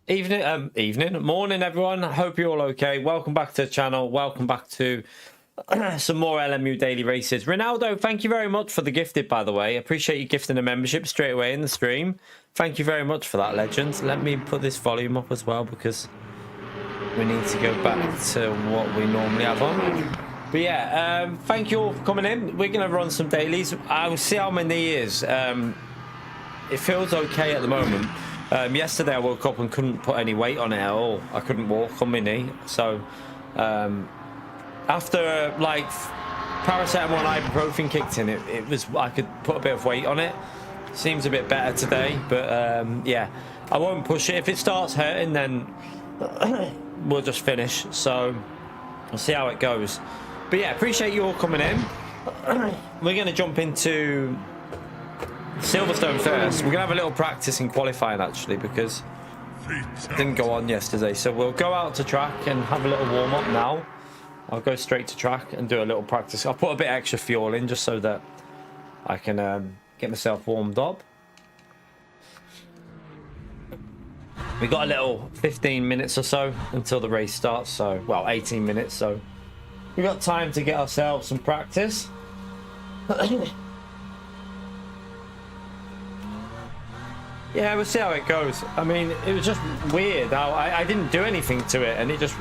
Morning, everyone. I hope you're all okay. Welcome back to the channel. Welcome back to some more LMU daily races. Ronaldo, thank you very much for the gifted, by the way. Appreciate you gifting a membership straight away in the stream. Thank you very much for that, legends. Let me put this volume up as well because we need to go back to what we normally have on. But yeah, thank you all for coming in. We're going to run some dailies. I'll see how my knee is. It feels okay at the moment. Yesterday I woke up and couldn't put any weight on it at all. I couldn't walk on my knee. So after like paracetamol and ibuprofen kicked in, I could put a bit of weight on it. Seems a bit better today, but yeah, I won't push it. If it starts hurting, then we'll just finish. So we'll see how it goes. But yeah, appreciate you all coming in. We're going to jump into Silverstone first. We're going to have a little practice in qualifying, actually, because it didn't go on yesterday. So we'll go out to track and have a little warm-up now. I'll go straight to track and do a little practice. I'll put a bit extra fuel in just so that I can get myself warmed up. We got a little 15 minutes or so until the race starts. So, well, 18 minutes. So we've got time to get ourselves some practice. Yeah, we'll see how it goes. I mean, it was just weird how I didn't do anything to it, and it just...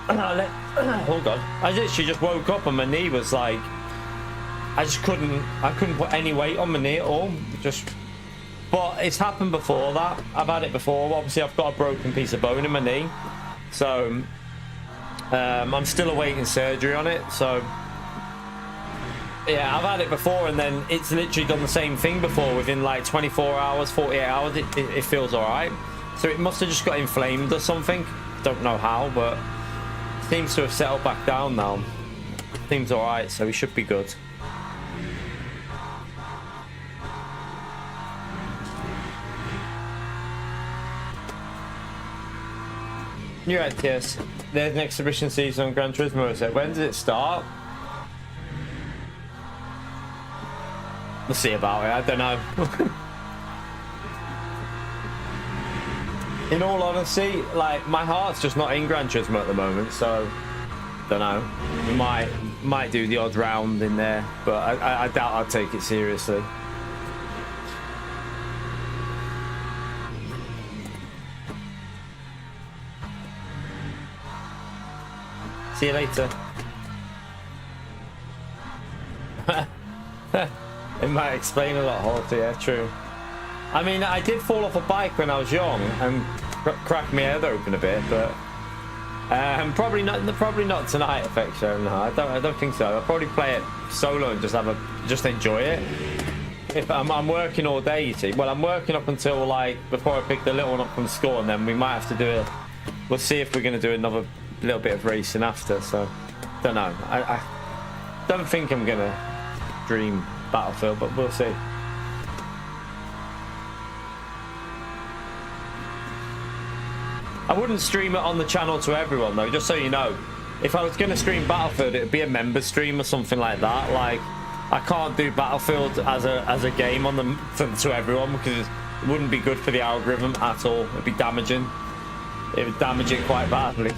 Oh God. I literally just woke up and my knee was like... I couldn't put any weight on my knee at all. But it's happened before that. I've had it before. Obviously, I've got a broken piece of bone in my knee. So, I'm still awaiting surgery on it, so... Yeah, I've had it before, and then it's literally done the same thing before. Within like 24 hours, 48 hours, it feels alright. So it must have just got inflamed or something. Don't know how, but it seems to have settled back down now. Seems alright, so we should be good. You're right, yes. There's an exhibition season on Gran Turismo. So when does it start? We'll see about it. I don't know. In all honesty, like my heart's just not in Gran Turismo at the moment, so don't know. We might do the odd round in there, but I doubt I'll take it seriously. See you later. It might explain a lot, Horty, yeah, true. I mean, I did fall off a bike when I was young and cracked my head open a bit, but probably not tonight, Affection. No, I don't think so. I'll probably play it solo and just enjoy it. If I'm working all day, you see. Well, I'm working up until like before I pick the little one up from school, and then we might have to do we'll see if we're going to do another little bit of racing after. So, don't know. I don't think I'm gonna dream Battlefield, but we'll see. I wouldn't stream it on the channel to everyone though, just so you know. If I was going to stream Battlefield, it would be a member stream or something like that. Like, I can't do Battlefield as a game on to everyone because it wouldn't be good for the algorithm at all. It'd be damaging. It would damage it quite badly.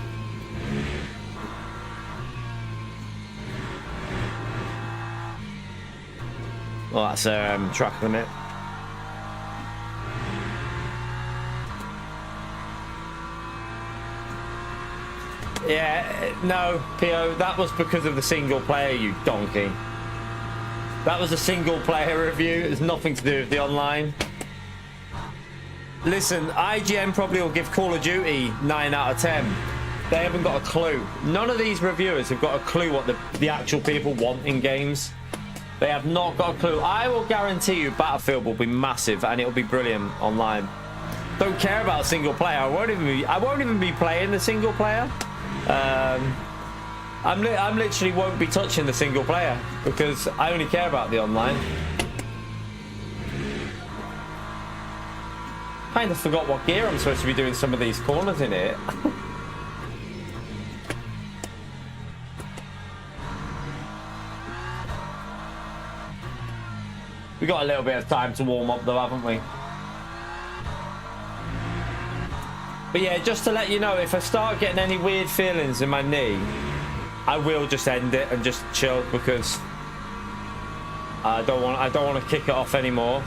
Well, that's track limit. Yeah, no, PO, that was because of the single player, you donkey. That was a single player review. It's nothing to do with the online. Listen, IGN probably will give Call of Duty 9 out of 10. They haven't got a clue. None of these reviewers have got a clue what the actual people want in games. They have not got a clue. I will guarantee you Battlefield will be massive and it'll be brilliant online. Don't care about single player. I won't even be playing the single player. I'm literally won't be touching the single player because I only care about the online. Kind of forgot what gear I'm supposed to be doing some of these corners in it. We got a little bit of time to warm up though, haven't we? But yeah, just to let you know, if I start getting any weird feelings in my knee, I will just end it and just chill, because I don't want to kick it off anymore.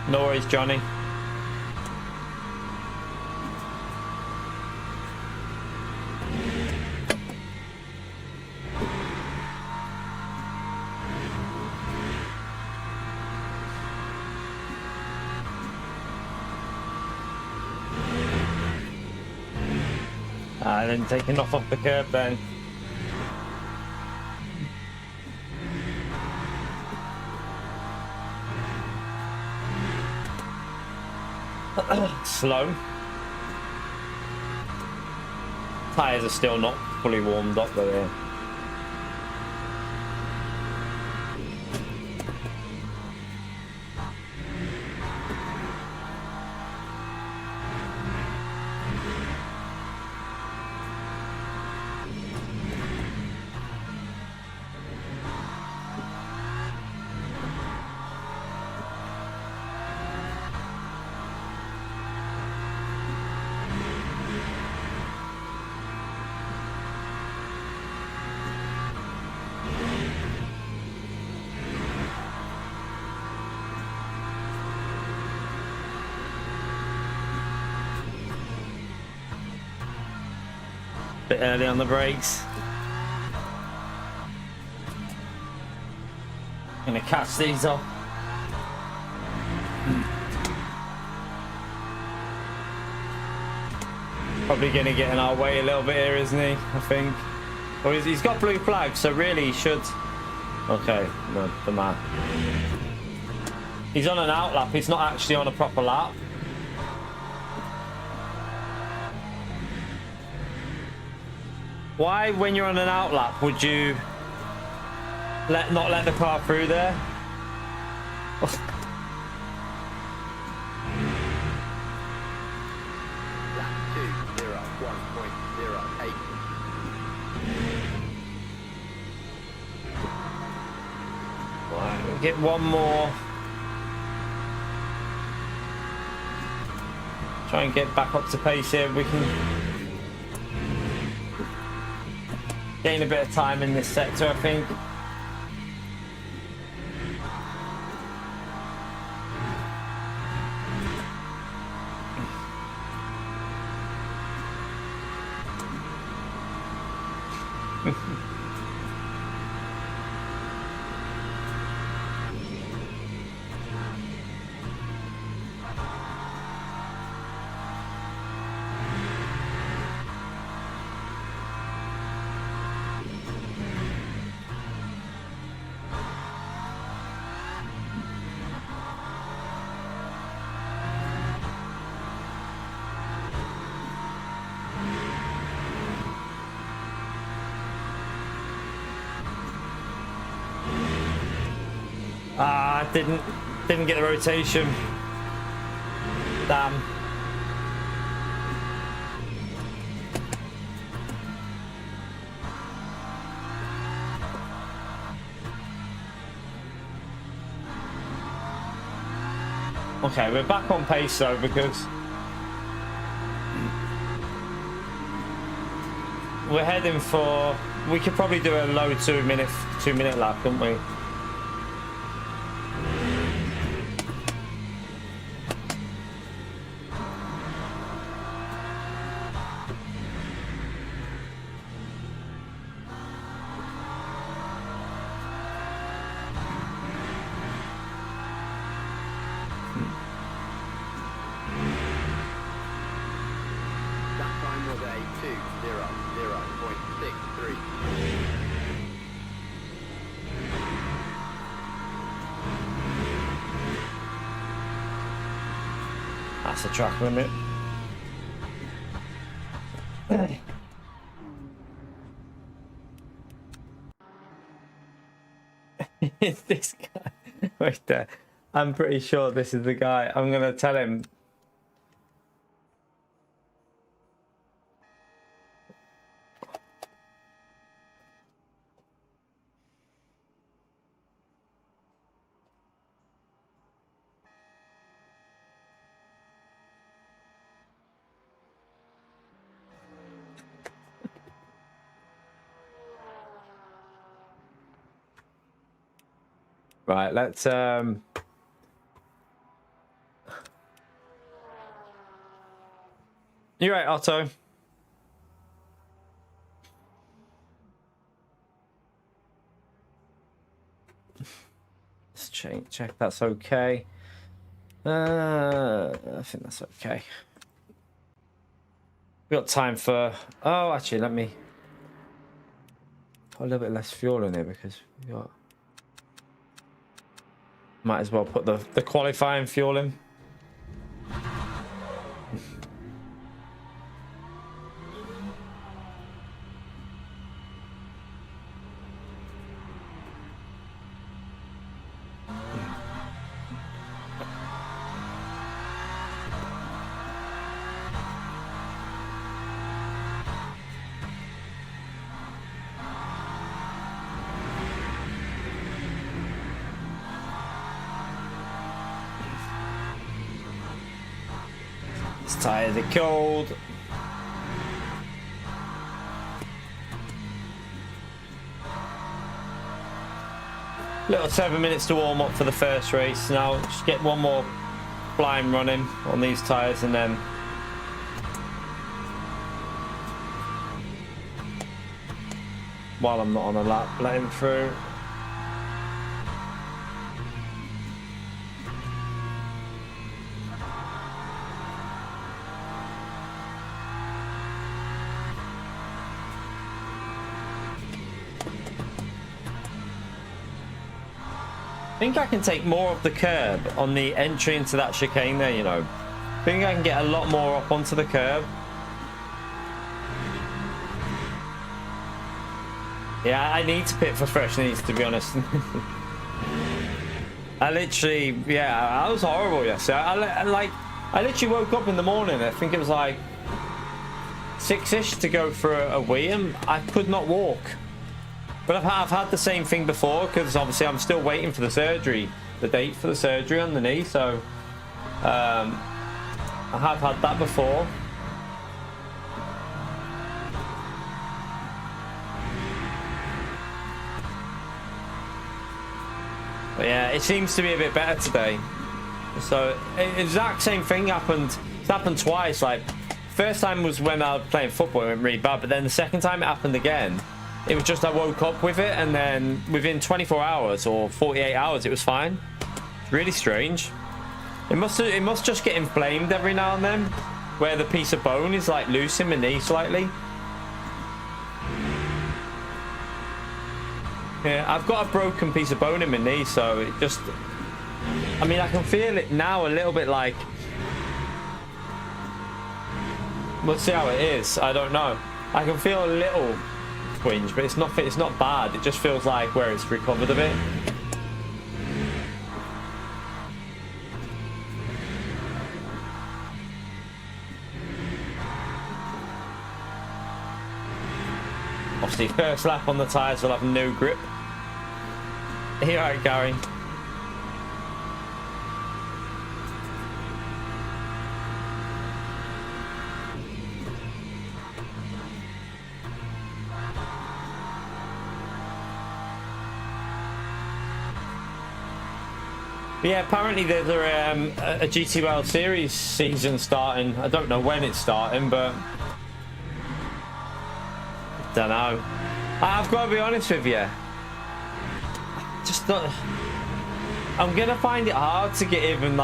No worries, Johnny. And then taking off the curb then. Slow. Tyres are still not fully warmed up though. Yeah. Bit early on the brakes. Gonna catch these off. Probably gonna get in our way a little bit here, isn't he? I think. Well, he's got blue flag, so really he should. Okay, no, the man. He's on an out lap. He's not actually on a proper lap. Why, when you're on an out lap, would you not let the car through there? Lap 2:01.08. Right, we'll get one more. Try and get back up to pace here. We can gain a bit of time in this sector, I think. Ah, didn't get the rotation. Damn. Okay, we're back on pace though, because we're heading for. We could probably do a low 2 minute lap, couldn't we? That's a track limit. It's this guy right there. I'm pretty sure this is the guy. I'm going to tell him. Right, let's you're right, Otto. Let's check that's okay. I think that's okay. We got time for. Oh, actually, let me put a little bit less fuel in here because we got. Might as well put the qualifying fuel in. Tires are cold. Little 7 minutes to warm up for the first race. Now just get one more blind running on these tires and then while I'm not on a lap, let him through. I think I can take more of the curb on the entry into that chicane there, you know. I think I can get a lot more up onto the curb. Yeah, I need to pit for freshness, to be honest. I literally, yeah, I was horrible yesterday. I literally woke up in the morning, I think it was like 6-ish to go for a wee, and I could not walk. But I've had the same thing before because obviously I'm still waiting for the surgery, the date for the surgery on the knee. So I have had that before. But yeah, it seems to be a bit better today. So exact same thing happened. It's happened twice. Like first time was when I was playing football, it went really bad. But then the second time it happened again. It was just I woke up with it and then within 24 hours or 48 hours it was fine. It's really strange. It must just get inflamed every now and then where the piece of bone is like loose in my knee slightly. Yeah, I've got a broken piece of bone in my knee, so it just, I mean, I can feel it now a little bit like, we'll see how it is. I don't know. I can feel a little twinge, but it's not bad. It just feels like where it's recovered a bit. Obviously, first lap on the tyres will have no grip. Here, all right, Gary. Yeah, apparently there's a GT World Series season starting. I don't know when it's starting, but don't know. I've got to be honest with you. Just I'm gonna find it hard to get even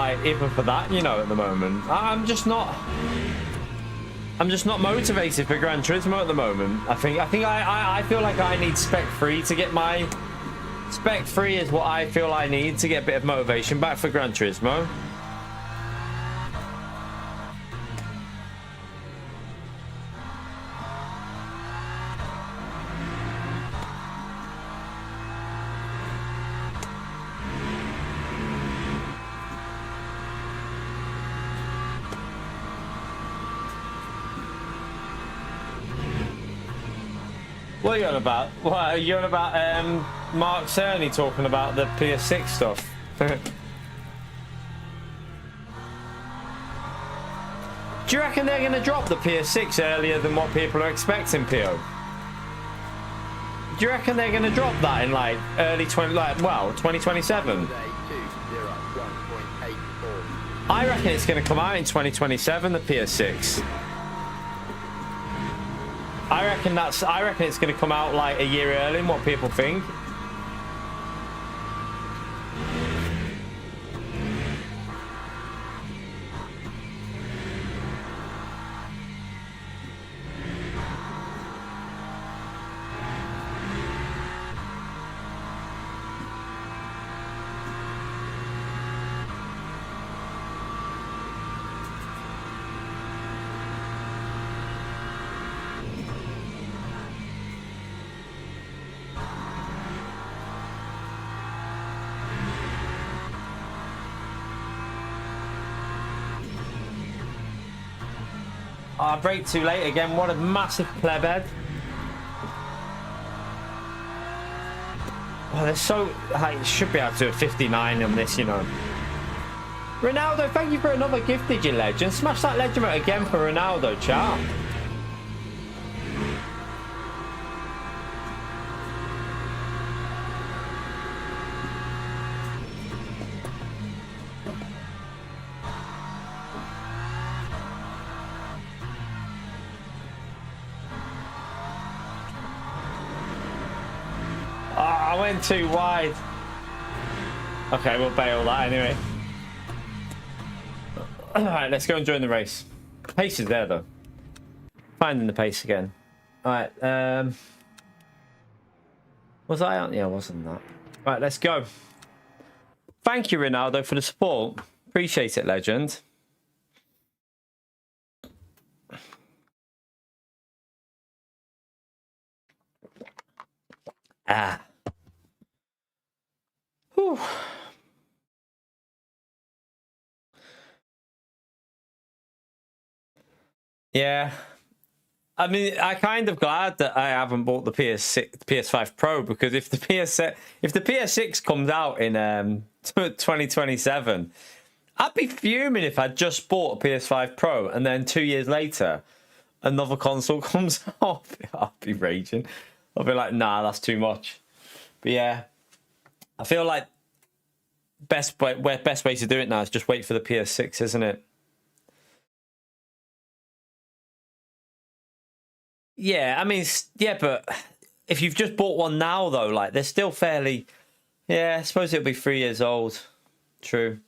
for that, you know, at the moment. I'm just not motivated for Gran Turismo at the moment. I feel like I need Spec 3 to get my Spec 3 is what I feel I need to get a bit of motivation back for Gran Turismo. What are you on about? What are you on about? Mark Cerny talking about the PS6 stuff. Do you reckon they're going to drop the PS6 earlier than what people are expecting, PO? Do you reckon they're going to drop that in like early 2027? I reckon it's going to come out in 2027, the PS6. I reckon it's going to come out like a year early than what people think. I break too late again. What a massive plebhead. Oh, they're so... I should be able to do a 59 on this, you know. Ronaldo, thank you for another gift, did you, legend? Smash that legend out again for Ronaldo, chat. I went too wide. Okay, we'll bail that anyway. Alright, let's go and join the race. Pace is there though. Finding the pace again. Alright, was I on? Yeah, I wasn't that. Alright, let's go. Thank you, Ronaldo, for the support. Appreciate it, legend. Ah. Whew. Yeah. I mean, I'm kind of glad that I haven't bought the PS5 Pro, because if the PS6 comes out in 2027, I'd be fuming if I'd just bought a PS5 Pro and then 2 years later another console comes out. I'll be raging. I'll be like, nah, that's too much. But yeah, I feel like best way to do it now is just wait for the PS6, isn't it? Yeah, I mean, yeah, but if you've just bought one now, though, like, they're still fairly... Yeah, I suppose it'll be 3 years old. True.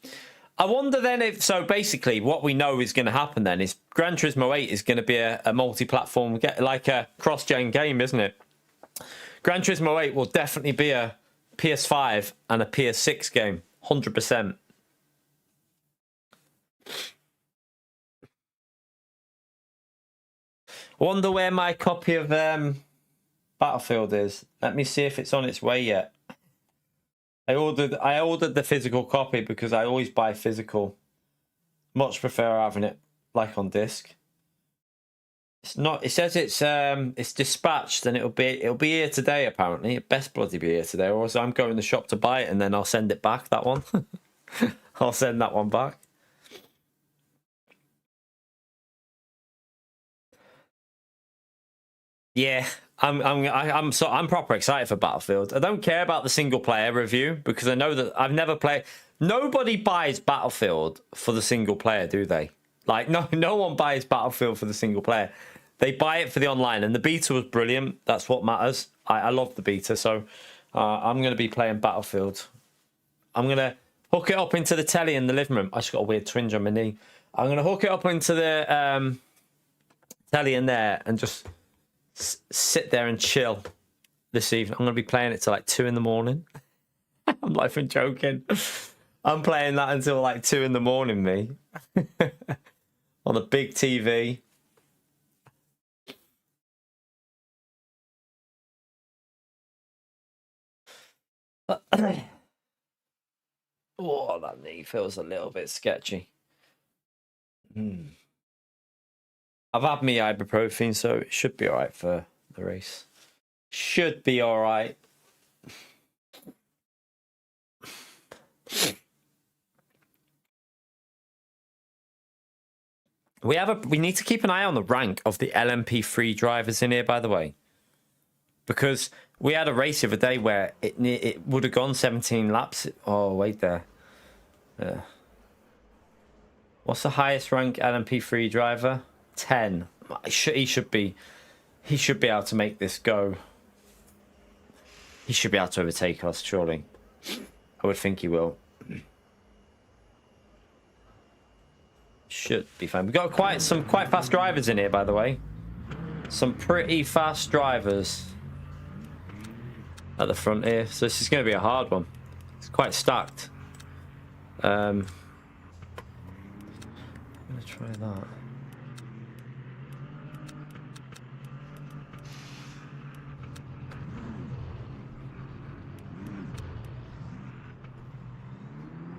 I wonder then if... So, basically, what we know is going to happen then is Gran Turismo 8 is going to be a multi-platform, like a cross-gen game, isn't it? Gran Turismo 8 will definitely be a PS5 and a PS6 game. 100%. I wonder where my copy of Battlefield is. Let me see if it's on its way yet. I ordered the physical copy because I always buy physical. Much prefer having it like on disc. It's not. It says it's dispatched and it'll be here today apparently. It best bloody be here today, or else I'm going to the shop to buy it and then I'll send it back. That one. I'll send that one back. Yeah, I'm proper excited for Battlefield. I don't care about the single player review because I know that I've never played. Nobody buys Battlefield for the single player, do they? Like no one buys Battlefield for the single player. They buy it for the online, and the beta was brilliant. That's what matters. I love the beta, so I'm going to be playing Battlefield. I'm going to hook it up into the telly in the living room. I just got a weird twinge on my knee. I'm going to hook it up into the telly in there and just sit there and chill this evening. I'm going to be playing it till like 2 in the morning. I'm not even joking. I'm playing that until like 2 in the morning, me. On a big TV. Oh, that knee feels a little bit sketchy. I've had me ibuprofen, so it should be alright for the race. Should be all right. We need to keep an eye on the rank of the LMP3 drivers in here, by the way, because we had a race the other day where it would have gone 17 laps. Oh, wait there. What's the highest rank LMP3 driver? 10. He should be able to make this go. He should be able to overtake us, surely. I would think he will. Should be fine. We've got some quite fast drivers in here, by the way. Some pretty fast drivers at the front here. So this is going to be a hard one. It's quite stacked. I'm going to try that.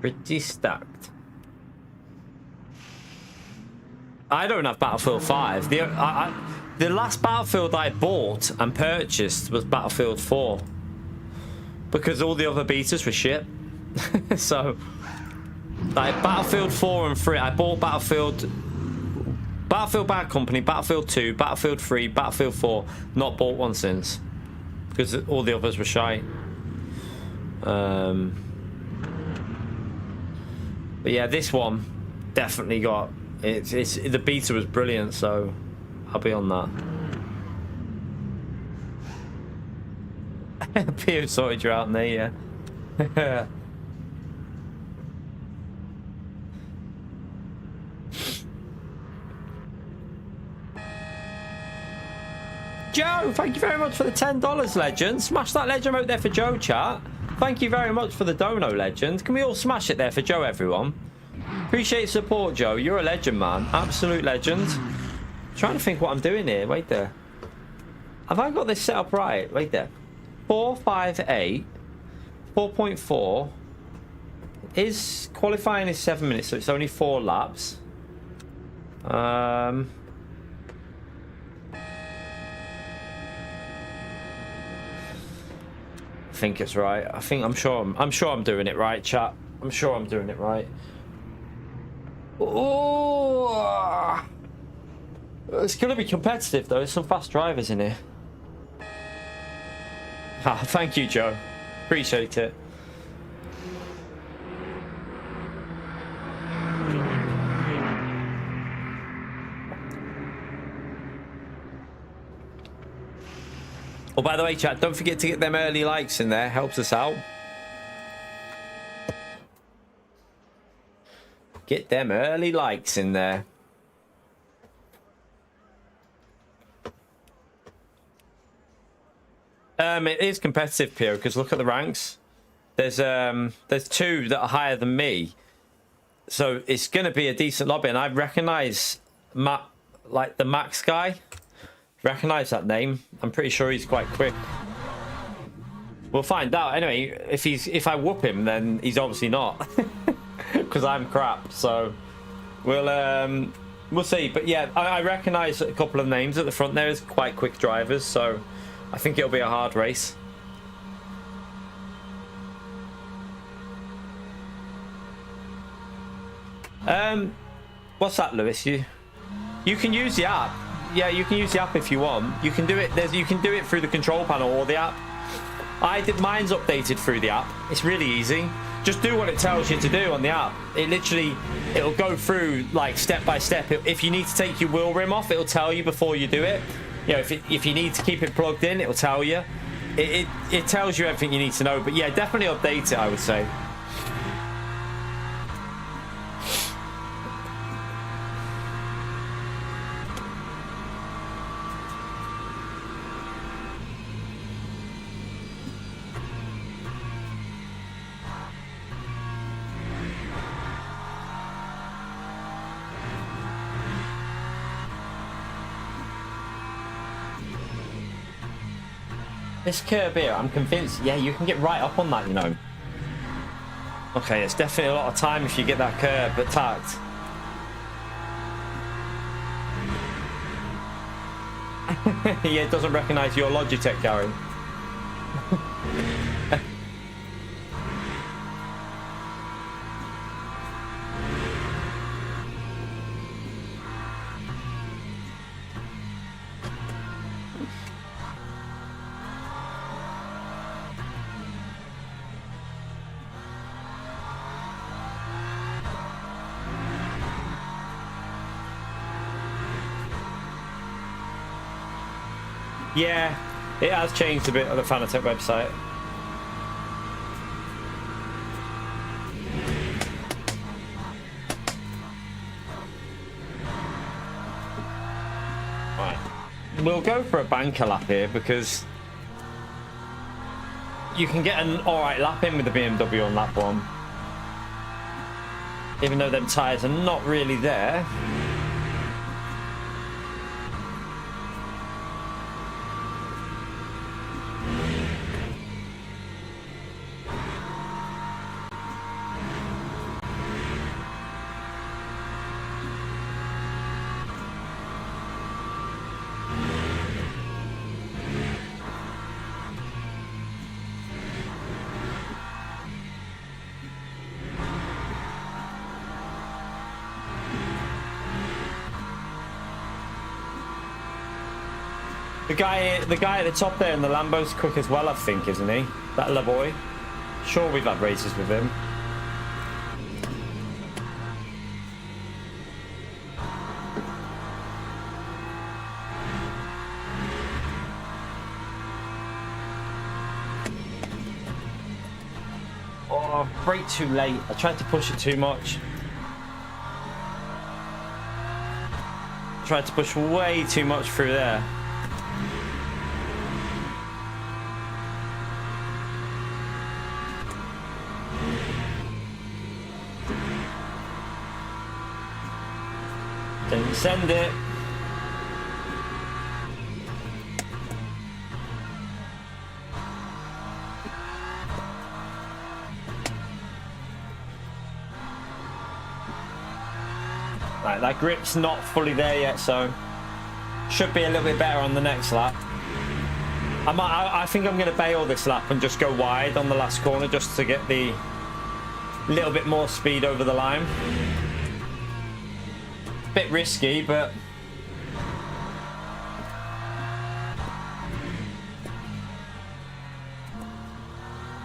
Pretty stacked. I don't have Battlefield 5. The last Battlefield I bought and purchased was Battlefield 4. Because all the other betas were shit. So, like, Battlefield 4 and 3, I bought Battlefield Bad Company, Battlefield 2, Battlefield 3, Battlefield 4. Not bought one since. Because all the others were shite. But yeah, this one definitely got... the beta was brilliant, so I'll be on that. Pew sorted you out there, yeah. Joe, thank you very much for the $10, legend. Smash that legend out there for Joe, chat. Thank you very much for the dono, legend. Can we all smash it there for Joe, everyone? Appreciate support, Joe. You're a legend, man. Absolute legend. Trying to think what I'm doing here. Wait there. Have I got this set up right? Wait there. 458. 4.4. Is qualifying is 7 minutes, so it's only 4 laps. I think it's right. I'm sure I'm doing it right, chat. I'm sure I'm doing it right. Oh, it's going to be competitive though. There's some fast drivers in here. Ah, thank you, Joe. Appreciate it. Oh, by the way, chat, don't forget to get them early likes in there. Helps us out. Get them early likes in there. It is competitive, Pio, because look at the ranks. There's 2 that are higher than me, so it's going to be a decent lobby. And I recognise like the Max guy. Recognise that name. I'm pretty sure he's quite quick. We'll find out. Anyway, if I whoop him, then he's obviously not. Because I'm crap, so we'll see. But yeah, I recognise a couple of names at the front there as quite quick drivers, so I think it'll be a hard race. What's that, Lewis? You can use the app. Yeah, you can use the app if you want. You can do it. You can do it through the control panel or the app. Mine's updated through the app. It's really easy. Just do what it tells you to do on the app. It'll go through like step by step. If you need to take your wheel rim off, it'll tell you before you do it. You know, if you need to keep it plugged in, it'll tell you. It tells you everything you need to know. But yeah, definitely update it, I would say. This curb here, I'm convinced, yeah, you can get right up on that, you know. Okay, it's definitely a lot of time if you get that curb attacked. Yeah, it doesn't recognize your Logitech, Gary. Yeah, it has changed a bit on the Fanatec website. Right. We'll go for a banker lap here because you can get an alright lap in with the BMW on lap 1. Even though them tyres are not really there. The guy at the top there in the Lambo's quick as well, I think, isn't he? That little boy. Sure, we've had races with him. Oh, brake too late. I tried to push it too much. Tried to push way too much through there. Didn't send it. Right, that grip's not fully there yet, so should be a little bit better on the next lap. I think I'm going to bail this lap and just go wide on the last corner just to get the little bit more speed over the line. Bit risky, but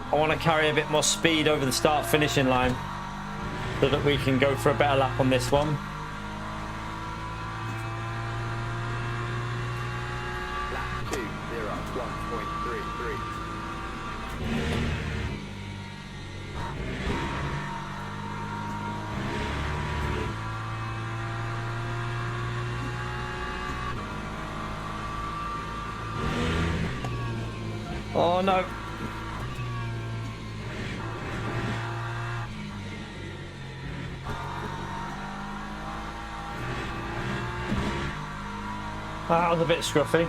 I want to carry a bit more speed over the start finishing line so that we can go for a better lap on this one. Lap 2, 1.33. Oh no. That was a bit scruffy.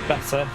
Better.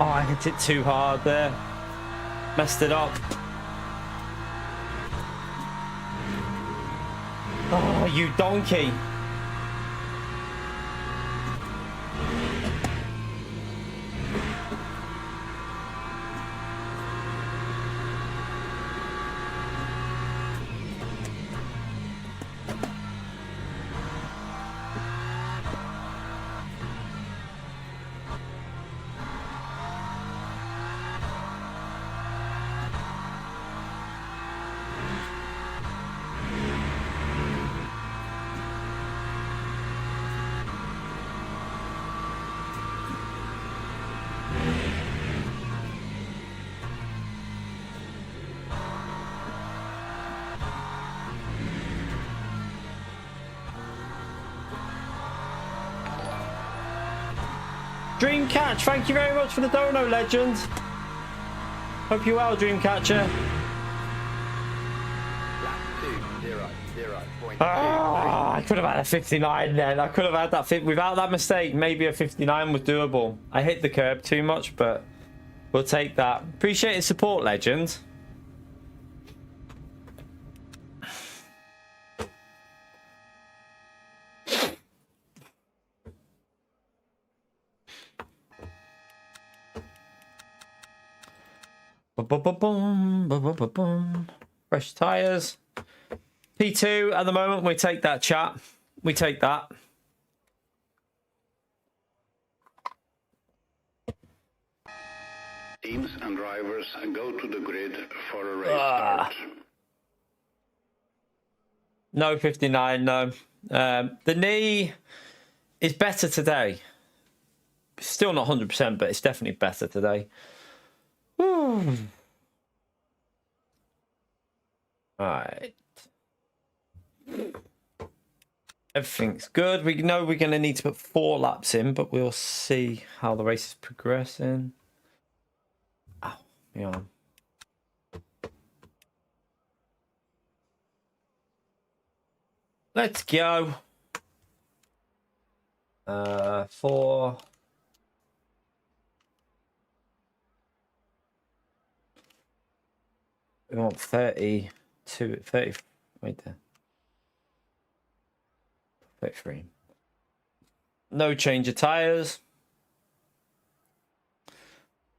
Oh, I hit it too hard there. Messed it up. Oh, you donkey. Dreamcatch, thank you very much for the dono, legend. Hope you're well, Dreamcatcher. I could have had a 59 then. I could have had that without that mistake. Maybe a 59 was doable. I hit the curb too much, but we'll take that. Appreciate your support, legend. Fresh tires. P2 at the moment. We take that, chat. We take that. Teams and drivers go to the grid for a race start. No 59, no. The knee is better today. Still not 100%, but it's definitely better today. Whew. All right. Everything's good. We know we're going to need to put 4 laps in, but we'll see how the race is progressing. Oh, yeah. Let's go. 4. We want 32, 30. Wait there. 33. No change of tires.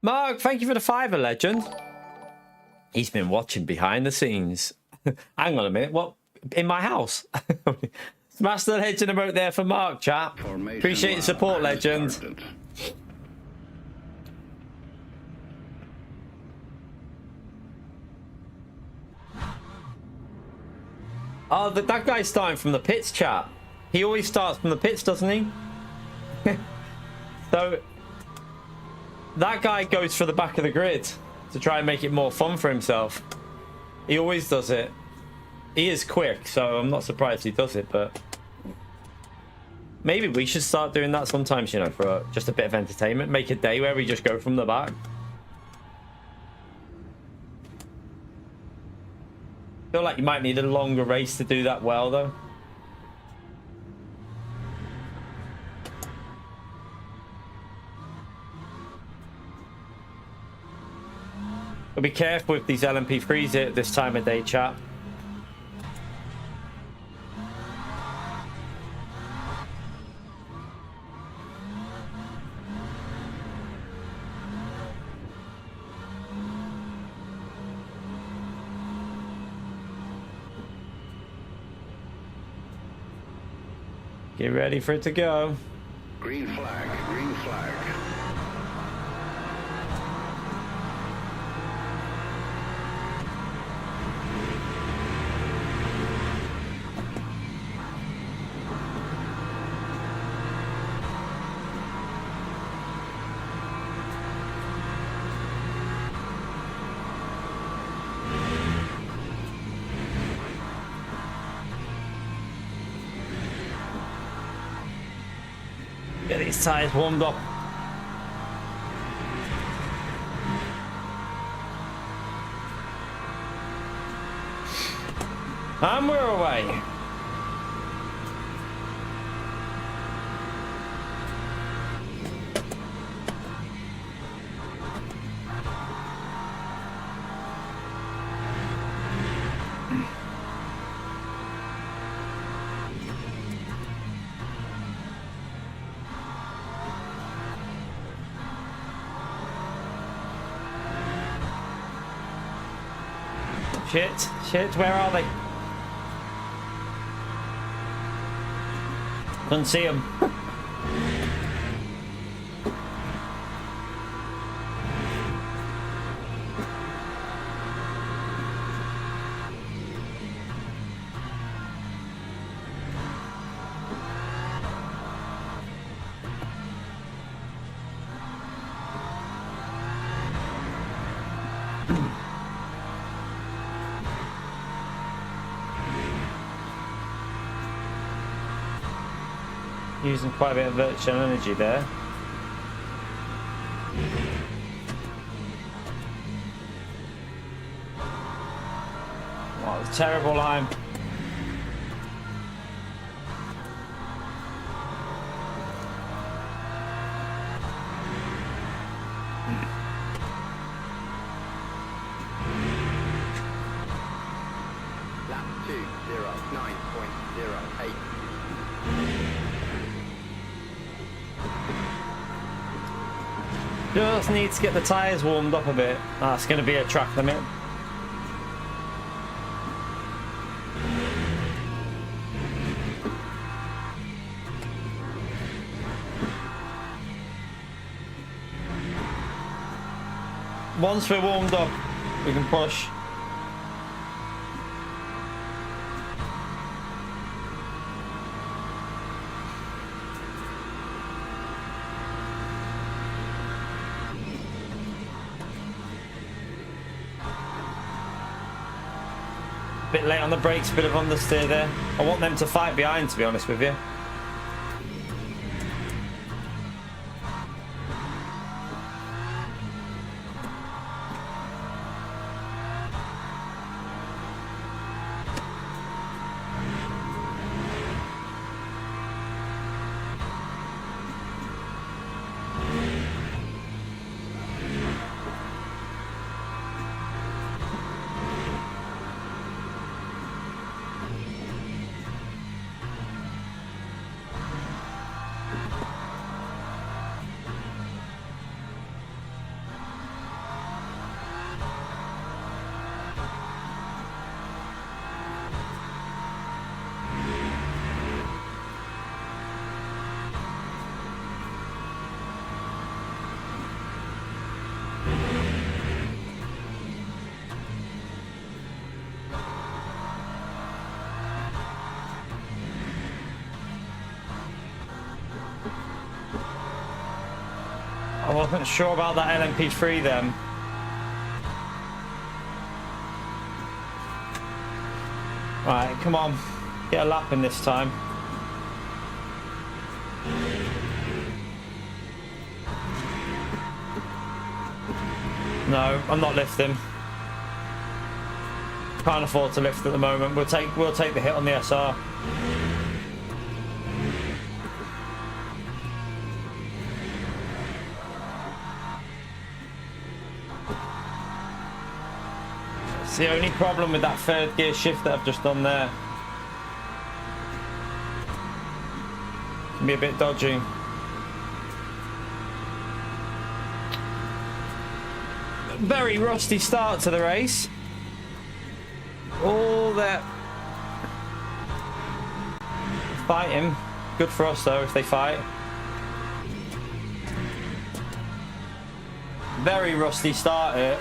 Mark, thank you for the $5, legend. He's been watching behind the scenes. Hang on a minute. What? In my house? Smash the legend about there for Mark, chat. Appreciate your support, legend. Oh, that guy's starting from the pits, chat. He always starts from the pits, doesn't he? So, that guy goes for the back of the grid to try and make it more fun for himself. He always does it. He is quick, so I'm not surprised he does it, but maybe we should start doing that sometimes, you know, for just a bit of entertainment. Make a day where we just go from the back. I feel like you might need a longer race to do that well, though. But be careful with these LMP3s at this time of day, chat. Get ready for it to go. Green flag, green flag. Get these tires warmed up. And we're away. Shit, where are they? Couldn't see them. Using quite a bit of virtual energy there. What a terrible line. Lap 2:09.08. Just need to get the tyres warmed up a bit. That's going to be a track limit. Once we're warmed up, we can push. Bit late on the brakes, bit of understeer there. I want them to fight behind, to be honest with you. I wasn't sure about that LMP3 then. Right, come on. Get a lap in this time. No, I'm not lifting. Can't afford to lift at the moment. We'll take the hit on the SR. It's the only problem with that third gear shift that I've just done there. Can be a bit dodgy. Very rusty start to the race. All that fighting Good for us though if they fight. Very rusty start here.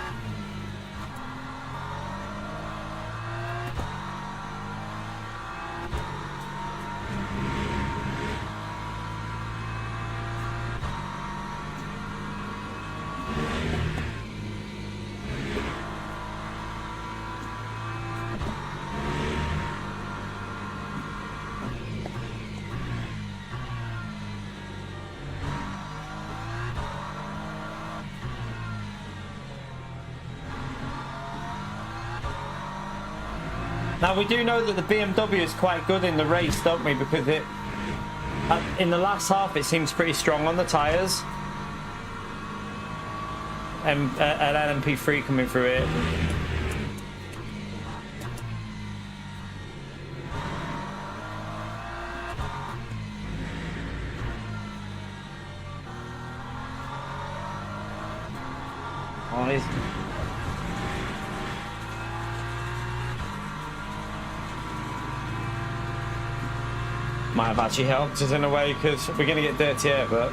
Now we do know that the BMW is quite good in the race, don't we? Because it, in the last half, it seems pretty strong on the tyres. And an LMP3 coming through it. Oh, he's... Might have actually helped us in a way because we're going to get dirty here, but...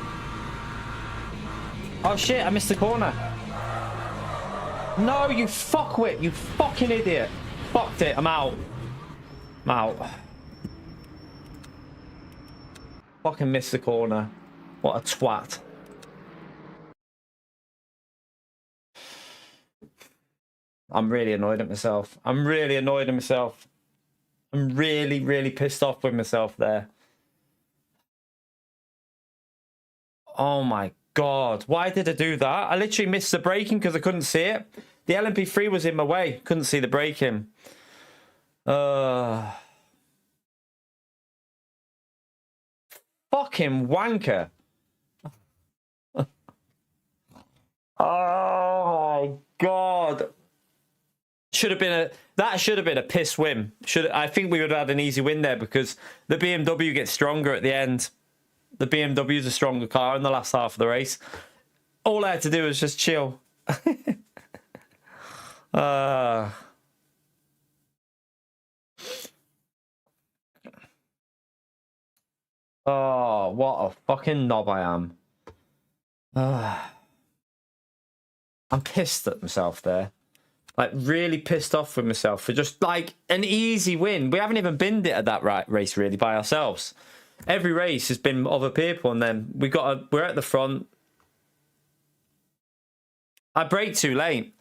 Oh shit, I missed the corner. No, you fuckwit, you fucking idiot. Fucked it, I'm out. I'm out. Fucking missed the corner. What a twat. I'm really annoyed at myself. I'm really annoyed at myself. I'm really, really pissed off with myself there. Oh my God. Why did I do that? I literally missed the braking because I couldn't see it. The LMP3 was in my way. Couldn't see the braking. Fucking wanker. Oh my God. Should have been a piss win. I think we would have had an easy win there because the BMW gets stronger at the end. The BMW is a stronger car in the last half of the race. All I had to do was just chill. Oh, what a fucking knob I am. I'm pissed at myself there. Like, really pissed off with myself for just, like, an easy win. We haven't even binned it at that race, really, by ourselves. Every race has been other people, and then we're at the front. I braked too late.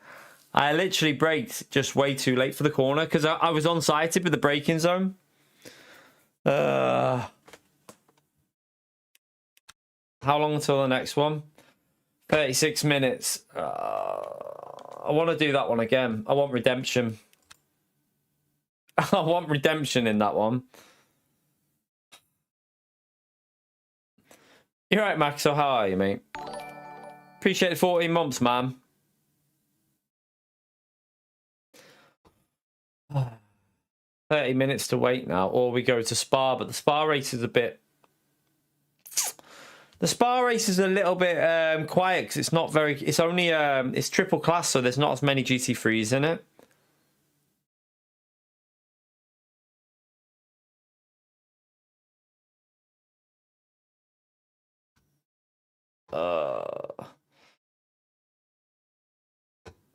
I literally braked just way too late for the corner because I was on-sighted with the braking zone. How long until the next one? 36 minutes. I want to do that one again. I want redemption. I want redemption in that one. You're right, Max. So how are you, mate? Appreciate the 14 months, man. $30 minutes to wait now, or we go to Spa, but the Spa race is a bit... The Spa race is a little bit quiet because it's not very... It's only... it's triple class, so there's not as many GT3s in it.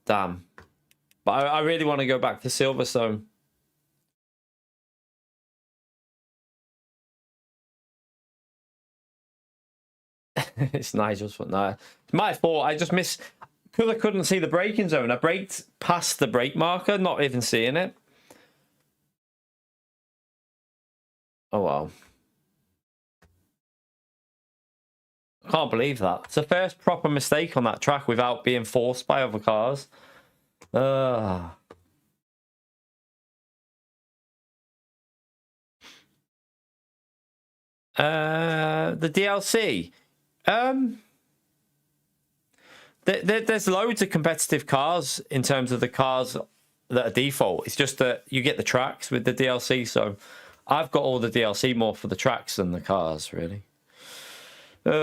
Damn. But I really want to go back to Silverstone. It's Nigel's fault. No, it's my fault. I just missed because I couldn't see the braking zone. I braked past the brake marker, not even seeing it. Oh well. I can't believe that. It's the first proper mistake on that track without being forced by other cars. The DLC. There's loads of competitive cars in terms of the cars that are default. It's just that you get the tracks with the DLC. So I've got all the DLC more for the tracks than the cars, really. Really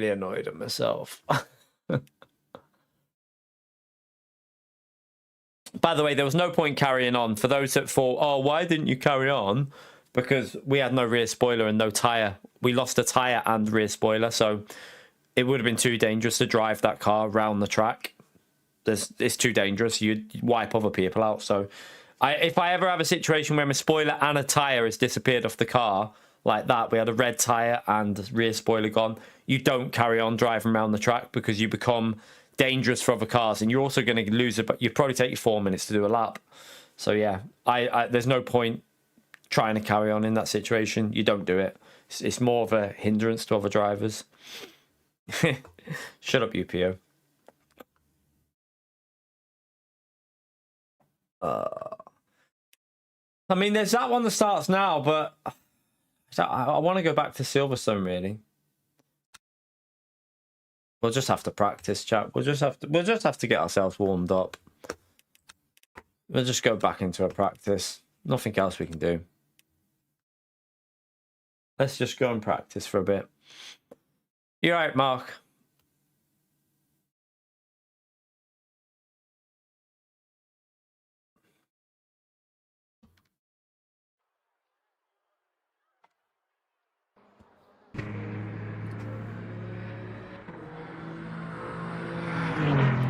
annoyed at myself. By the way, there was no point carrying on. For those that thought, oh, why didn't you carry on? Because we had no rear spoiler and no tyre. We lost a tyre and rear spoiler, so it would have been too dangerous to drive that car around the track. It's too dangerous. You'd wipe other people out. So if I ever have a situation where my spoiler and a tyre has disappeared off the car, like that, we had a red tyre and rear spoiler gone, you don't carry on driving around the track because you become dangerous for other cars, and you're also going to lose it, but you'd probably take you 4 minutes to do a lap. So yeah, there's no point trying to carry on in that situation. You don't do it. It's more of a hindrance to other drivers. Shut up, UPO. I mean, there's that one that starts now, but I want to go back to Silverstone, really. We'll just have to practice, chat. We'll just have to get ourselves warmed up. We'll just go back into a practice. Nothing else we can do. Let's just go and practice for a bit. You're right, Mark.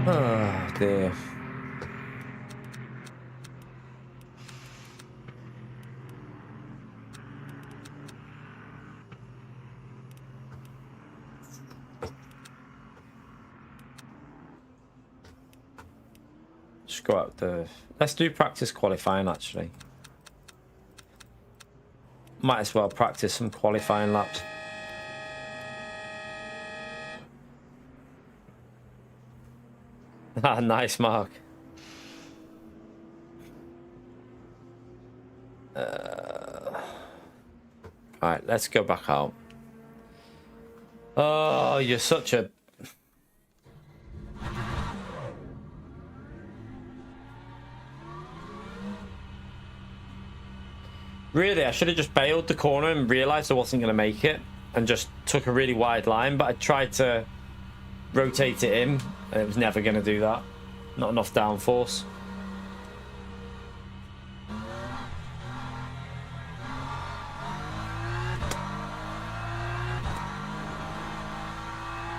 Oh dear. Just go out the... Let's do practice qualifying, actually. Might as well practice some qualifying laps. Ah, nice, Mark. Alright, let's go back out. Oh, you're such a... Really, I should have just bailed the corner and realised I wasn't going to make it and just took a really wide line, but I tried to rotate it in and it was never going to do that. Not enough downforce.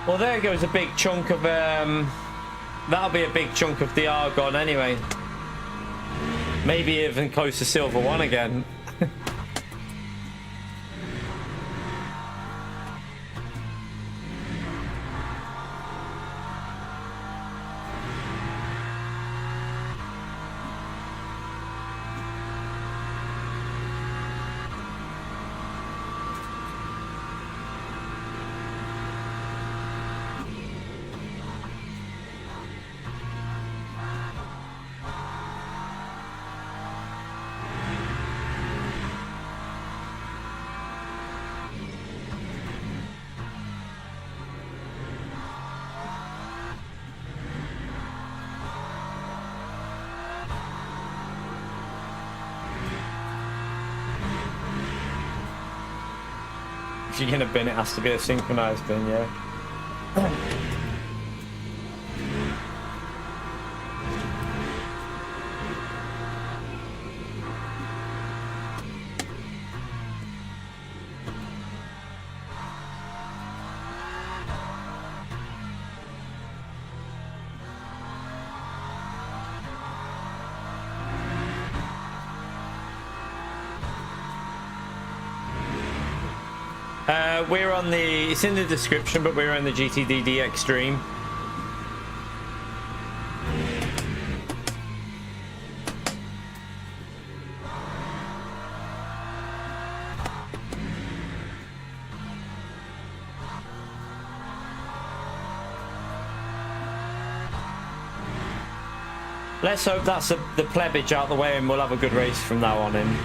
Well, there goes a big chunk of... that'll be a big chunk of the Argon anyway. Maybe even close to Silver 1 again. If you're gonna bin, it has to be a synchronized bin, yeah. We're on the... It's in the description, but we're on the GTDD Extreme. Let's hope that's the plebbage out the way and we'll have a good race from now on in.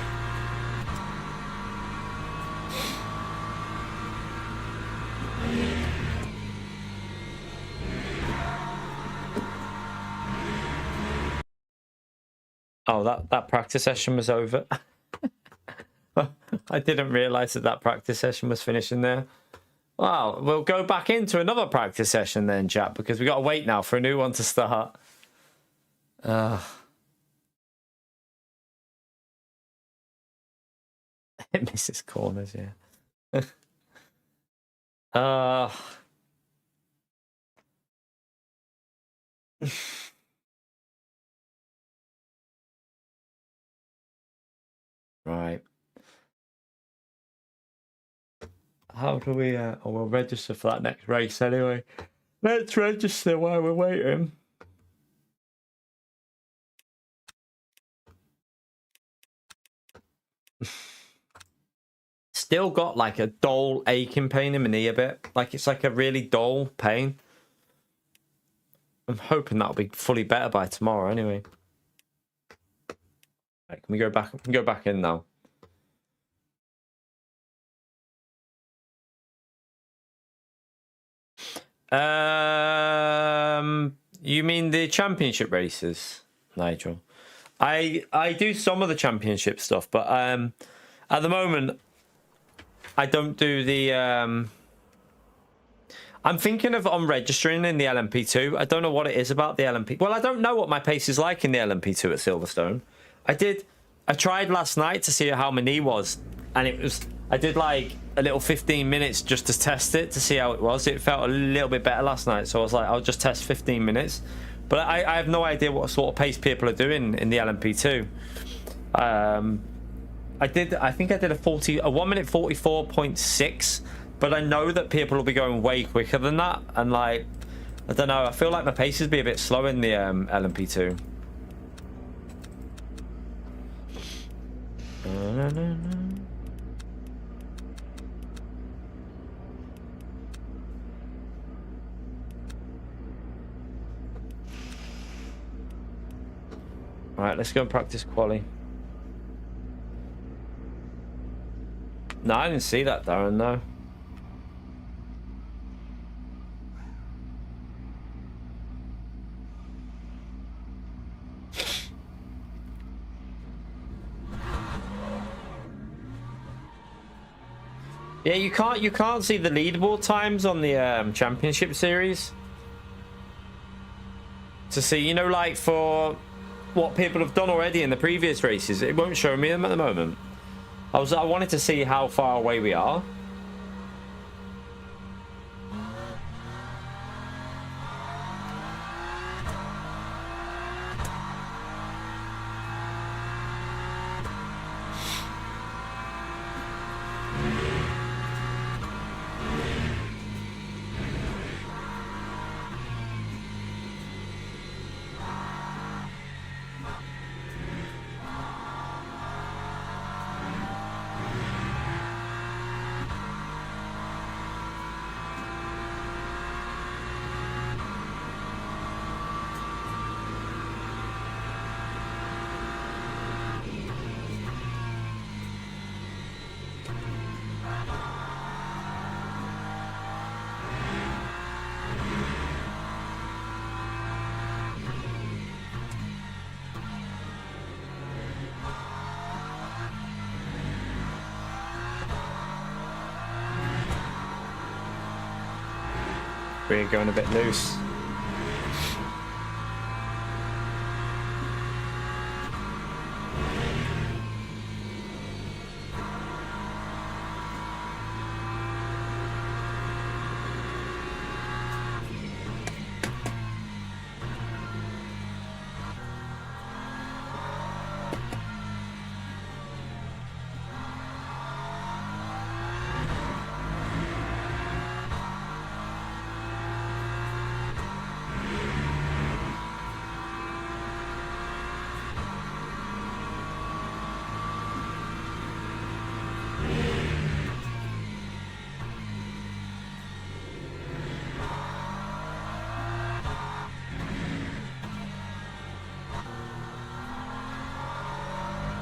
Oh, that practice session was over. I didn't realise that practice session was finishing there. Well, we'll go back into another practice session then, chat, because we got to wait now for a new one to start. It misses corners, yeah. uh right. How do we oh, we'll register for that next race anyway. Let's register while we're waiting. Still got like a dull aching pain in my knee a bit. Like it's like a really dull pain. I'm hoping that'll be fully better by tomorrow anyway. Right, can we go back? We can go back in now. You mean the championship races, Nigel? I do some of the championship stuff, but at the moment I don't do the I'm thinking of registering in the LMP2. I don't know what it is about the LMP. Well, I don't know what my pace is like in the LMP2 at Silverstone. I tried last night to see how my knee was, and I did like a little 15 minutes just to test it to see how it was. It felt a little bit better last night, so I was like, I'll just test 15 minutes. But I have no idea what sort of pace people are doing in the LMP2. I think I did a 1 minute 44.6, but I know that people will be going way quicker than that, and like, I don't know, I feel like my pace would be a bit slow in the LMP2. All right, let's go and practice quali. No, I didn't see that, Darren, no. Yeah, you can't see the leaderboard times on the championship series. To see, you know, like for what people have done already in the previous races, it won't show me them at the moment. I wanted to see how far away we are. We're going a bit loose.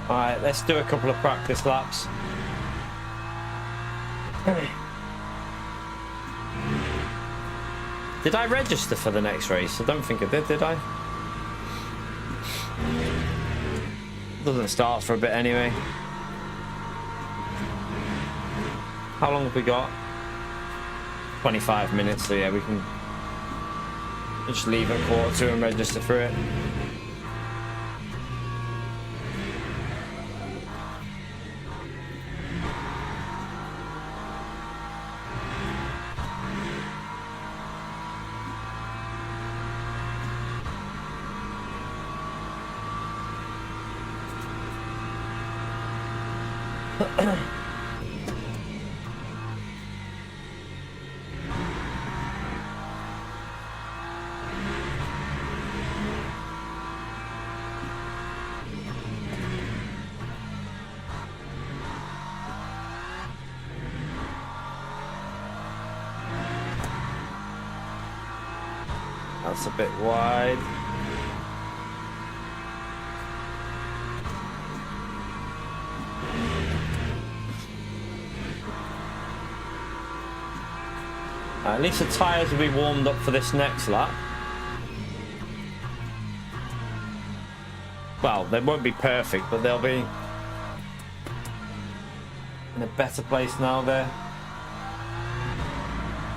Alright, let's do a couple of practice laps. Did I register for the next race? I don't think I did I? Doesn't start for a bit anyway. How long have we got? 25 minutes, so yeah, we can just leave at 1:45 and register for it. That's a bit wide. At least the tyres will be warmed up for this next lap. Well, they won't be perfect, but they'll be in a better place now there.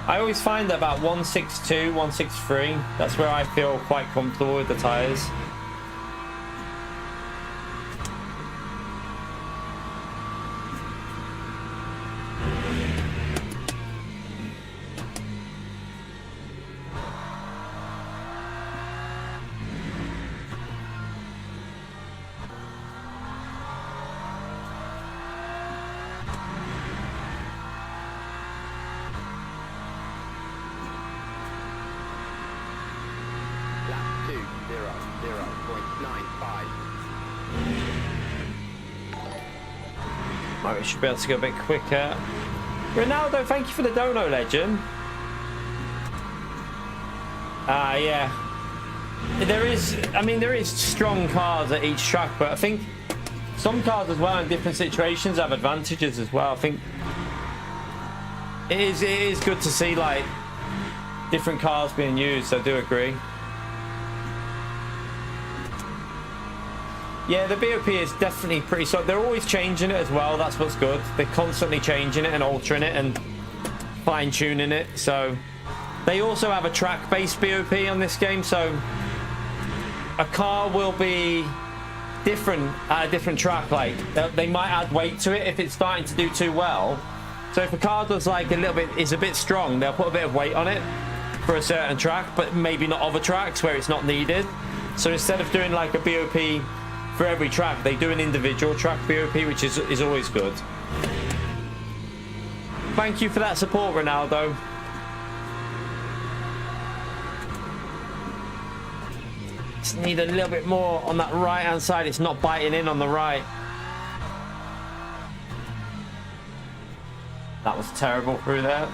I always find that about 162, 163, that's where I feel quite comfortable with the tyres. Lap 2, 0.95. Right, we should be able to go a bit quicker. Ronaldo, thank you for the dono, legend. Yeah. There is strong cars at each track, but I think some cars as well in different situations have advantages as well. I think it is good to see like different cars being used. I do agree. Yeah, the BOP is definitely pretty solid. They're always changing it as well. That's what's good. They're constantly changing it and altering it and fine-tuning it. So they also have a track-based BOP on this game. So a car will be different at a different track. Like they might add weight to it if it's starting to do too well. So if a car does like is a bit strong, they'll put a bit of weight on it for a certain track, but maybe not other tracks where it's not needed. So instead of doing like a BOP for every track, they do an individual track BOP, which is always good. Thank you for that support, Ronaldo. Just need a little bit more on that right hand side. It's not biting in on the right. That was terrible through there.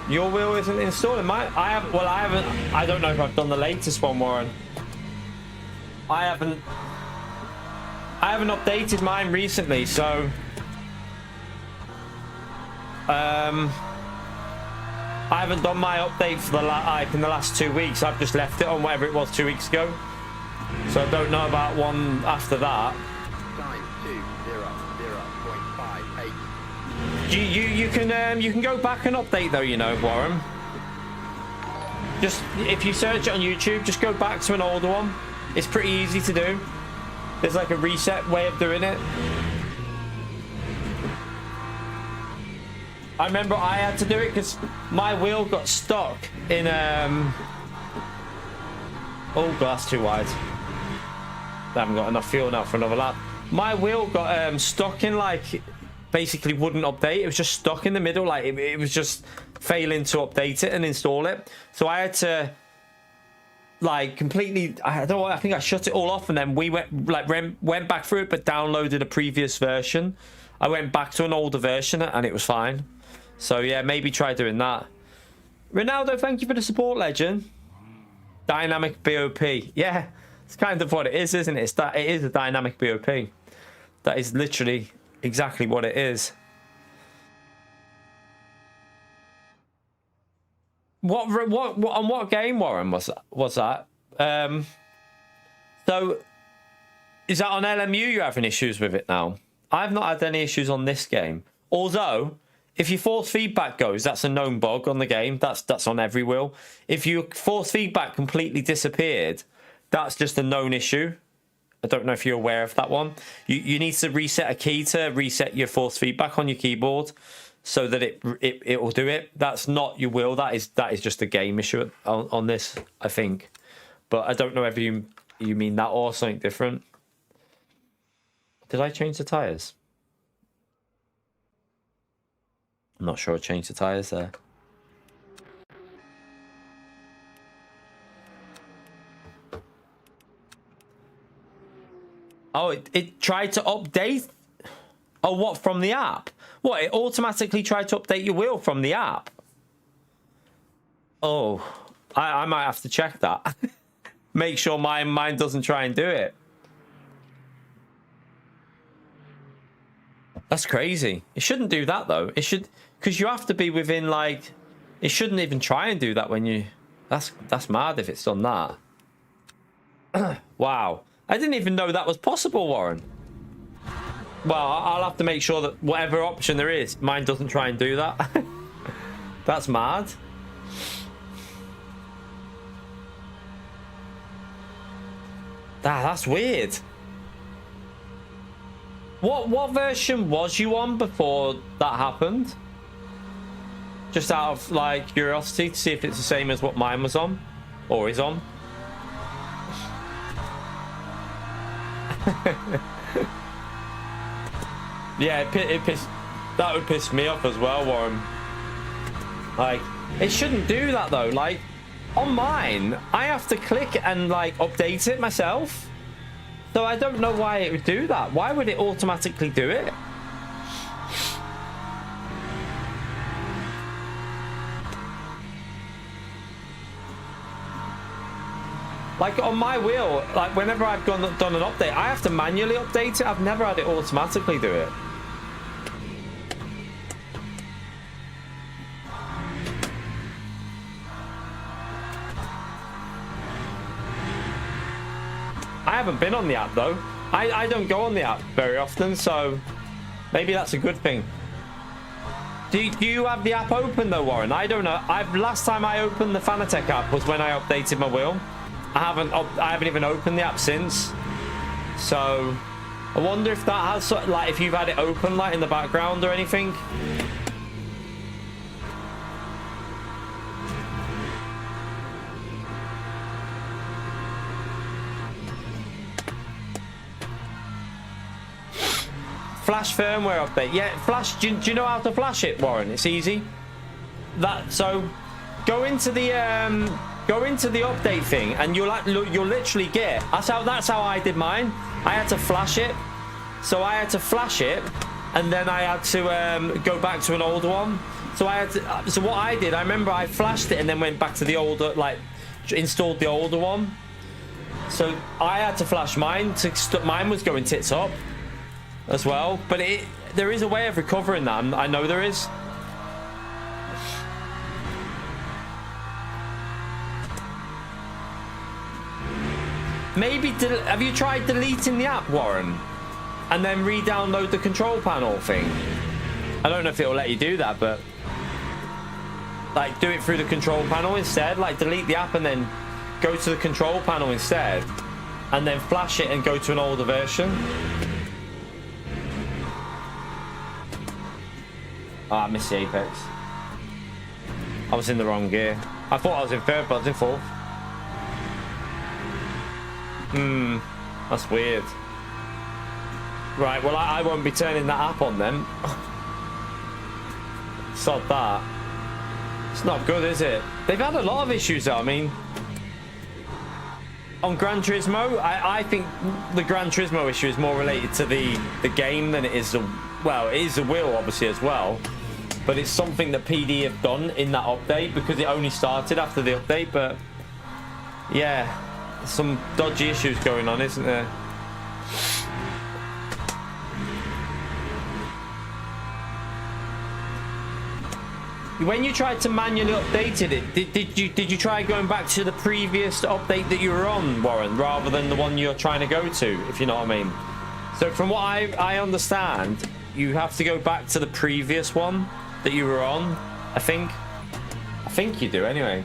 Your wheel isn't installed. I don't know if I've done the latest one, Warren. I haven't updated mine recently, so I haven't done my update for in the last 2 weeks. I've just left it on whatever it was 2 weeks ago, so I don't know about one after that. Time 2:00.58. You can go back and update though, you know, Warren. Just if you search it on YouTube, just go back to an older one. It's pretty easy to do. There's like a reset way of doing it. I remember I had to do it because my wheel got stuck in oh, that's too wide. I haven't got enough fuel now for another lap. My wheel got stuck in like basically wouldn't update. It was just stuck in the middle, like it was just failing to update it and install it. So I had to like completely, I think I shut it all off, and then we went back through it but downloaded a previous version. I went back to an older version and it was fine. So yeah, maybe try doing that. Ronaldo, thank you for the support, legend. Dynamic BOP. Yeah, it's kind of what it is, isn't it? It is a dynamic BOP. That is literally exactly what it is. What on what game, Warren, was that? So is that on LMU you're having issues with it now? I've not had any issues on this game. Although, if your force feedback goes, that's a known bug on the game. That's on every wheel. If your force feedback completely disappeared, that's just a known issue. I don't know if you're aware of that one. You need to reset a key to reset your force feedback on your keyboard. so that it will do it. That's not your will. That is just a game issue on this, I think. But I don't know if you mean that or something different. Did I change the tires? I'm not sure I changed the tires there. Oh, it tried to update. Oh, what, from the app? What, it automatically tried to update your wheel from the app? Oh, I might have to check that. Make sure mine doesn't try and do it. That's crazy. It shouldn't do that though. It should, because you have to be within like. It shouldn't even try and do that when you. That's mad if it's done that. Wow, I didn't even know that was possible, Warren. Well, I'll have to make sure that whatever option there is, mine doesn't try and do that. That's mad. That's weird. What version was you on before that happened? Just out of like curiosity to see if it's the same as what mine was on or is on. Yeah, it pissed. That would piss me off as well, Warren. Like, it shouldn't do that though. Like, on mine, I have to click and like update it myself. So I don't know why it would do that. Why would it automatically do it? Like on my wheel, like whenever I've done an update, I have to manually update it. I've never had it automatically do it. I haven't been on the app though. I don't go on the app very often, so maybe that's a good thing. Do you have the app open though, Warren? I don't know. Last time I opened the Fanatec app was when I updated my wheel. I haven't even opened the app since. So I wonder if that has like if you've had it open like in the background or anything. Flash firmware update. Yeah, flash. Do you know how to flash it, Warren? It's easy. So go into the update thing, and you'll literally get. That's how I did mine. I had to flash it. So I had to flash it, and then I had to go back to an older one. So so what I did, I remember I flashed it and then went back to the older, like installed the older one. So I had to flash mine mine was going tits up as well, but there is a way of recovering that. I know there is. Maybe have you tried deleting the app, Warren, and then re-download the control panel thing? I don't know if it'll let you do that, but like do it through the control panel instead. Like delete the app and then go to the control panel instead, and then flash it and go to an older version. I missed the apex. I was in the wrong gear. I thought I was in third, but I was in fourth. That's weird. Right, well, I won't be turning that app on then. Sod that. It's not good, is it? They've had a lot of issues though. I mean, on Gran Turismo, I think the Gran Turismo issue is more related to the game than it is the... Well, it is the wheel, obviously, as well. But it's something that PD have done in that update because it only started after the update. But, yeah, some dodgy issues going on, isn't there? When you tried to manually update it, did you try going back to the previous update that you were on, Warren, rather than the one you're trying to go to, if you know what I mean? So from what I understand, you have to go back to the previous one that you were on, I think you do anyway.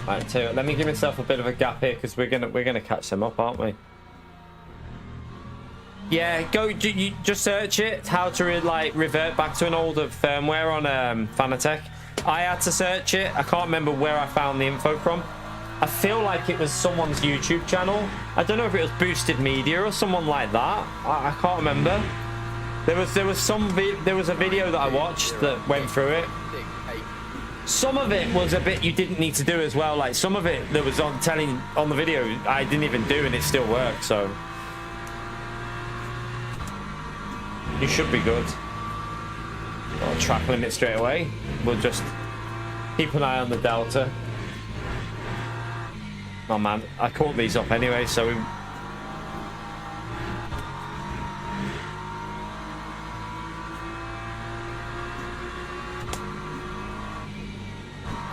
Right, so let me give myself a bit of a gap here because we're gonna catch them up, aren't we? Yeah, go. You just search it. How to like revert back to an older firmware on Fanatec. I had to search it. I can't remember where I found the info from. I feel like it was someone's YouTube channel. I don't know if it was Boosted Media or someone like that. I can't remember. There was a video that I watched that went through it. Some of it was a bit you didn't need to do as well. Like some of it that was on the video I didn't even do and it still worked. So you should be good. I'll track limit straight away. We'll just keep an eye on the delta. Oh man, I caught these up anyway, so we...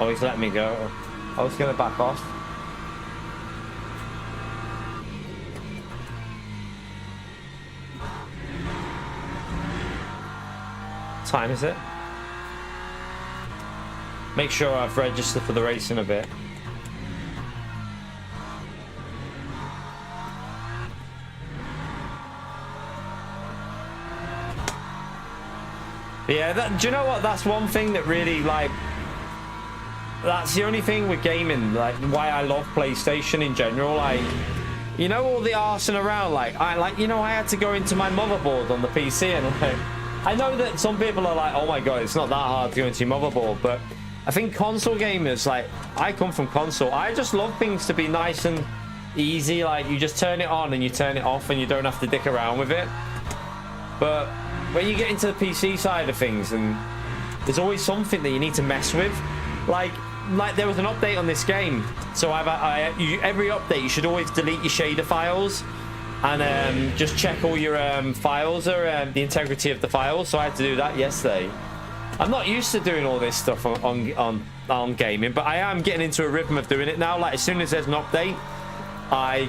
Oh, he's letting me go. I was gonna back off. What time is it? Make sure I've registered for the race in a bit. Yeah, do you know what? That's one thing that really, like, that's the only thing with gaming, like, why I love PlayStation in general. Like, you know, all the arsing around, like, you know, I had to go into my motherboard on the PC and, like, I know that some people are like, oh my god, it's not that hard to go into your motherboard, but I think console gamers, like, I come from console, I just love things to be nice and easy. Like, you just turn it on and you turn it off and you don't have to dick around with it. But when you get into the PC side of things, and there's always something that you need to mess with. Like there was an update on this game, so every update you should always delete your shader files and just check all your files or the integrity of the files. So I had to do that yesterday. I'm not used to doing all this stuff on gaming, but I am getting into a rhythm of doing it now. Like, as soon as there's an update, I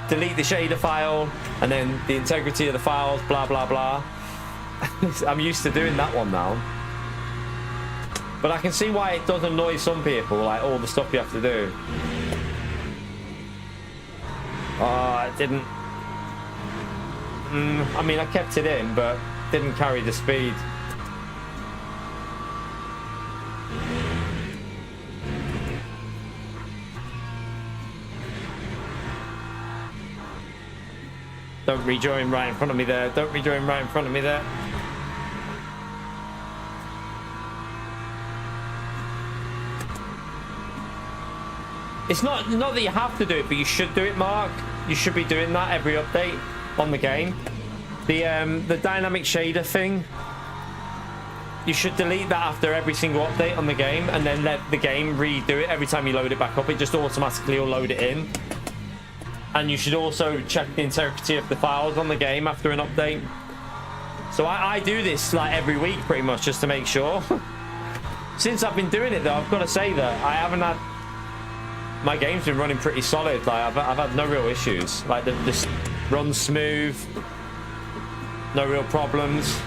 delete the shader file and then the integrity of the files, blah blah blah. I'm used to doing that one now, but I can see why it does annoy some people, like all the stuff you have to do. Oh, it didn't. I mean, I kept it in, but didn't carry the speed. Don't rejoin right in front of me there. Don't rejoin right in front of me there. It's not that you have to do it, but you should do it, Mark. You should be doing that every update on the game. The dynamic shader thing, you should delete that after every single update on the game, and then let the game redo it every time you load it back up. It just automatically will load it in. And you should also check the integrity of the files on the game after an update. So I do this like every week pretty much, just to make sure. Since I've been doing it though, I've got to say that I haven't had... My game's been running pretty solid. Like I've had no real issues. Like this runs smooth, no real problems.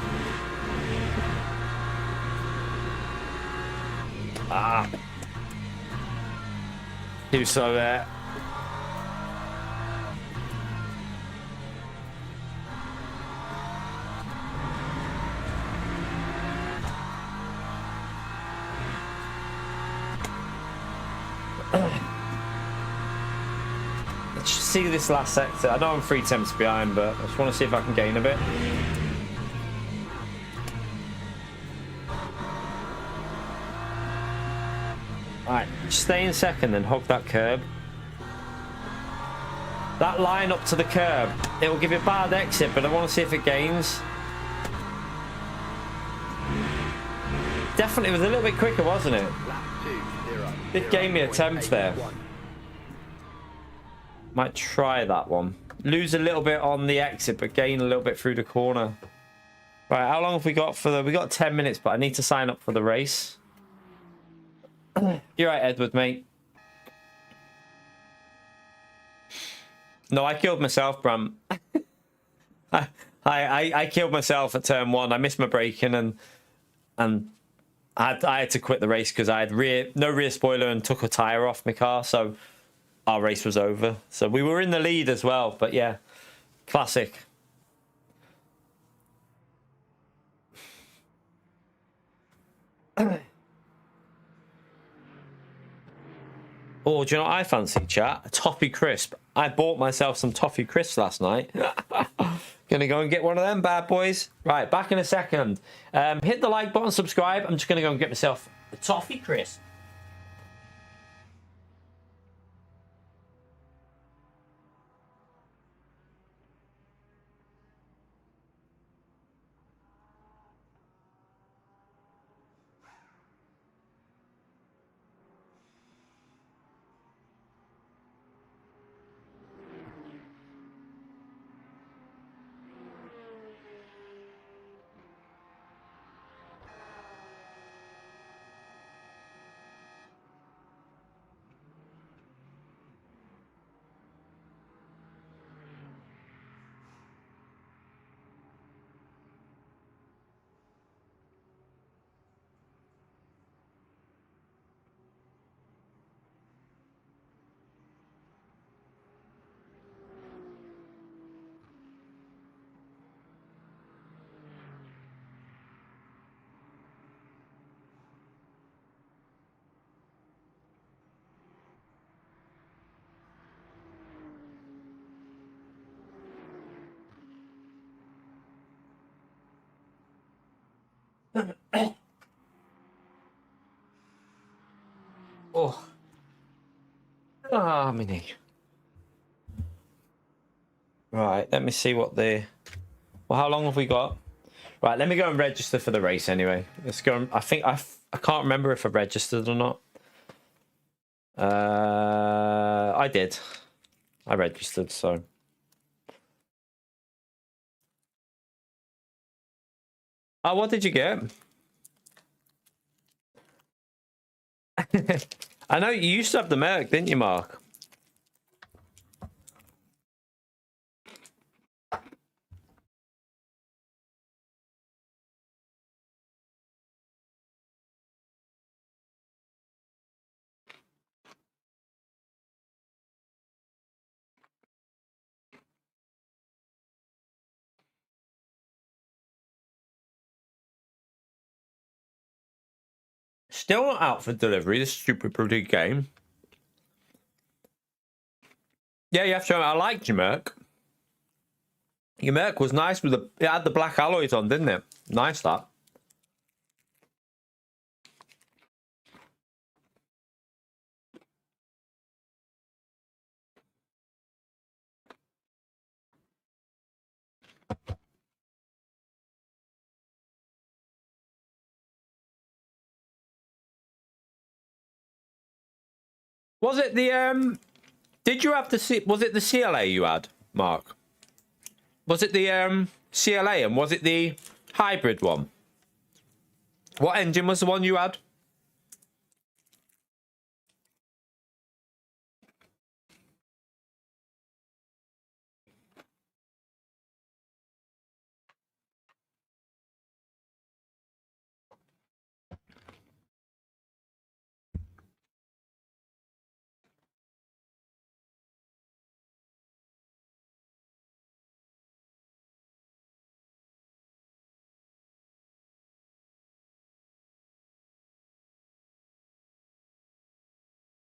Too slow there. Let's see this last sector. I know I'm 3 tenths behind, but I just want to see if I can gain a bit. Alright, stay in second and hug that curb. That line up to the curb, it will give you a bad exit, but I want to see if it gains. Definitely, it was a little bit quicker, wasn't it? It gave me a 10th there. Might try that one. Lose a little bit on the exit, but gain a little bit through the corner. Right, how long have we got for the... We got 10 minutes, but I need to sign up for the race. You're right, Edward, mate. No, I killed myself, Bram. I killed myself at turn 1. I missed my braking and I had to quit the race because I had no rear spoiler and took a tyre off my car, so our race was over. So we were in the lead as well, but yeah, classic. Oh, do you know what I fancy, chat? A toffee crisp. I bought myself some toffee crisps last night. Gonna go and get one of them bad boys. Right, back in a second. Hit the like button, subscribe. I'm just gonna go and get myself a toffee crisp. Oh. Ah, my knee. Right, let me see what the... Well, how long have we got? Right, let me go and register for the race anyway. Let's go. I think I can't remember if I registered or not. I did. I registered, so... Oh, what did you get? I know you used to have the Merc, didn't you, Mark? Still not out for delivery, this stupid bloody game. Yeah, you have to. I liked your Merc. Your Merc was nice with it had the black alloys on, didn't it? Nice that. Was it the did you have the was it the CLA you had, Mark? Was it the CLA and was it the hybrid one? What engine was the one you had?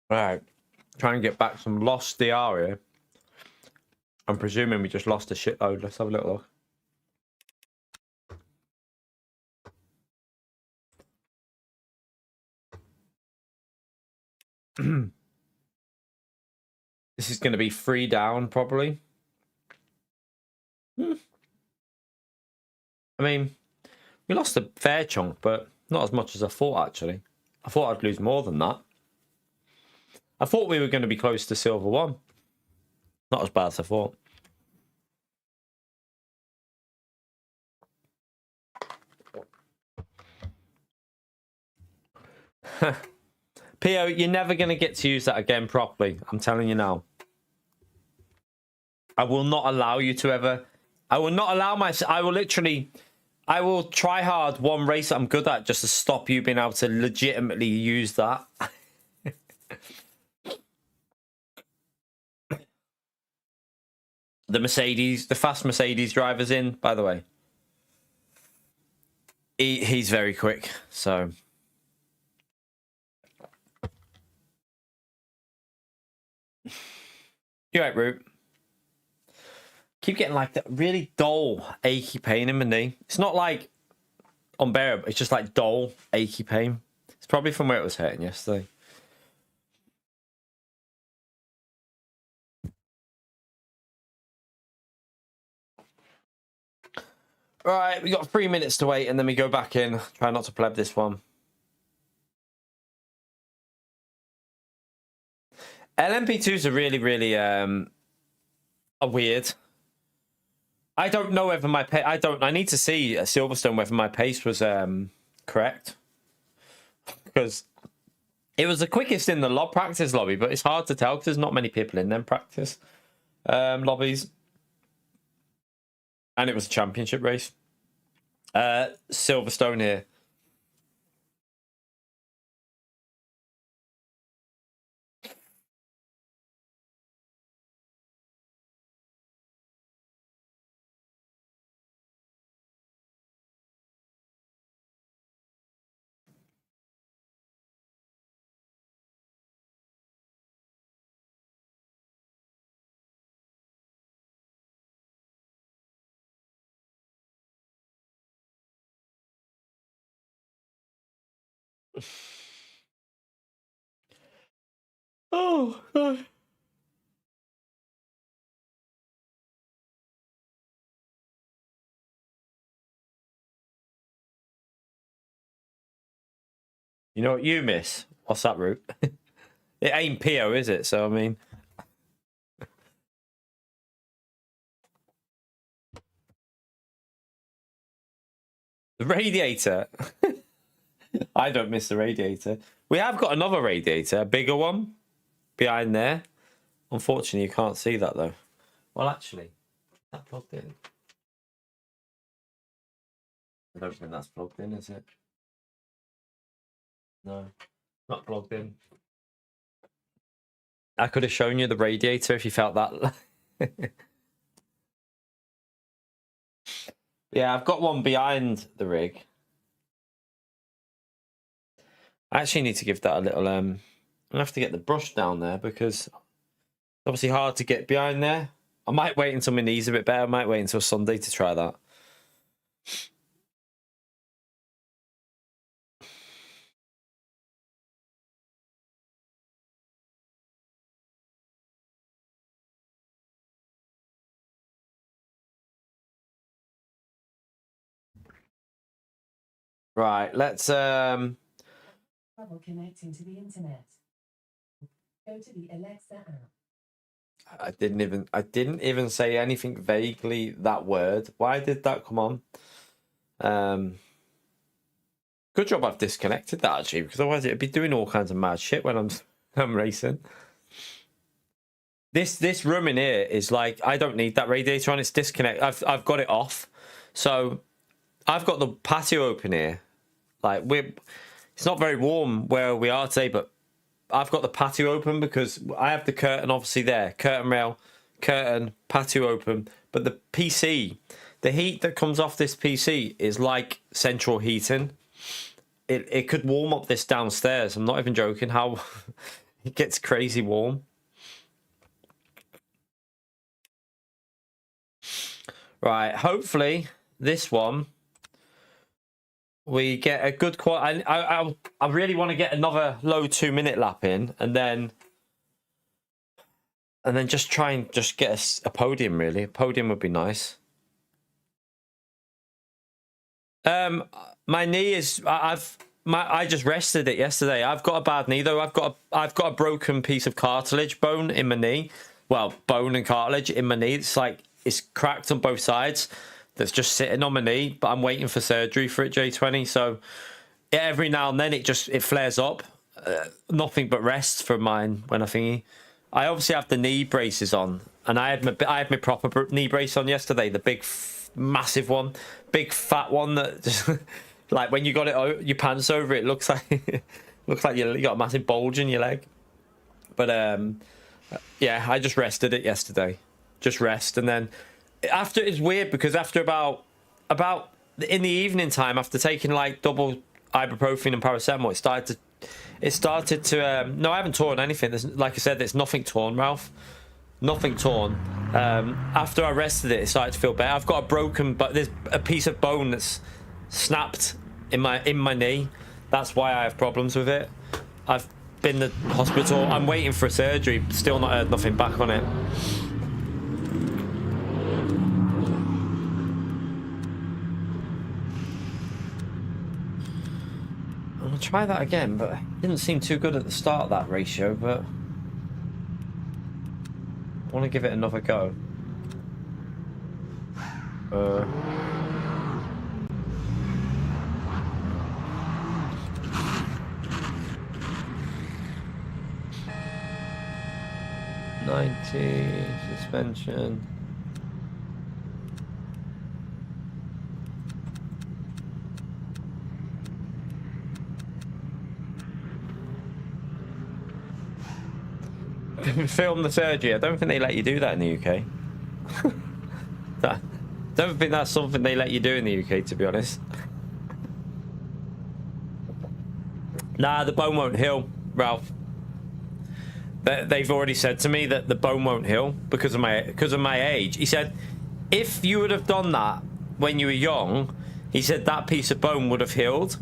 Right. Try and get back some lost DR here. I'm presuming we just lost a shitload. Let's have a little look. This is going to be 3 down, probably. I mean, we lost a fair chunk, but not as much as I thought, actually. I thought I'd lose more than that. I thought we were going to be close to silver 1. Not as bad as I thought. Pio, you're never going to get to use that again properly. I'm telling you now. I will not allow you to ever... I will not allow myself... I will literally... I will try hard one race that I'm good at just to stop you being able to legitimately use that. The Mercedes, the fast Mercedes driver's in, by the way. He's very quick, so... You're right, Root. Keep getting like that really dull, achy pain in my knee. It's not like unbearable. It's just like dull, achy pain. It's probably from where it was hurting yesterday. All right, we got 3 minutes to wait, and then we go back in. Try not to pleb this one. LMP2s are really, really are weird. I don't know whether my pace... I need to see at Silverstone whether my pace was correct. Because it was the quickest in the practice lobby, but it's hard to tell because there's not many people in them practice lobbies. And it was a championship race. Silverstone here. Oh, God. You know what you miss? What's that, Root? It ain't PO, is it? So, I mean... The radiator. I don't miss the radiator. We have got another radiator, a bigger one, behind there. Unfortunately, you can't see that, though. Well, actually, is that plugged in? I don't think that's plugged in, is it? No, not plugged in. I could have shown you the radiator if you felt that. Yeah, I've got one behind the rig. I actually need to give that a little... I'm gonna have to get the brush down there because it's obviously hard to get behind there. I might wait until my knee's a bit better. I might wait until Sunday to try that. Right, let's Trouble connecting to the internet. Go to the Alexa app. I didn't even say anything vaguely that word. Why did that come on? Good job I've disconnected that actually, because otherwise it'd be doing all kinds of mad shit when I'm racing. This room in here is like, I don't need that radiator on. It's disconnect. I've got it off. So I've got the patio open here. Like it's not very warm where we are today, but I've got the patio open because I have the curtain obviously there. Curtain rail, curtain, patio open. But the PC, the heat that comes off this PC is like central heating. It could warm up this downstairs. I'm not even joking how it gets crazy warm. Right, hopefully this one we get a good quality. I really want to get another low 2-minute lap in, and then just try and just get a podium. Really, a podium would be nice. My knee is I just rested it yesterday. I've got a bad knee though. I've got a broken piece of cartilage bone in my knee. Well, bone and cartilage in my knee. It's like it's cracked on both sides. That's just sitting on my knee, but I'm waiting for surgery for it, J20. So every now and then it flares up. Nothing but rest for mine when I thingy. I obviously have the knee braces on, and I had my proper knee brace on yesterday, the big, massive one. big fat one that just like when you got it your pants over it looks like looks like you got a massive bulge in your leg. But yeah, I just rested it yesterday. Just rest, and then after, it's weird because after about in the evening time, after taking like double ibuprofen and paracetamol, it started to no, I haven't torn anything. Like I said, there's nothing torn, Ralph. Nothing torn. After I rested it, it started to feel better. I've got a broken, but there's a piece of bone that's snapped in my knee. That's why I have problems with it. I've been to the hospital. I'm waiting for a surgery. Still not heard nothing back on it. I'll try that again, but it didn't seem too good at the start of that ratio, but I want to give it another go. 90 suspension. Film the surgery. I don't think they let you do that in the UK. I don't think that's something they let you do in the UK, to be honest. Nah, the bone won't heal, Ralph. They've already said to me that the bone won't heal because of my age. He said, if you would have done that when you were young, he said that piece of bone would have healed.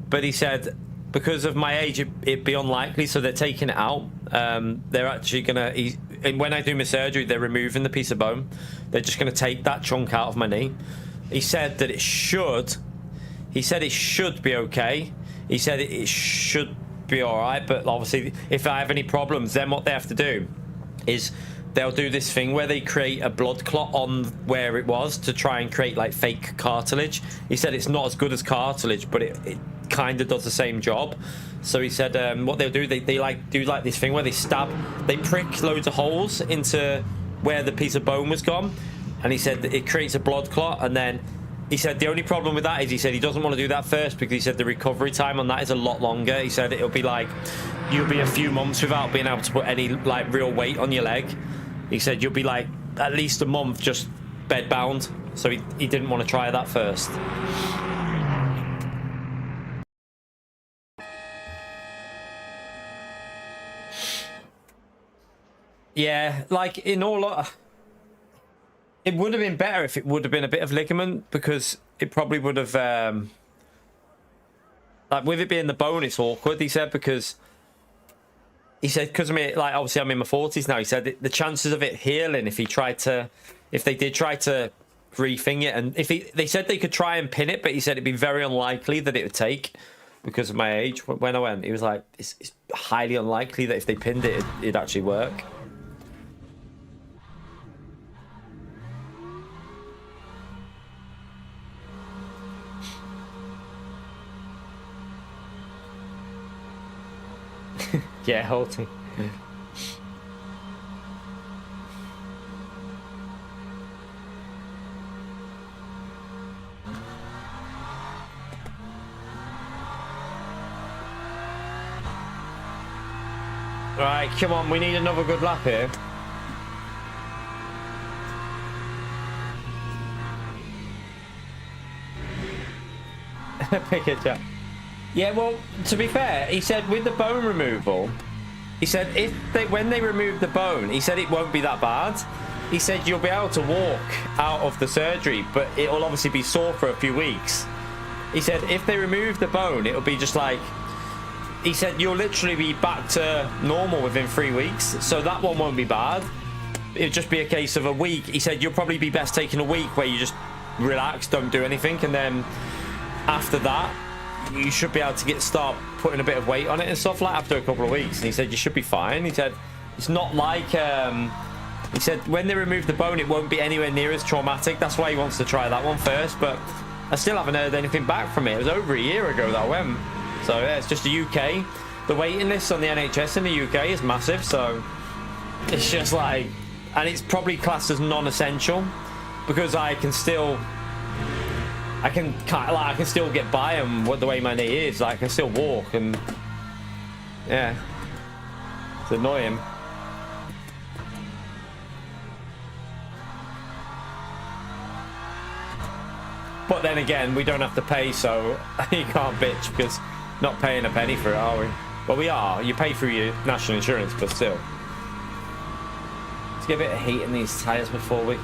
But he said, because of my age, it'd be unlikely, so they're taking it out. They're actually gonna, and when I do my surgery, they're removing the piece of bone. They're just gonna take that chunk out of my knee. He said that it should. He said it should be okay. He said it should be all right, but obviously, if I have any problems, then what they have to do is they'll do this thing where they create a blood clot on where it was to try and create like fake cartilage. He said it's not as good as cartilage, but it kind of does the same job. So he said what they'll do, they like do like this thing where they prick loads of holes into where the piece of bone was gone, and he said that it creates a blood clot. And then he said the only problem with that is, he said he doesn't want to do that first because he said the recovery time on that is a lot longer. He said it'll be like, you'll be a few months without being able to put any like real weight on your leg. He said you'll be like at least a month just bed bound. So he didn't want to try that first. Yeah, like in all, it would have been better if it would have been a bit of ligament, because it probably would have, like with it being the bone, it's awkward, he said, because he said, because I mean, like obviously I'm in my 40s now, he said the chances of it healing if they did try to rething it, and they said they could try and pin it, but he said it'd be very unlikely that it would take because of my age. When I went, he was like, it's highly unlikely that if they pinned it, it'd actually work. Yeah, halting. Right, come on, we need another good lap here. Pick it up. Yeah, well, to be fair, he said with the bone removal, he said when they remove the bone, he said it won't be that bad. He said you'll be able to walk out of the surgery, but it'll obviously be sore for a few weeks. He said if they remove the bone, it'll be just like, he said you'll literally be back to normal within 3 weeks, so that one won't be bad. It'll just be a case of a week. He said you'll probably be best taking a week where you just relax, don't do anything, and then after that, you should be able to start putting a bit of weight on it and stuff like after a couple of weeks. And he said you should be fine. He said it's not like he said when they remove the bone, it won't be anywhere near as traumatic. That's why he wants to try that one first, but I still haven't heard anything back from it. It was over a year ago that I went. So yeah, it's just the UK. The waiting list on the NHS in the UK is massive, so it's just like, and it's probably classed as non-essential because I can still I can kind of like I can still get by them the way my knee is. Like I can still walk and yeah, it's annoying. But then again, we don't have to pay, so you can't bitch because not paying a penny for it, are we? Well, we are. You pay through your national insurance, but still. Let's get a bit of heat in these tyres before we...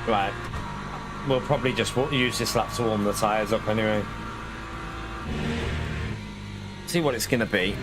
Right. We'll probably just use this lap to warm the tyres up anyway. See what it's going to be.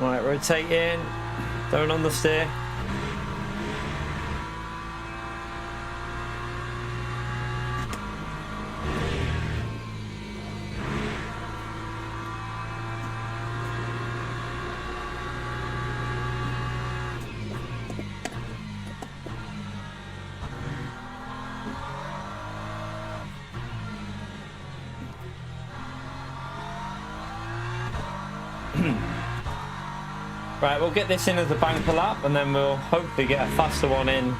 Right, rotate in, don't understeer. Right, we'll get this in as a banker lap and then we'll hopefully get a faster one in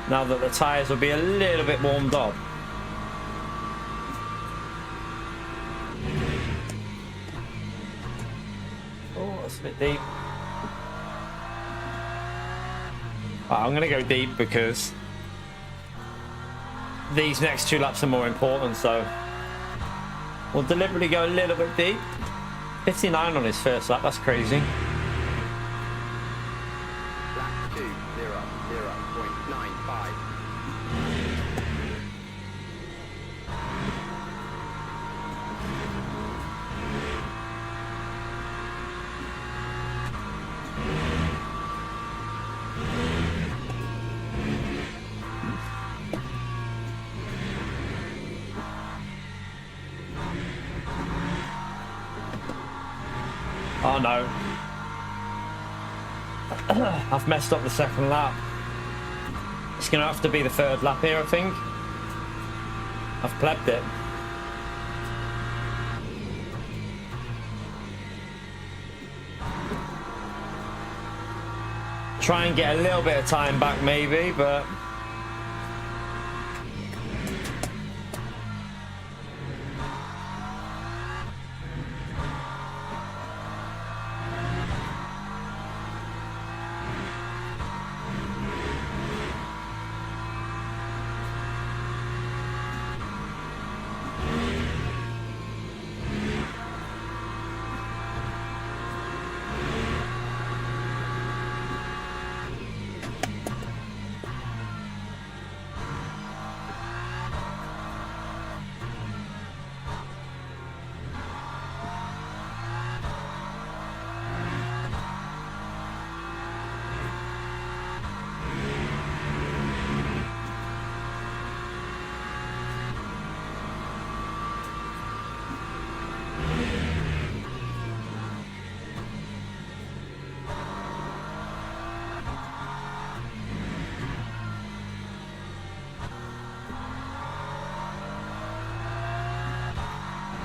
now that the tyres will be a little bit warmed up. Oh, that's a bit deep. Right, I'm going to go deep because these next two laps are more important, so we'll deliberately go a little bit deep. 59 on his first lap, that's crazy. Oh no. I've messed up the second lap. It's going to have to be the third lap here, I think. I've plebbed it. Try and get a little bit of time back maybe, but...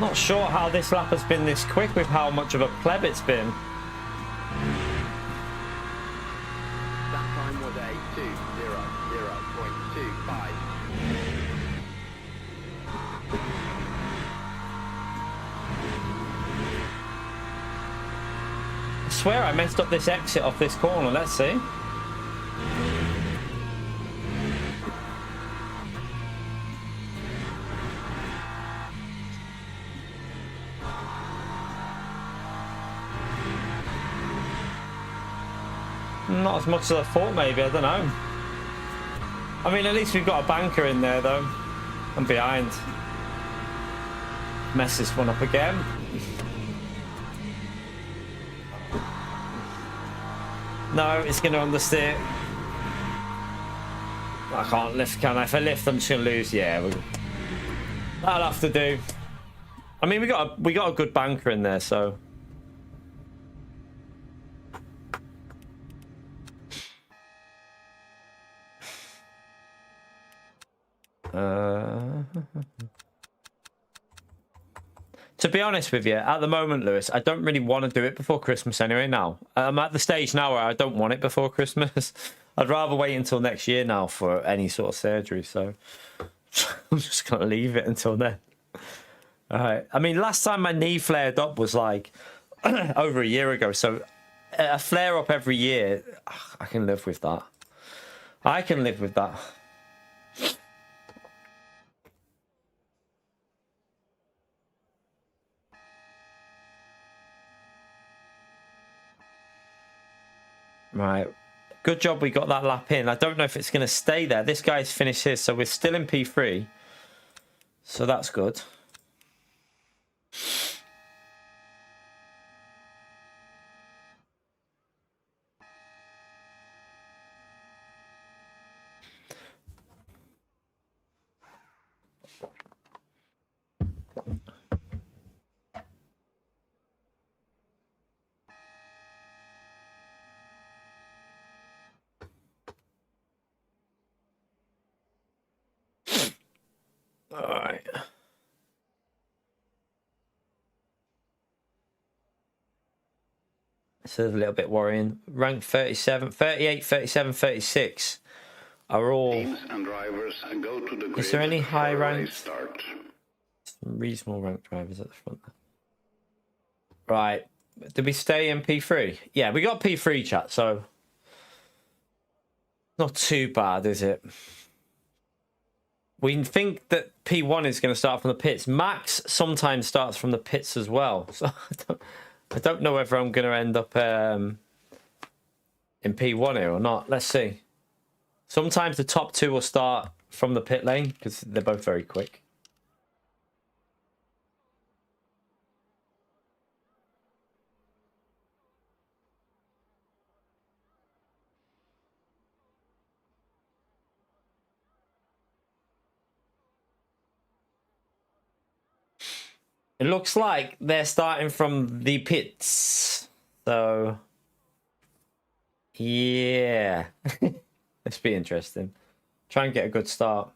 Not sure how this lap has been this quick with how much of a pleb it's been. That time was a 2:00.25. swear I messed up this exit off this corner. Let's see. Not as much as I thought, maybe. I don't know. I mean, at least we've got a banker in there, though. I'm behind. Mess this one up again. No, it's going to understeer. I can't lift, can I? If I lift, I'm just going to lose. Yeah, that'll have to do. I mean, we got a good banker in there, so. To be honest with you, at the moment, Lewis, I don't really want to do it before Christmas anyway now. I'm at the stage now where I don't want it before Christmas. I'd rather wait until next year now for any sort of surgery, so I'm just going to leave it until then. All right. I mean, last time my knee flared up was like over a year ago, so a flare up every year, I can live with that. I can live with that. Right, good job we got that lap in. I don't know if it's going to stay there. This guy's finished his, so we're still in P3. So that's good. All right. This is a little bit worrying. Rank 37, 38, 37, 36 are all... Teams and drivers go to the grid. Is there any high ranked? Start. Some reasonable ranked drivers at the front. Right. Did we stay in P3? Yeah, we got P3, chat, so... Not too bad, is it? We think that P1 is going to start from the pits. Max sometimes starts from the pits as well. So I don't know whether I'm going to end up in P1 here or not. Let's see. Sometimes the top two will start from the pit lane because they're both very quick. It looks like they're starting from the pits. So, yeah. Let's be interesting. Try and get a good start.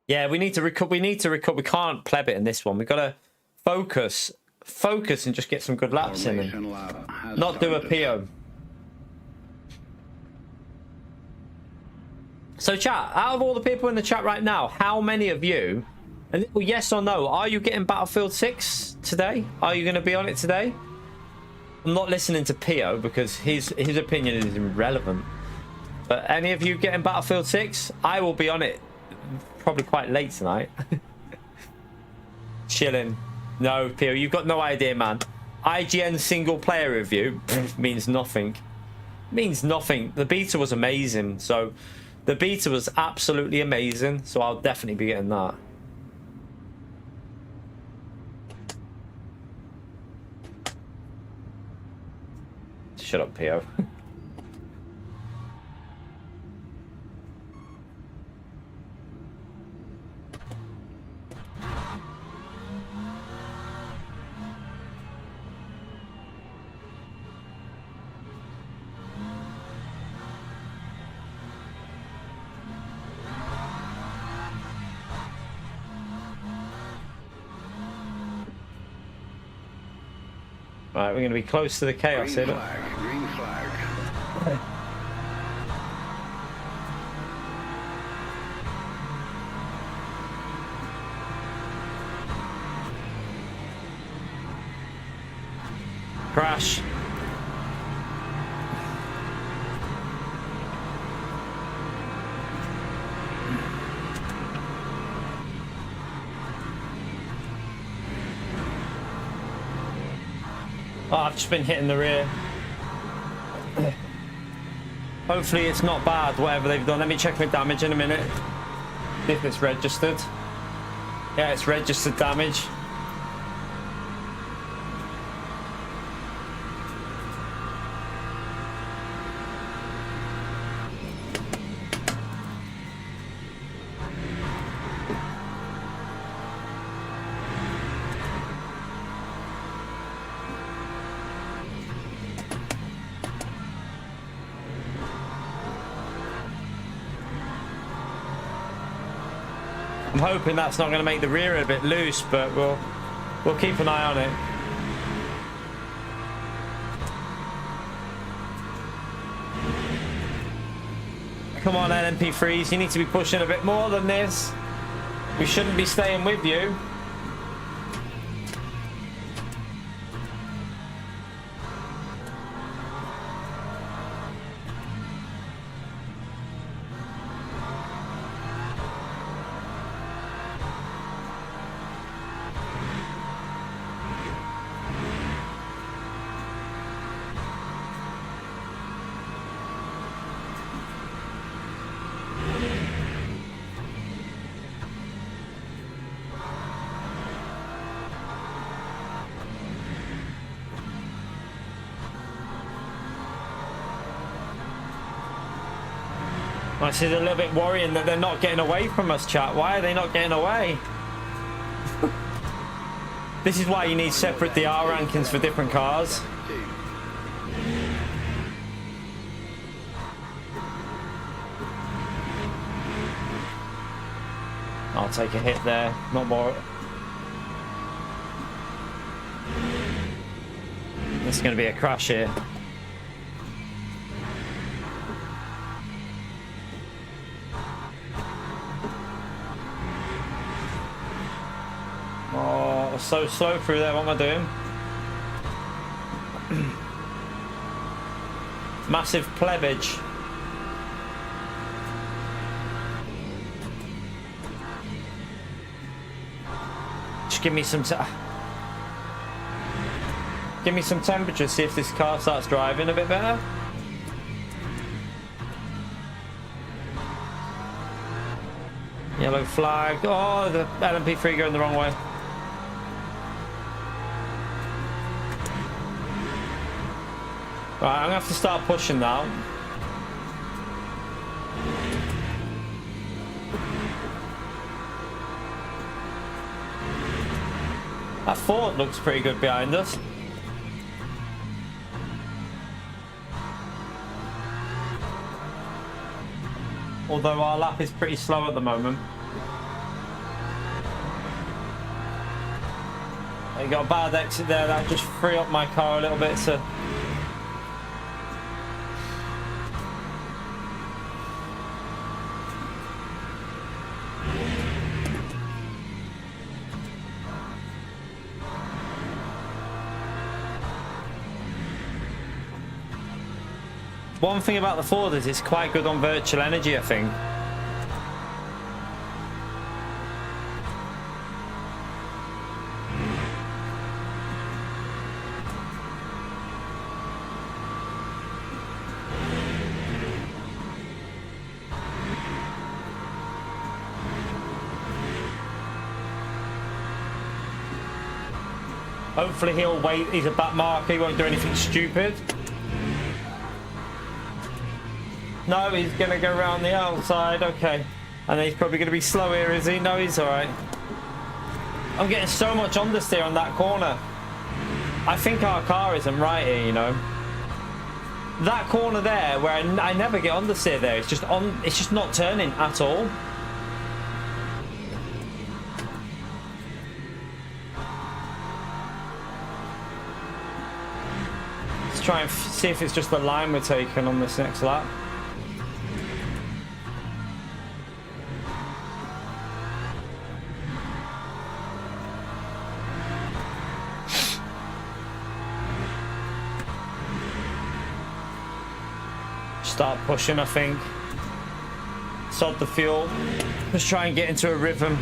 Yeah, we need to recover. We need to recover. We can't pleb it in this one. We've got to focus and just get some good laps in and not do a PO. So, chat, out of all the people in the chat right now, how many of you... A little yes or no. Are you getting Battlefield 6 today? Are you going to be on it today? I'm not listening to Pio because his opinion is irrelevant. But any of you getting Battlefield 6? I will be on it probably quite late tonight. Chilling. No, Pio, you've got no idea, man. IGN single player review means nothing. Means nothing. The beta was amazing. So the beta was absolutely amazing. So I'll definitely be getting that. Shut up, Pio. Right, we're going to be close to the chaos here. Green flag. crash. Oh, I've just been hitting the rear. Hopefully it's not bad, whatever they've done. Let me check my damage in a minute. If it's registered. Yeah, it's registered damage. I'm hoping that's not going to make the rear a bit loose, but we'll keep an eye on it. Come on, LMP3s, you need to be pushing a bit more than this. We shouldn't be staying with you. This is a little bit worrying that they're not getting away from us, chat. Why are they not getting away? This is why you need separate DR rankings for different cars. I'll take a hit there, not more. It's going to be a crash here. Oh, so slow through there. What am I doing? Massive plebage. Just give me some temperature, see if this car starts driving a bit better. Yellow flag. Oh, the LMP3 going the wrong way. Right, I'm gonna have to start pushing now. That Ford looks pretty good behind us. Although our lap is pretty slow at the moment. You got a bad exit there, that'll just free up my car a little bit, so. One thing about the Ford is it's quite good on virtual energy, I think. Hopefully he'll wait, he's a back marker, he won't do anything stupid. No, he's going to go around the outside. Okay. And he's probably going to be slow here, is he? No, he's all right. I'm getting so much understeer on that corner. I think our car isn't right here, you know. That corner there, where I never get understeer there, it's just not turning at all. Let's try and see if it's just the line we're taking on this next lap. start pushing, I think. Sod the fuel. Let's try and get into a rhythm.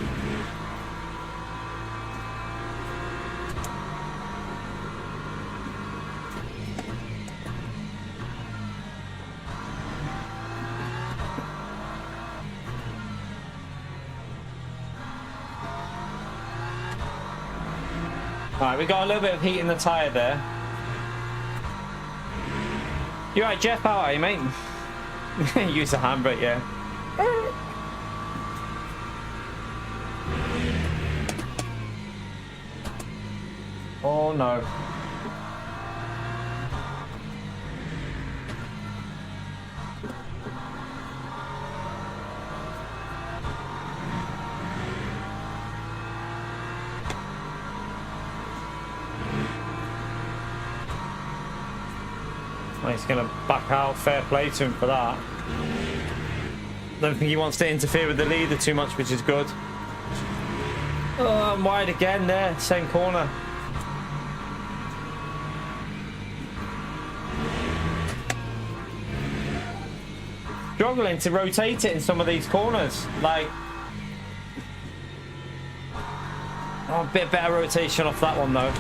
Alright, we got a little bit of heat in the tyre there. You alright, Jeff? How are you, mate? Use the handbrake, yeah. Oh no. Well, he's going to back out. Fair play to him for that. Don't think he wants to interfere with the leader too much, which is good. Oh, I'm wide again there. Same corner. Struggling to rotate it in some of these corners. Like, oh, a bit better rotation off that one though.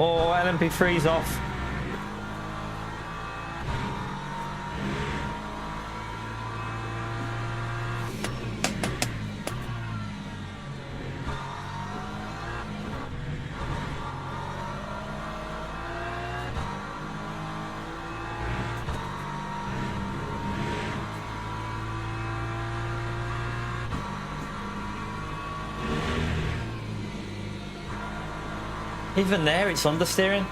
Oh, LMP3's off. Even there, it's understeering.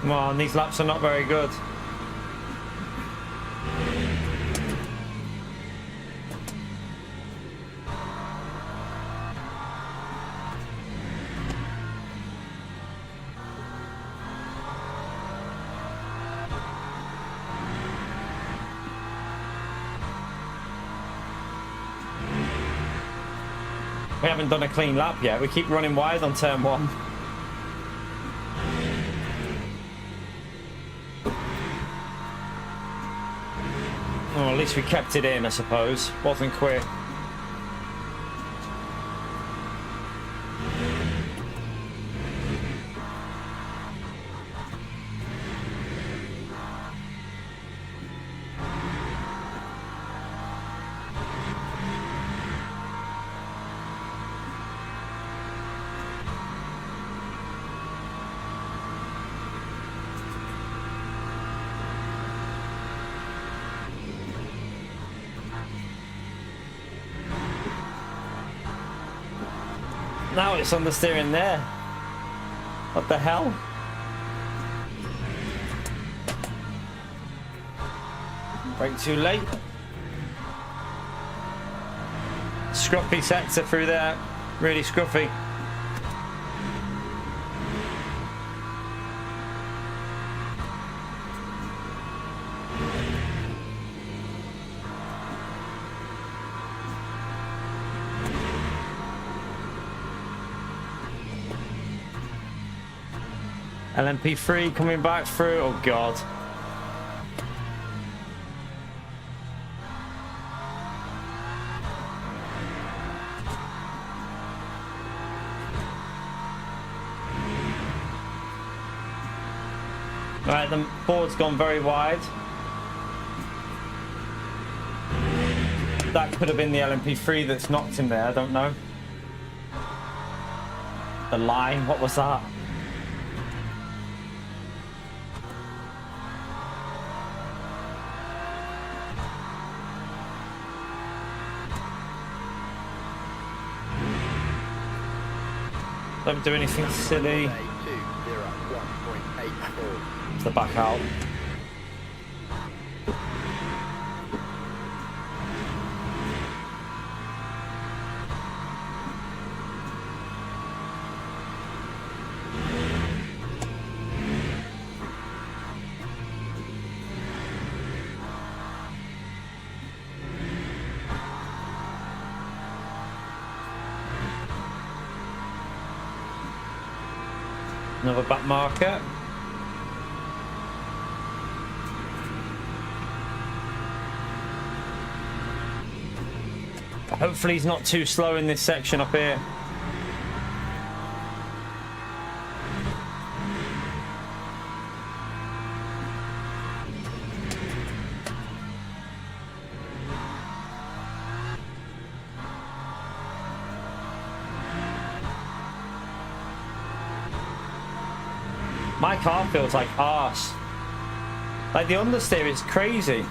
Come on, these laps are not very good. We haven't done a clean lap yet. We keep running wide on turn one. Oh, at least we kept it in, I suppose. Wasn't quick. Now it's understeering there. What the hell? Brake too late. Scruffy sector through there. Really scruffy. LMP3 coming back through. Oh god. Right, the board's gone very wide. That could have been the LMP3 that's knocked him there, I don't know. The line, what was that? Don't do anything silly. Day 201.84. It's the back out. Another back marker. Hopefully he's not too slow in this section up here. My car feels like arse. Like the understeer is crazy.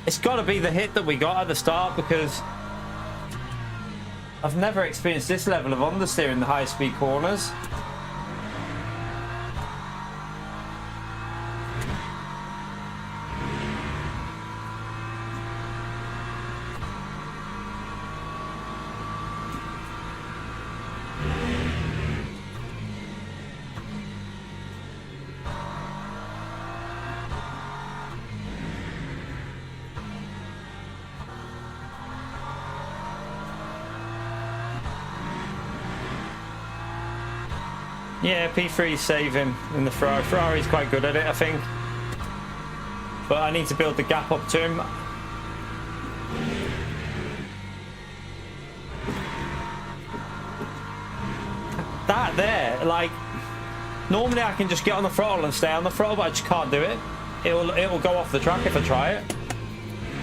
It's got to be the hit that we got at the start, because I've never experienced this level of understeer in the high-speed corners. Yeah, P3's saving in the Ferrari. Ferrari's quite good at it, I think. But I need to build the gap up to him. That there, like, normally I can just get on the throttle and stay on the throttle, but I just can't do it. It'll go off the track if I try it.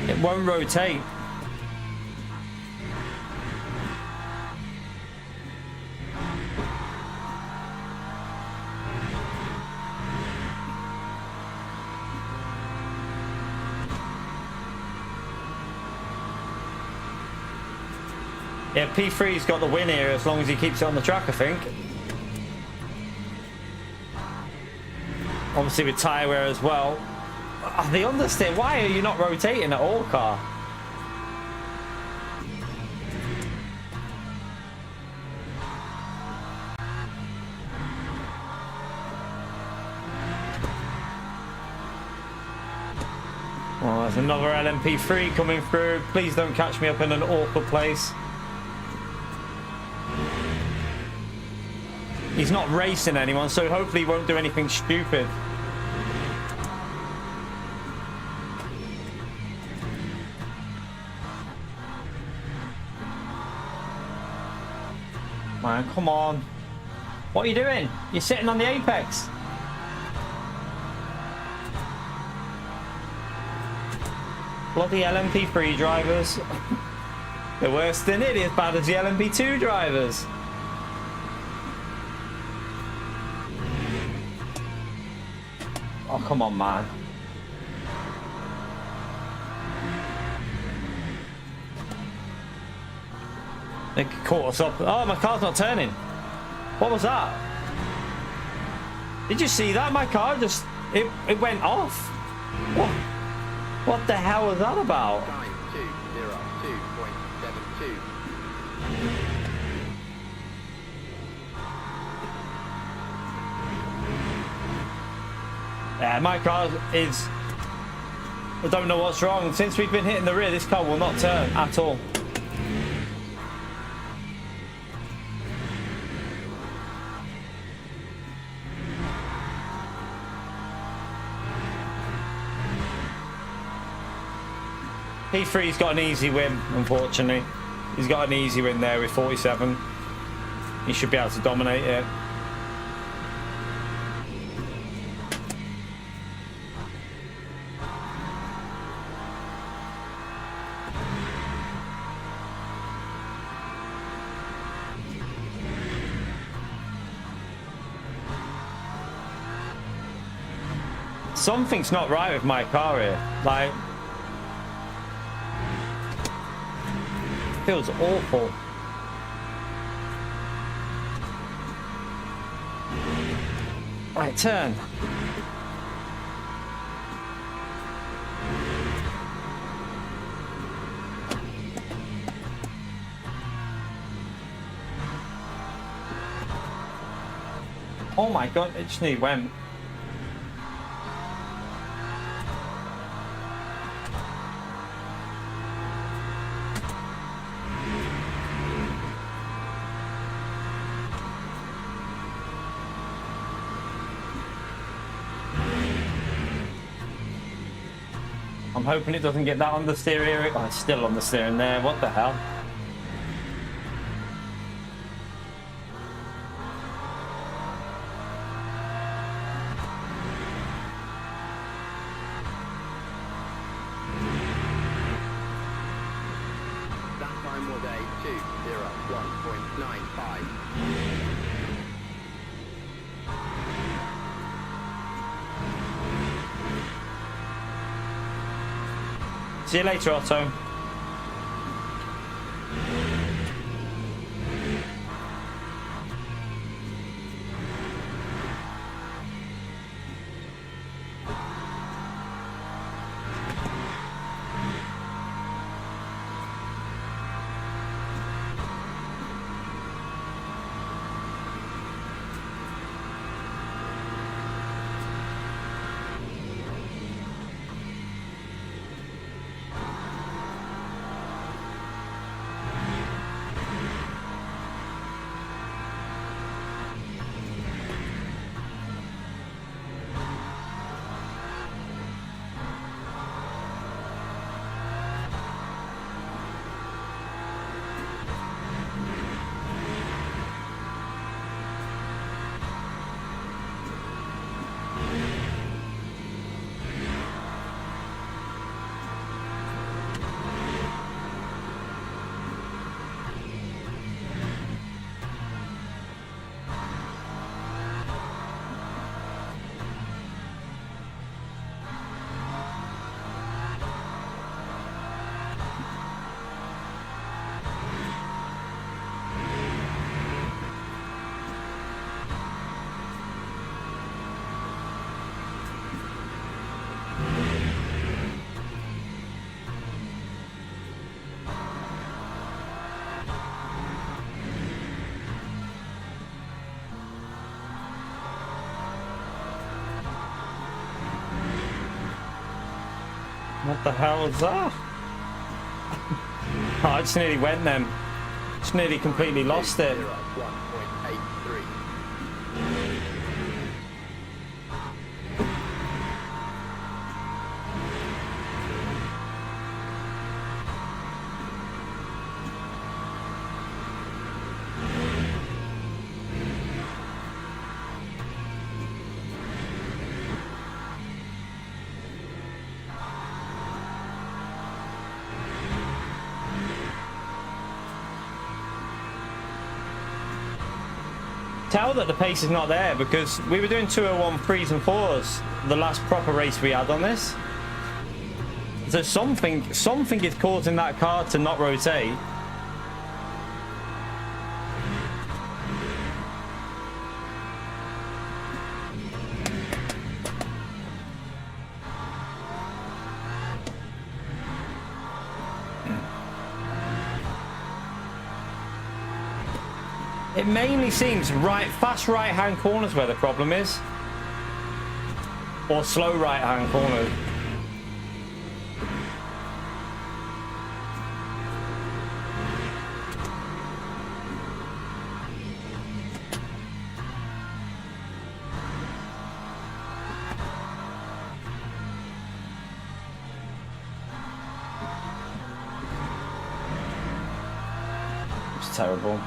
It won't rotate. Yeah, P3's got the win here as long as he keeps it on the track, I think. Obviously with tyre wear as well. The understeer, why are you not rotating at all, car? Oh, there's another LMP3 coming through. Please don't catch me up in an awkward place. He's not racing anyone, so hopefully he won't do anything stupid. Man, come on. What are you doing? You're sitting on the apex. Bloody LMP3 drivers. They're worse than nearly as bad as the LMP2 drivers. Oh, come on, man. They caught us up. Oh, my car's not turning. What was that? Did you see that? My car just... It went off. What the hell was that about? Time 202.72. Yeah, my car is... I don't know what's wrong. Since we've been hitting the rear, this car will not turn at all. P3's got an easy win, unfortunately. He's got an easy win there with 47. He should be able to dominate it. Something's not right with my car here. Like, feels awful. Right, turn. Oh my god, it just nearly went. I'm hoping it doesn't get that on the steering. Oh, it's still on the steering there. What the hell? That time was a 2:01.95. See you later, Otto. What the hell was that? Oh, I just nearly went then. Just nearly completely lost it. 1.83. Tell that the pace is not there because we were doing 201 3s and 4s the last proper race we had on this. So something is causing that car to not rotate. It mainly seems fast right-hand corners where the problem is. Or slow right-hand corners. It's terrible.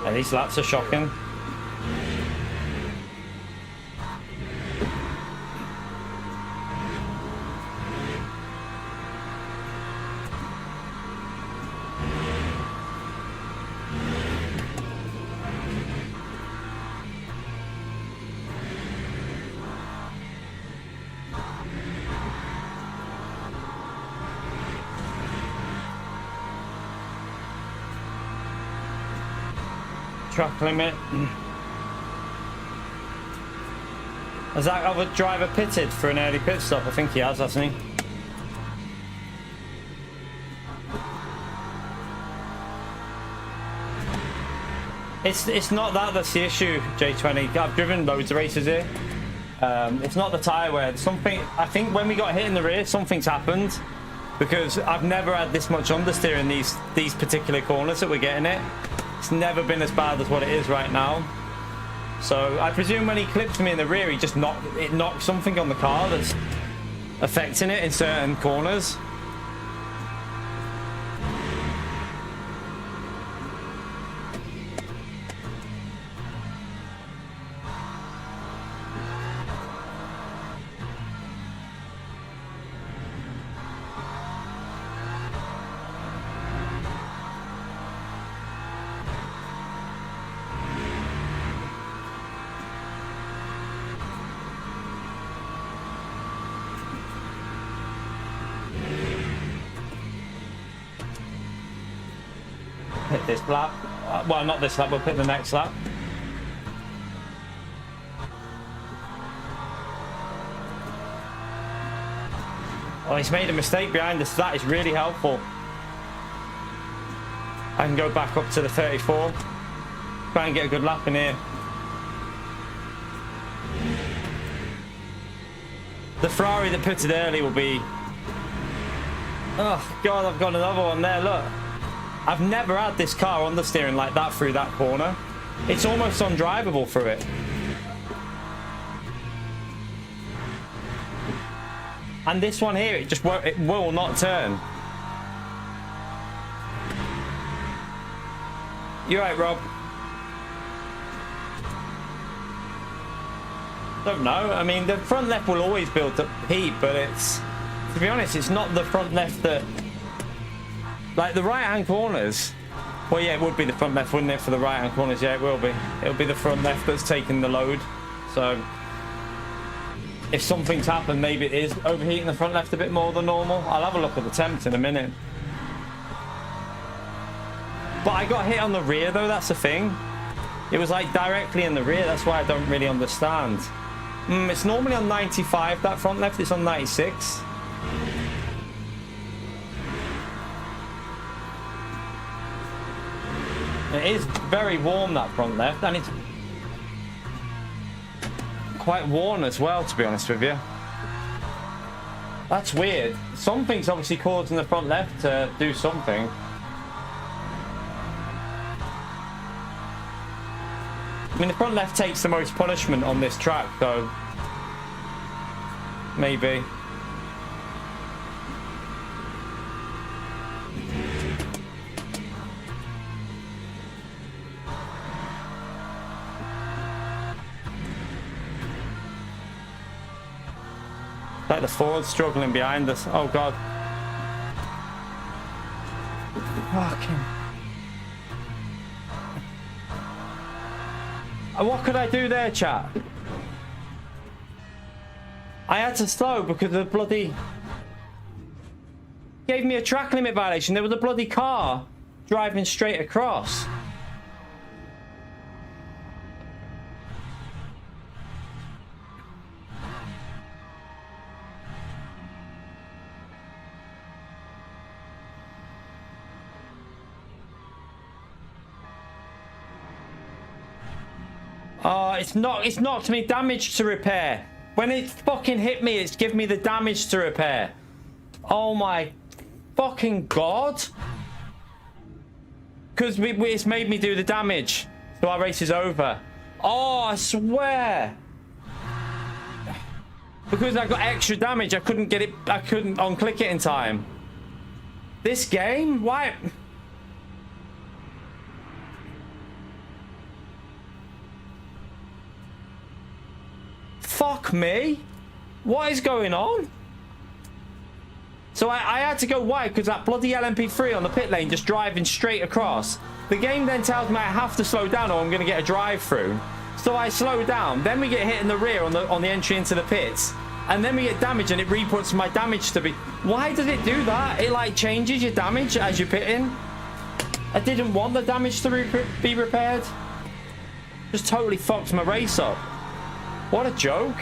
Yeah, these laps are shocking. Track limit. Has that other driver pitted for an early pit stop? I think he has, hasn't he? It's not that's the issue, J20. I've driven loads of races here. It's not the tyre wear. Something, I think when we got hit in the rear, something's happened, because I've never had this much understeer in these particular corners that we're getting it. It's never been as bad as what it is right now. So I presume when he clips me in the rear, he just knocked something on the car that's affecting it in certain corners. Hit this lap. Well, not this lap, we'll hit the next lap. Oh, he's made a mistake behind us. That is really helpful. I can go back up to the 34. Try and get a good lap in here. The Ferrari that pitted early will be... Oh, God, I've got another one there, look. I've never had this car on the steering like that through that corner. It's almost undrivable through it. And this one here, it will not turn. You're right, Rob. Don't know. I mean, the front left will always build up heat, but it's, to be honest, it's not the front left that... Like the right-hand corners, well, yeah, it would be the front left, wouldn't it, for the right-hand corners? Yeah, it will be. It'll be the front left that's taking the load. So if something's happened, maybe it is overheating the front left a bit more than normal. I'll have a look at the temps in a minute. But I got hit on the rear, though. That's the thing. It was like directly in the rear. That's why I don't really understand. It's normally on 95, that front left. It's on 96. It is very warm, that front left, and it's quite worn as well, to be honest with you. That's weird. Something's obviously causing the front left to do something. I mean, the front left takes the most punishment on this track, so maybe. Like the Ford struggling behind us. Oh God. Fucking. What could I do there, chat? I had to slow because the bloody... Gave me a track limit violation. There was a bloody car driving straight across. Oh, it's knocked me damage to repair. When it fucking hit me, it's given me the damage to repair. Oh my fucking God. Because it's made me do the damage. So our race is over. Oh, I swear. Because I got extra damage, I couldn't get it, I couldn't unclick it in time. This game? Why? Fuck me. What is going on? So I had to go wide because that bloody LMP3 on the pit lane just driving straight across. The game then tells me I have to slow down or I'm going to get a drive-through. So I slow down. Then we get hit in the rear on the entry into the pits. And then we get damage and it reputs my damage to be... Why does it do that? It like changes your damage as you're pitting. I didn't want the damage to be repaired. Just totally fucks my race up. What a joke.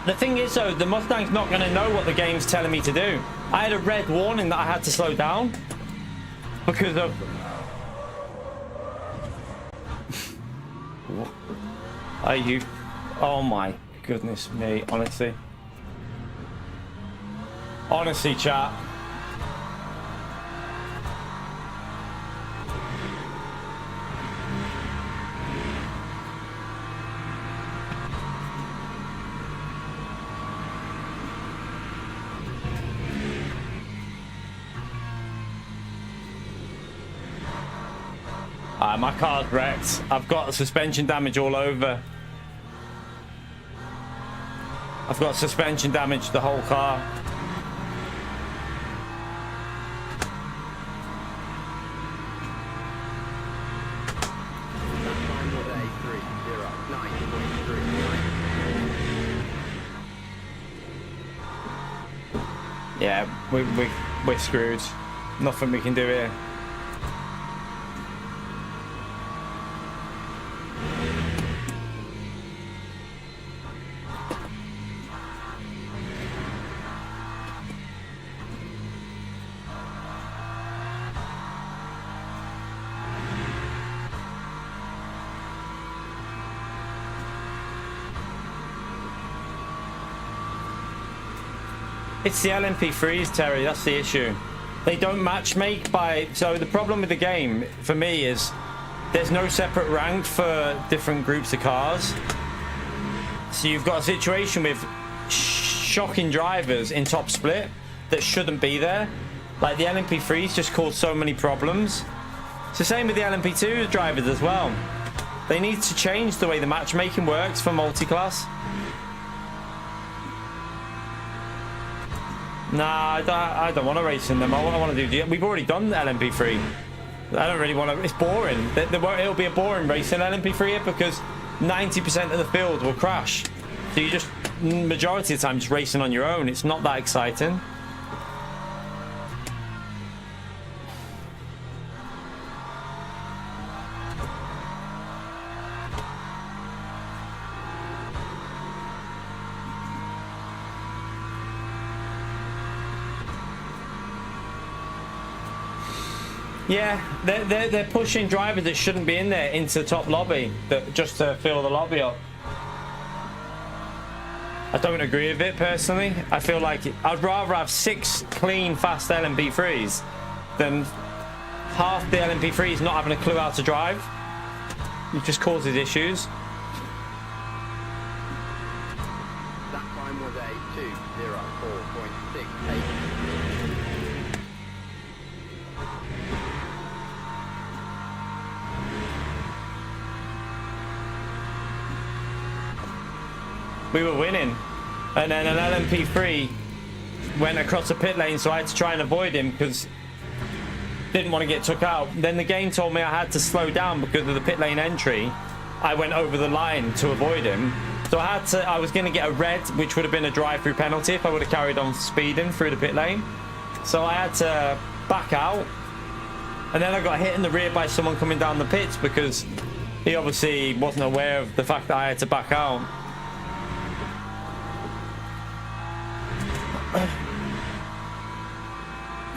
The thing is though, the Mustang's not going to know what the game's telling me to do. I had a red warning that I had to slow down because of... Are you... Oh my goodness me, honestly. Honestly, chat. My car's wrecked. I've got suspension damage all over. I've got suspension damage the whole car. Yeah, we're screwed. Nothing we can do here. It's the LMP3s, Terry, that's the issue. They don't match make by... So the problem with the game, for me, is there's no separate rank for different groups of cars. So you've got a situation with shocking drivers in top split that shouldn't be there. Like the LMP3s just cause so many problems. It's the same with the LMP2 drivers as well. They need to change the way the matchmaking works for multi-class. Nah, I don't want to race in them. I want to do... We've already done the LMP3. I don't really want to... It's boring. It'll be a boring race in LMP3 here because 90% of the field will crash. So you just... Majority of the time just racing on your own. It's not that exciting. Yeah, they're pushing drivers that shouldn't be in there into the top lobby just to fill the lobby up. I don't agree with it personally. I feel like I'd rather have 6 clean, fast LMP3s than half the LMP3s not having a clue how to drive. It just causes issues. That time was a 2:04.68. We were winning, and then an LMP3 went across the pit lane, so I had to try and avoid him because didn't want to get took out. Then the game told me I had to slow down because of the pit lane entry. I went over the line to avoid him, so I was going to get a red, which would have been a drive-through penalty if I would have carried on speeding through the pit lane. So I had to back out, and then I got hit in the rear by someone coming down the pits because he obviously wasn't aware of the fact that I had to back out.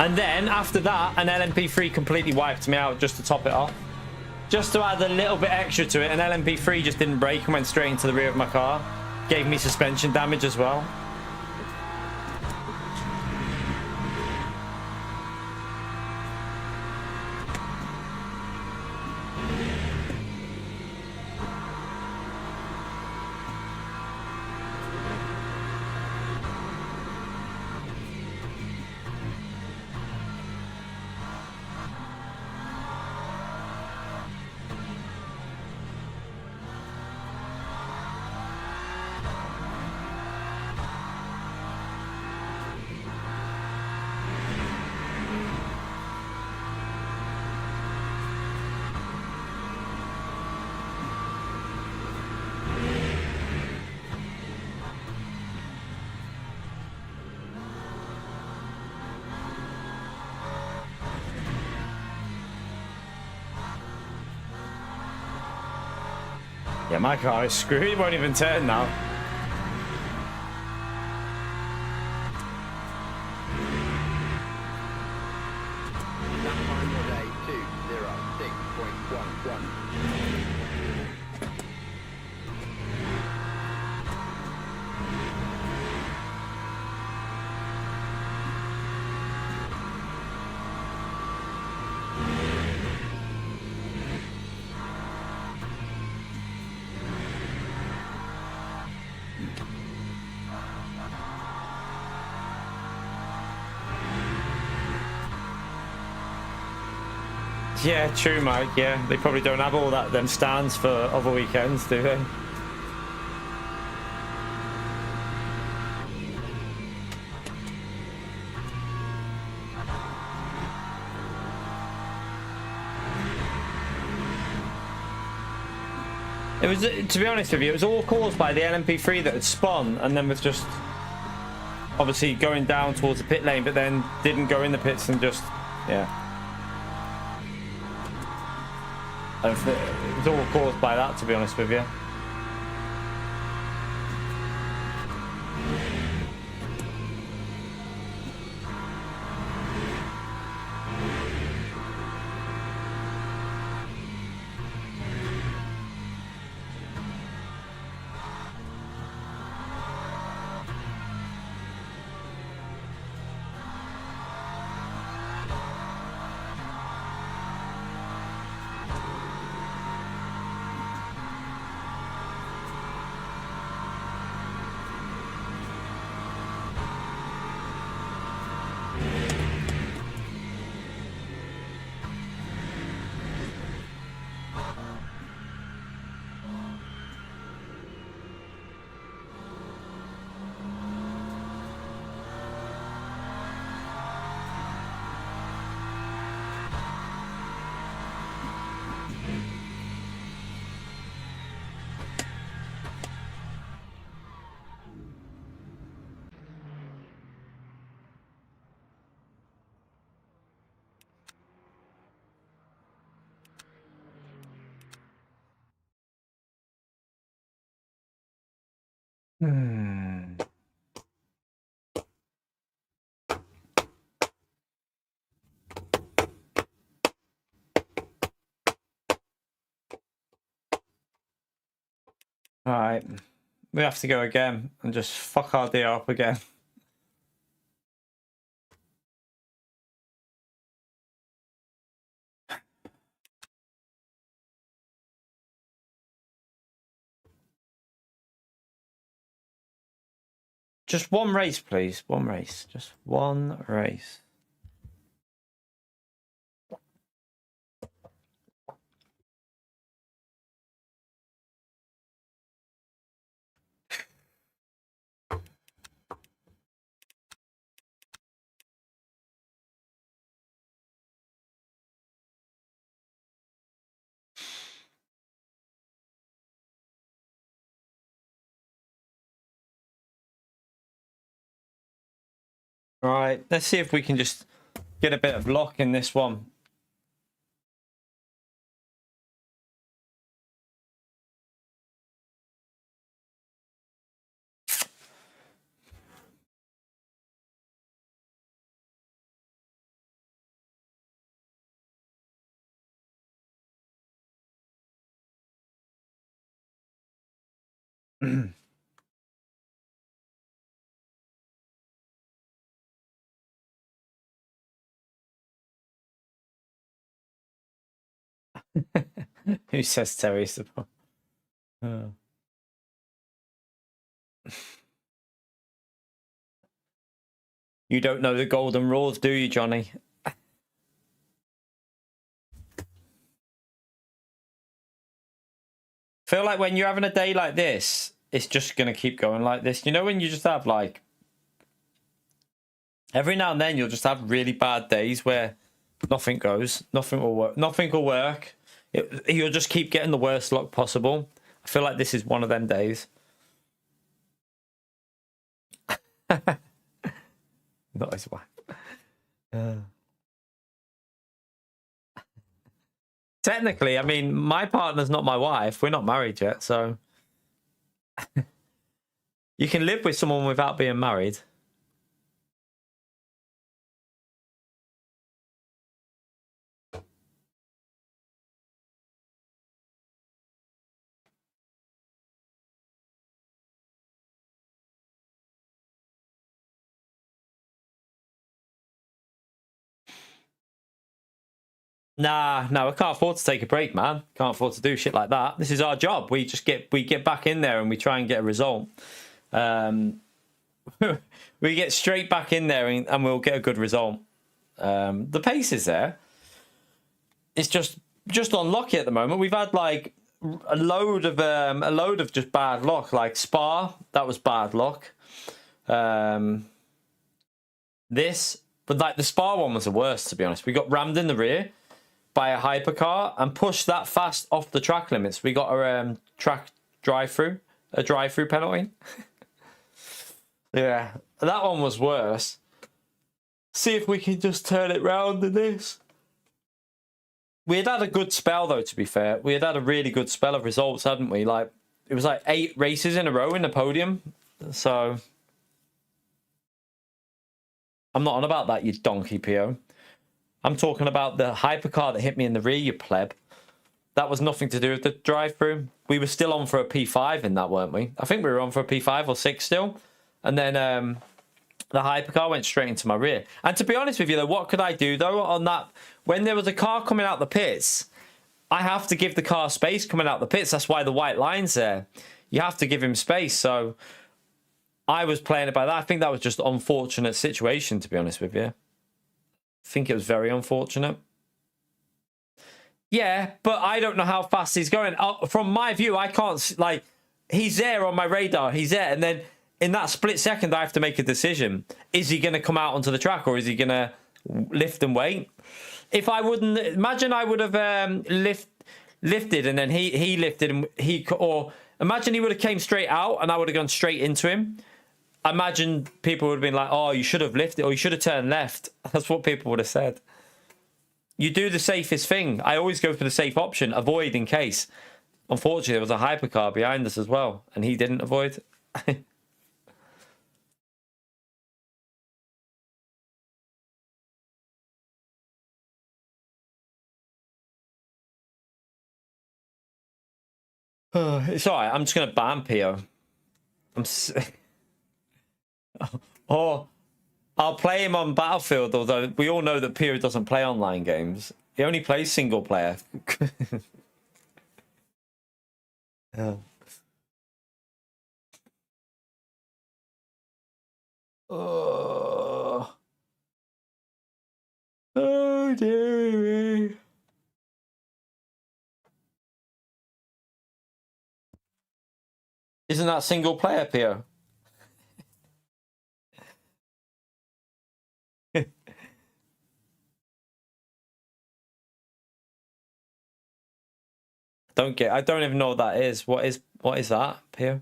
And then after that, an LMP3 completely wiped me out just to top it off. Just to add a little bit extra to it, an LMP3 just didn't brake and went straight into the rear of my car. Gave me suspension damage as well. Yeah, my car is screwed. It won't even turn now. That time was a 206.11. Yeah, true, Mike. Yeah, they probably don't have all that them stands for other weekends, do they? It was, to be honest with you, it was all caused by the LMP3 that had spun and then was just obviously going down towards the pit lane, but then didn't go in the pits and just, yeah. It was all caused by that, to be honest with you. All right, we have to go again and just fuck our day up again. Just one race, please. One race. Just one race. Right, let's see if we can just get a bit of luck in this one. Who says Terry support? Oh. You don't know the golden rules, do you, Johnny? Feel like when you're having a day like this, it's just going to keep going like this. You know, when you just have like, every now and then you'll just have really bad days where nothing goes, nothing will work, nothing will work. You'll just keep getting the worst luck possible. I feel like this is one of them days. Not his wife. Technically, I mean, my partner's not my wife. We're not married yet, so you can live with someone without being married. Nah, no, I can't afford to take a break, man. Can't afford to do shit like that. This is our job. We get back in there and we try and get a result. We get straight back in there and we'll get a good result. The pace is there. It's just unlucky at the moment. We've had like a load of just bad luck. Like Spa, that was bad luck. This, but like the Spa one was the worst, to be honest. We got rammed in the rear by a hypercar and pushed that fast off the track limits. We got a track drive-through penalty. Yeah, that one was worse. See if we can just turn it round in this. We had a good spell, though, to be fair. We had a really good spell of results, hadn't we? Like, it was like 8 races in a row in the podium. So, I'm not on about that, you donkey, PO. I'm talking about the hypercar that hit me in the rear, you pleb. That was nothing to do with the drive-through. We were still on for a P5 in that, weren't we? I think we were on for a P5 or 6 still. And then the hypercar went straight into my rear. And to be honest with you, though, what could I do, though, on that? When there was a car coming out the pits, I have to give the car space coming out the pits. That's why the white line's there. You have to give him space. So I was playing it by that. I think that was just an unfortunate situation, to be honest with you. I think it was very unfortunate. Yeah, but I don't know how fast he's going. From my view, I can't, like, he's there on my radar. He's there. And then in that split second, I have to make a decision. Is he going to come out onto the track or is he going to lift and wait? If I wouldn't, imagine I would have lifted and then he lifted and or imagine he would have came straight out and I would have gone straight into him. Imagine people would have been like, oh, you should have lifted or you should have turned left. That's what people would have said. You do the safest thing. I always go for the safe option, avoid in case. Unfortunately, there was a hypercar behind us as well, and he didn't avoid. It's all right. I'm just going to ban Pio. Or I'll play him on Battlefield, although we all know that Pio doesn't play online games. He only plays single player. Yeah. Oh dear me. Isn't that single player, Pio? I don't even know what that is. What is that, Pio?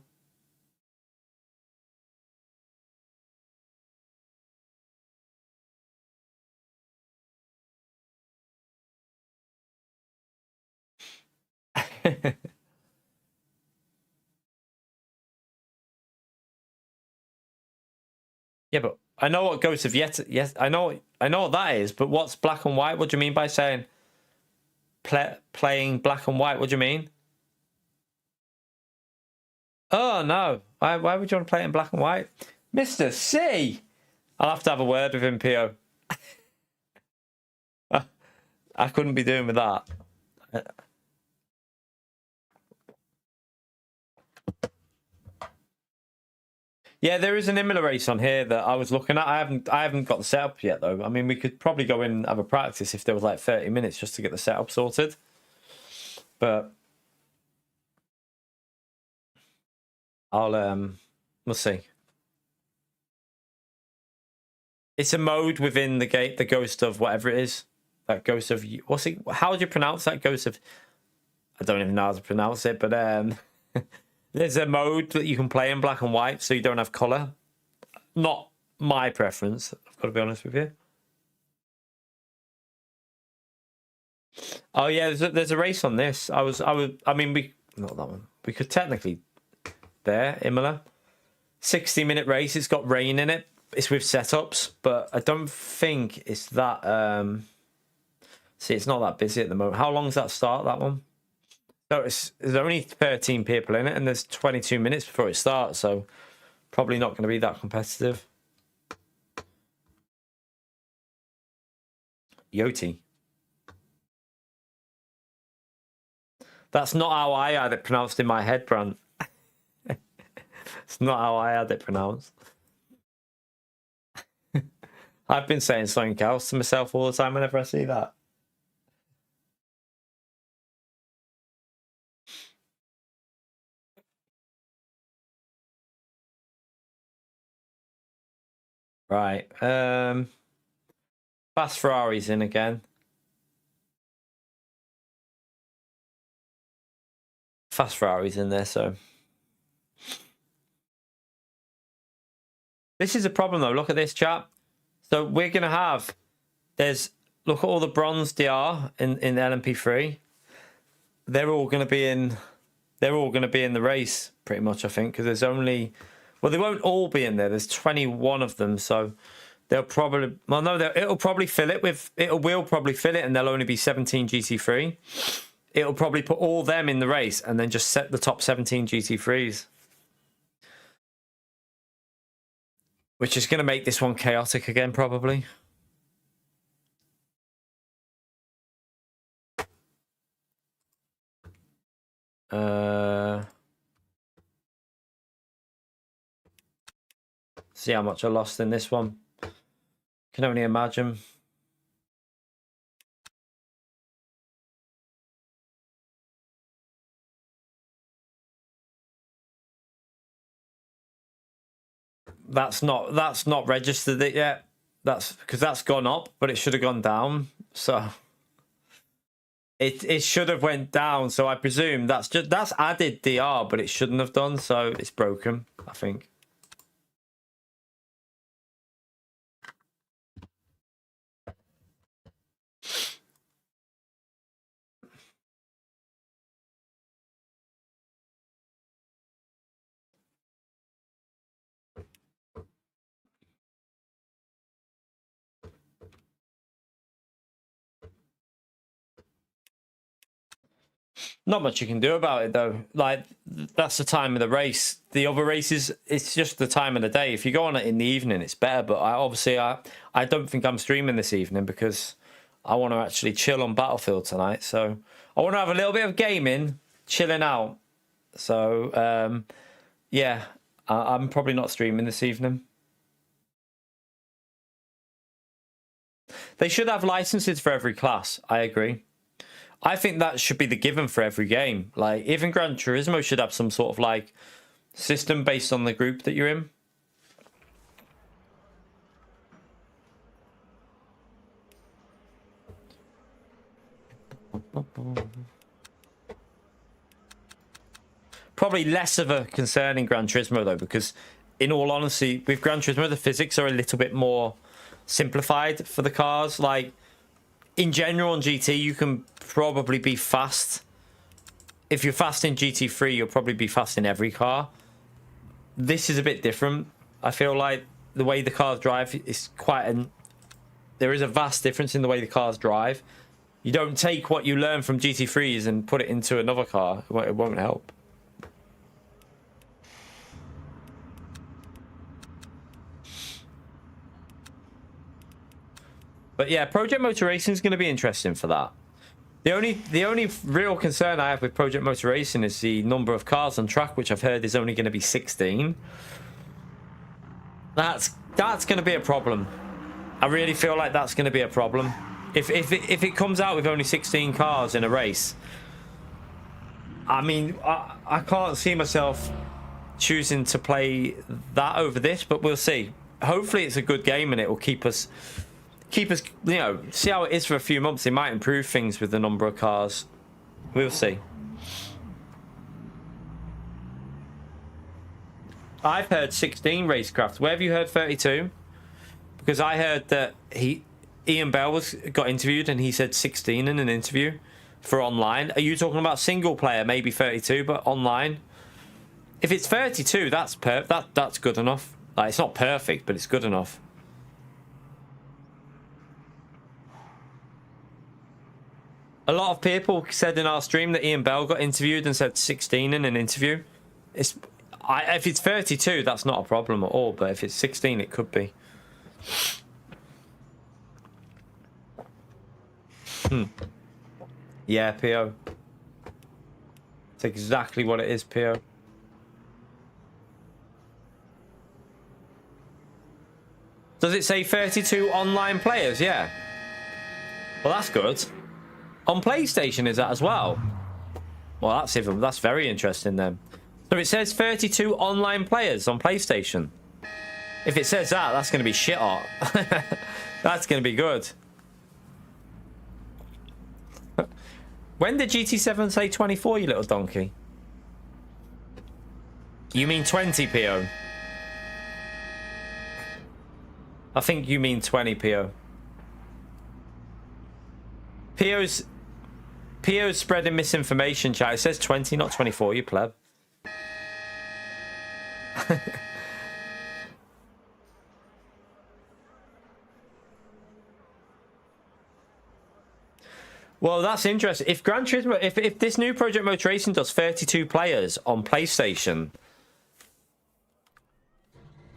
Yeah, but I know what Ghosts of Yet. Yes, I know what that is. But what's black and white? What do you mean by saying playing black and white? What do you mean? Oh no! Why would you want to play it in black and white, Mr. C? I'll have to have a word with him, Pio. I couldn't be doing with that. Yeah, there is an Imola race on here that I was looking at. I haven't got the setup yet though. I mean, we could probably go in and have a practice if there was like 30 minutes just to get the setup sorted. But we'll see. It's a mode within the gate, the Ghost of whatever it is. That Ghost of, what's it? How would you pronounce that Ghost of? I don't even know how to pronounce it, but there's a mode that you can play in black and white, so you don't have color. Not my preference. I've got to be honest with you. Oh yeah, there's a race on this. I mean, not that one. We could technically there Imola, 60-minute race. It's got rain in it. It's with setups, but I don't think it's that. See, it's not that busy at the moment. How long does that start? That one? No, there's only 13 people in it, and there's 22 minutes before it starts, so probably not going to be that competitive. Yoti. That's not how I had it pronounced in my head, Brant. It's not how I had it pronounced. I've been saying something else to myself all the time whenever I see that. Right. Fast Ferrari's in again. Fast Ferrari's in there, so. This is a problem though. Look at this, chat. So we're gonna have, look at all the bronze DR in LMP3. They're all gonna be in the race pretty much, I think, because there's only, well, they won't all be in there. There's 21 of them, so they'll probably, well, no, it'll probably fill it with, will probably fill it, and there'll only be 17 GT3. It'll probably put all them in the race and then just set the top 17 GT3s. Which is going to make this one chaotic again, probably. See how much I lost in this one. Can only imagine. That's not registered it yet. That's because that's gone up, but it should have gone down. So it should have went down. So I presume that's added DR, but it shouldn't have done. So it's broken, I think. Not much you can do about it though. Like, that's the time of the race. The other races, it's just the time of the day. If you go on it in the evening, it's better. But I don't think I'm streaming this evening because I want to actually chill on Battlefield tonight. So I want to have a little bit of gaming, chilling out. So yeah, I'm probably not streaming this evening. They should have licenses for every class. I agree. I think that should be the given for every game. Like, even Gran Turismo should have some sort of like system based on the group that you're in. Probably less of a concern in Gran Turismo though, because in all honesty, with Gran Turismo, the physics are a little bit more simplified for the cars. Like, in general on GT, you can probably be fast. If you're fast in GT3, you'll probably be fast in every car. This is a bit different. I feel like the way the cars drive is there is a vast difference in the way the cars drive. You don't take what you learn from GT3s and put it into another car. It won't help. But yeah, Project Motor Racing is going to be interesting for that. The only real concern I have with Project Motor Racing is the number of cars on track, which I've heard is only going to be 16. That's going to be a problem. I really feel like that's going to be a problem. If it comes out with only 16 cars in a race, I mean, I can't see myself choosing to play that over this, but we'll see. Hopefully it's a good game and it will keep us, you know, see how it is for a few months. It might improve things with the number of cars. We'll see. I've heard 16 racecraft. Where have you heard 32? Because I heard that Ian Bell got interviewed and he said 16 in an interview for online. Are you talking about single player? Maybe 32, but online. If it's 32, that's good enough. Like, it's not perfect, but it's good enough. A lot of people said in our stream that Ian Bell got interviewed and said 16 in an interview. If it's 32, that's not a problem at all. But if it's 16, it could be. Yeah, PO. It's exactly what it is, PO. Does it say 32 online players? Yeah. Well, that's good. On PlayStation, is that as well? Well, that's very interesting then. So it says 32 online players on PlayStation. If it says that, that's going to be shit hot. That's going to be good. When did GT7 say 24, you little donkey? You mean 20, PO? I think you mean 20, PO. PO's spreading misinformation, chat. It says 20, not 24, you pleb. Well, that's interesting. If Gran Turismo, if this new Project Motor Racing does 32 players on PlayStation,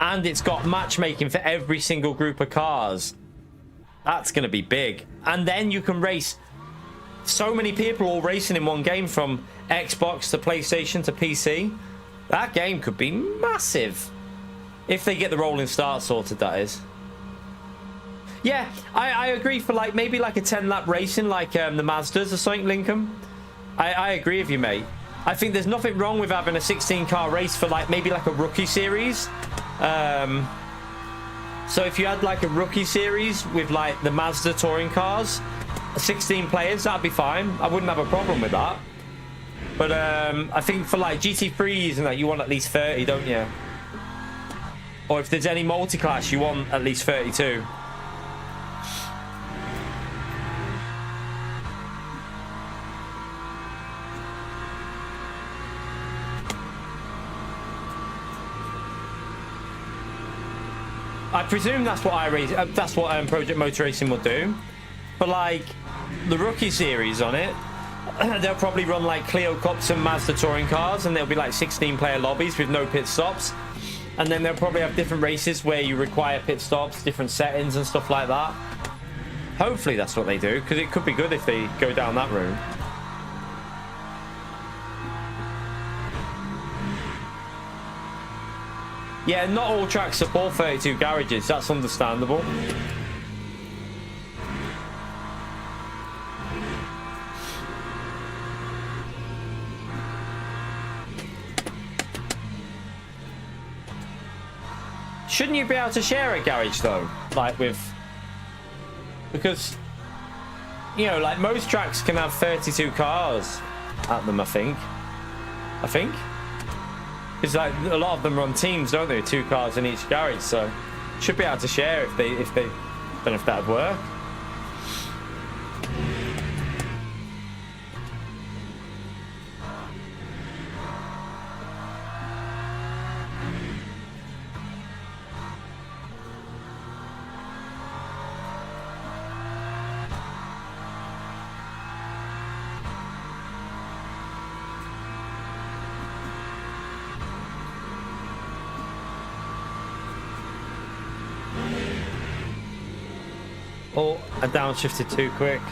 and it's got matchmaking for every single group of cars, that's going to be big. And then you can race so many people all racing in one game, from Xbox to PlayStation to PC. That game could be massive. If they get the rolling start sorted, that is. Yeah, I agree for like maybe like a 10-lap racing like the Mazdas or something, Lincoln. I agree with you, mate. I think there's nothing wrong with having a 16-car race for like maybe like a rookie series. So if you had like a rookie series with like the Mazda touring cars, 16 players, that'd be fine. I wouldn't have a problem with that. But I think for like GT3s and that, you want at least 30, don't you? Or if there's any multi-class, you want at least 32. I presume that's what Project Motor Racing will do. But like the rookie series on it, they'll probably run like Clio Cups and Mazda touring cars, and there'll be like 16-player lobbies with no pit stops. And then they'll probably have different races where you require pit stops, different settings and stuff like that. Hopefully that's what they do, because it could be good if they go down that route. Yeah, not all tracks support 32 garages. That's understandable. Shouldn't you be able to share a garage though? Like with... Because, you know, like most tracks can have 32 cars at them, I think. Because like a lot of them run teams, don't they? 2 cars in each garage, so should be able to share if they don't know if that'd work. Oh, I downshifted too quick.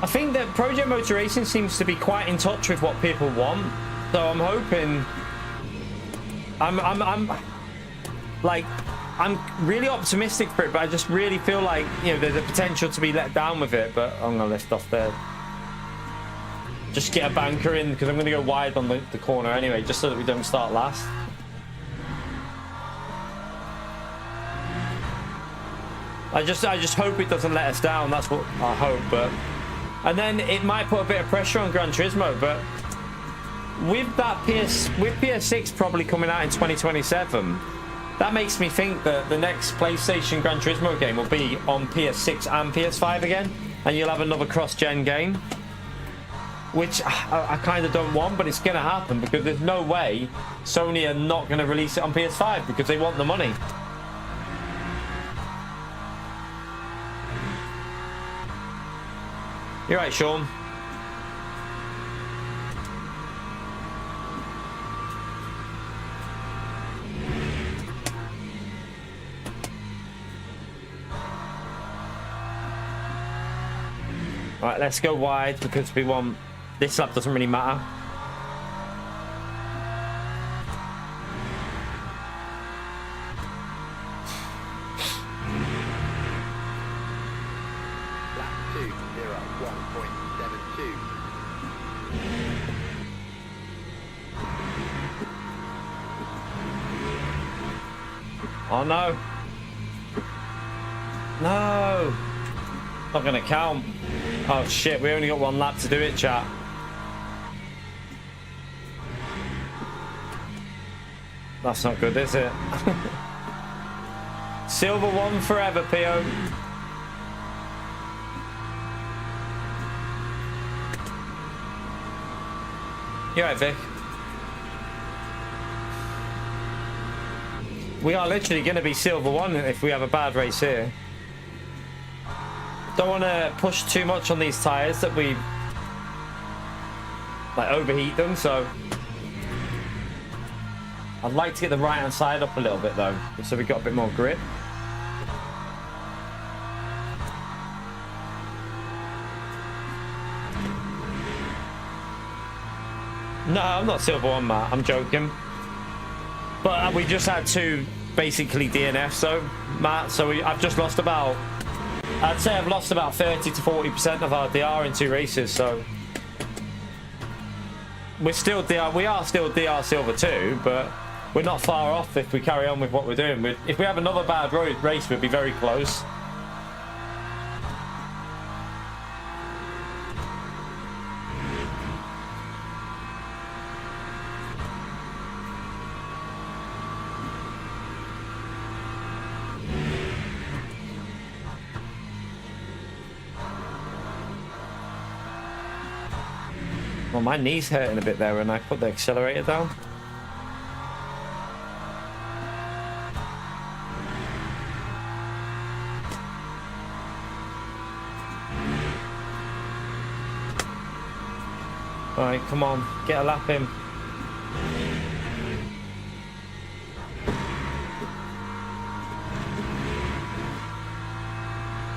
I think that Project Motor Racing seems to be quite in touch with what people want, so I'm hoping. I'm really optimistic for it, but I just really feel like, you know, there's a potential to be let down with it. But I'm gonna lift off there. Just get a banker in because I'm gonna go wide on the corner anyway, just so that we don't start last. I just hope it doesn't let us down. That's what I hope, but. And then it might put a bit of pressure on Gran Turismo, but with PS6 probably coming out in 2027, that makes me think that the next PlayStation Gran Turismo game will be on PS6 and PS5 again, and you'll have another cross-gen game, which I kind of don't want, but it's going to happen because there's no way Sony are not going to release it on PS5 because they want the money. You're right, Sean. Right, let's go wide because we want... This lap doesn't really matter. Oh no. No. Not gonna count. Oh shit, we only got one lap to do it, chat. That's not good, is it? Silver one forever, PO. You're right, Vic. We are literally going to be silver one if we have a bad race here. Don't want to push too much on these tires that we like overheat them, so I'd like to get the right hand side up a little bit though, so we got a bit more grip. No, I'm not silver one, Matt. I'm joking. But we just had two basically DNFs, so Matt. So I've just lost about. I'd say I've lost about 30 to 40% of our DR in two races. So we're still DR. We are still DR Silver 2, but we're not far off if we carry on with what we're doing. If we have another bad race, we'd be very close. Well, my knee's hurting a bit there when I put the accelerator down. Alright, come on, get a lap in.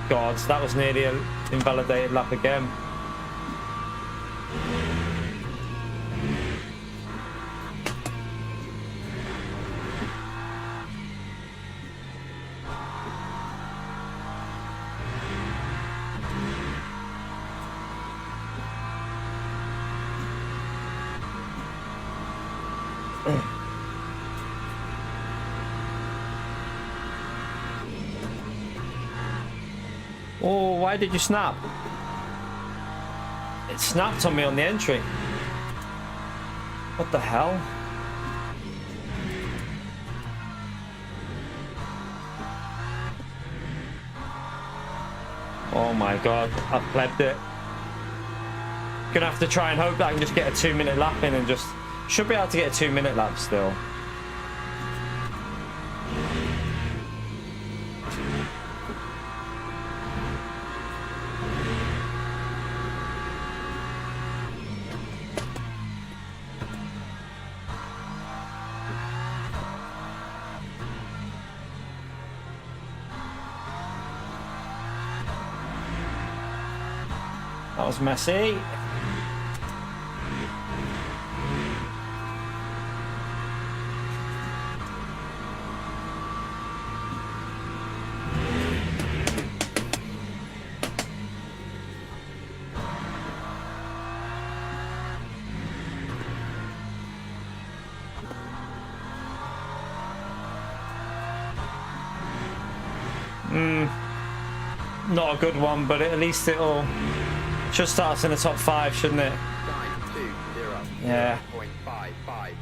God, that was nearly an invalidated lap again. Oh, why did you snap? It snapped on me on the entry. What the hell? Oh my god, I flipped it. Gonna have to try and hope that I can just get a 2-minute lap in and just... Should be able to get a 2-minute lap still. That was messy. Not a good one, but at least it'll should start us in the top 5, shouldn't it? 920. Yeah. 0.55.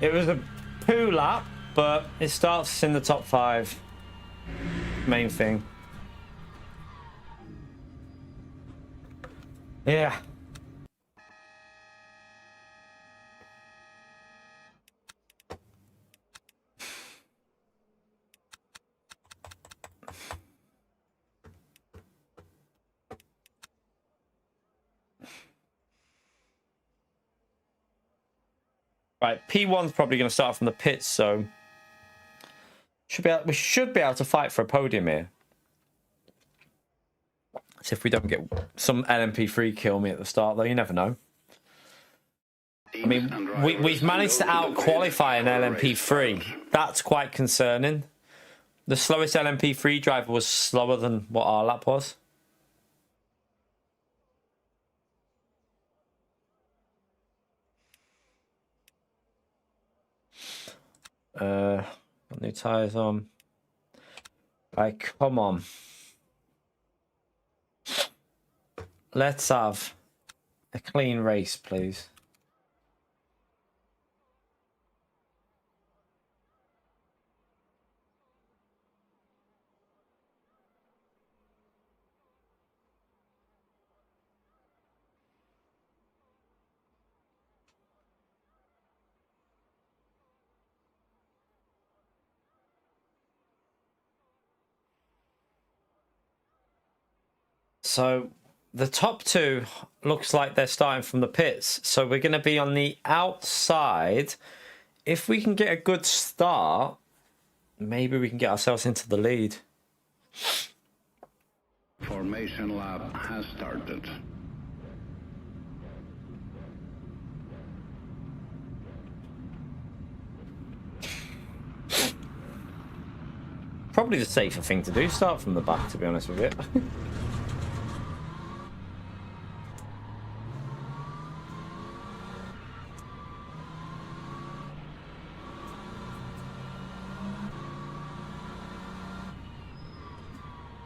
It was a poo lap, but it starts us in the top 5. Main thing. Yeah. Right, P1's probably going to start from the pits, so we should be able to fight for a podium here. So if we don't get some LMP3 kill me at the start, though, you never know. I mean, we've managed to out-qualify an LMP3. That's quite concerning. The slowest LMP3 driver was slower than what our lap was. Got new tyres on. Right, come on. Let's have a clean race, please. So the top 2 looks like they're starting from the pits. So we're going to be on the outside. If we can get a good start, maybe we can get ourselves into the lead. Formation lap has started. Probably the safer thing to do, start from the back, to be honest with you.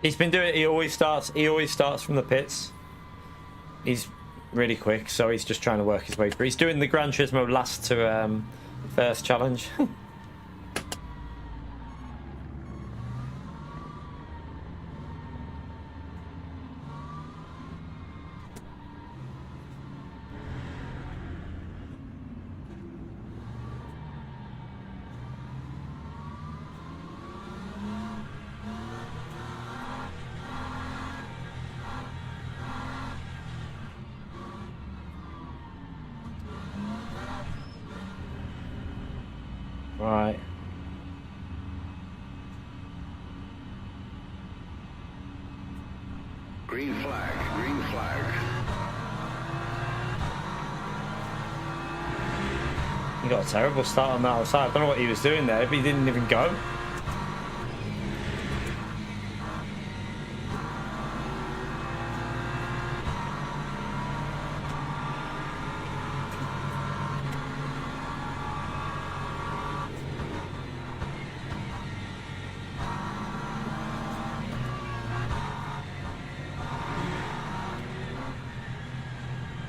He's been doing it. He always starts from the pits. He's really quick, so he's just trying to work his way through. He's doing the Gran Turismo last to first challenge. Right. Green flag, green flag. He got a terrible start on that outside. I don't know what he was doing there, but he didn't even go.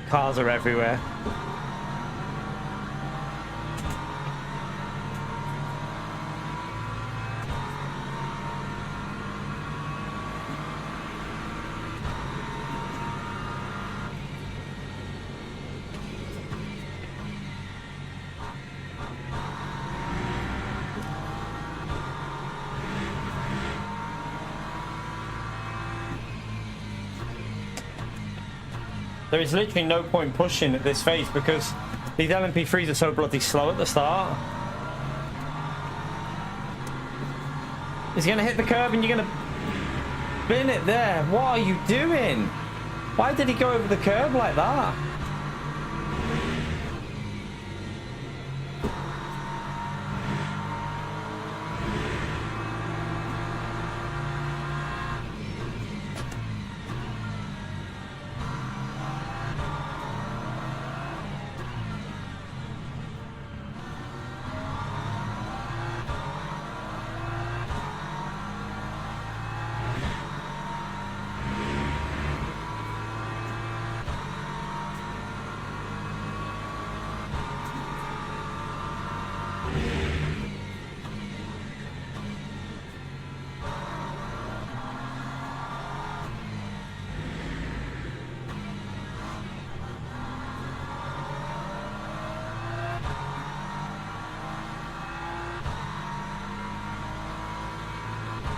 Cars are everywhere. There is literally no point pushing at this phase because these LMP3s are so bloody slow at the start. He's going to hit the curb and you're going to bin it there. What are you doing? Why did he go over the curb like that?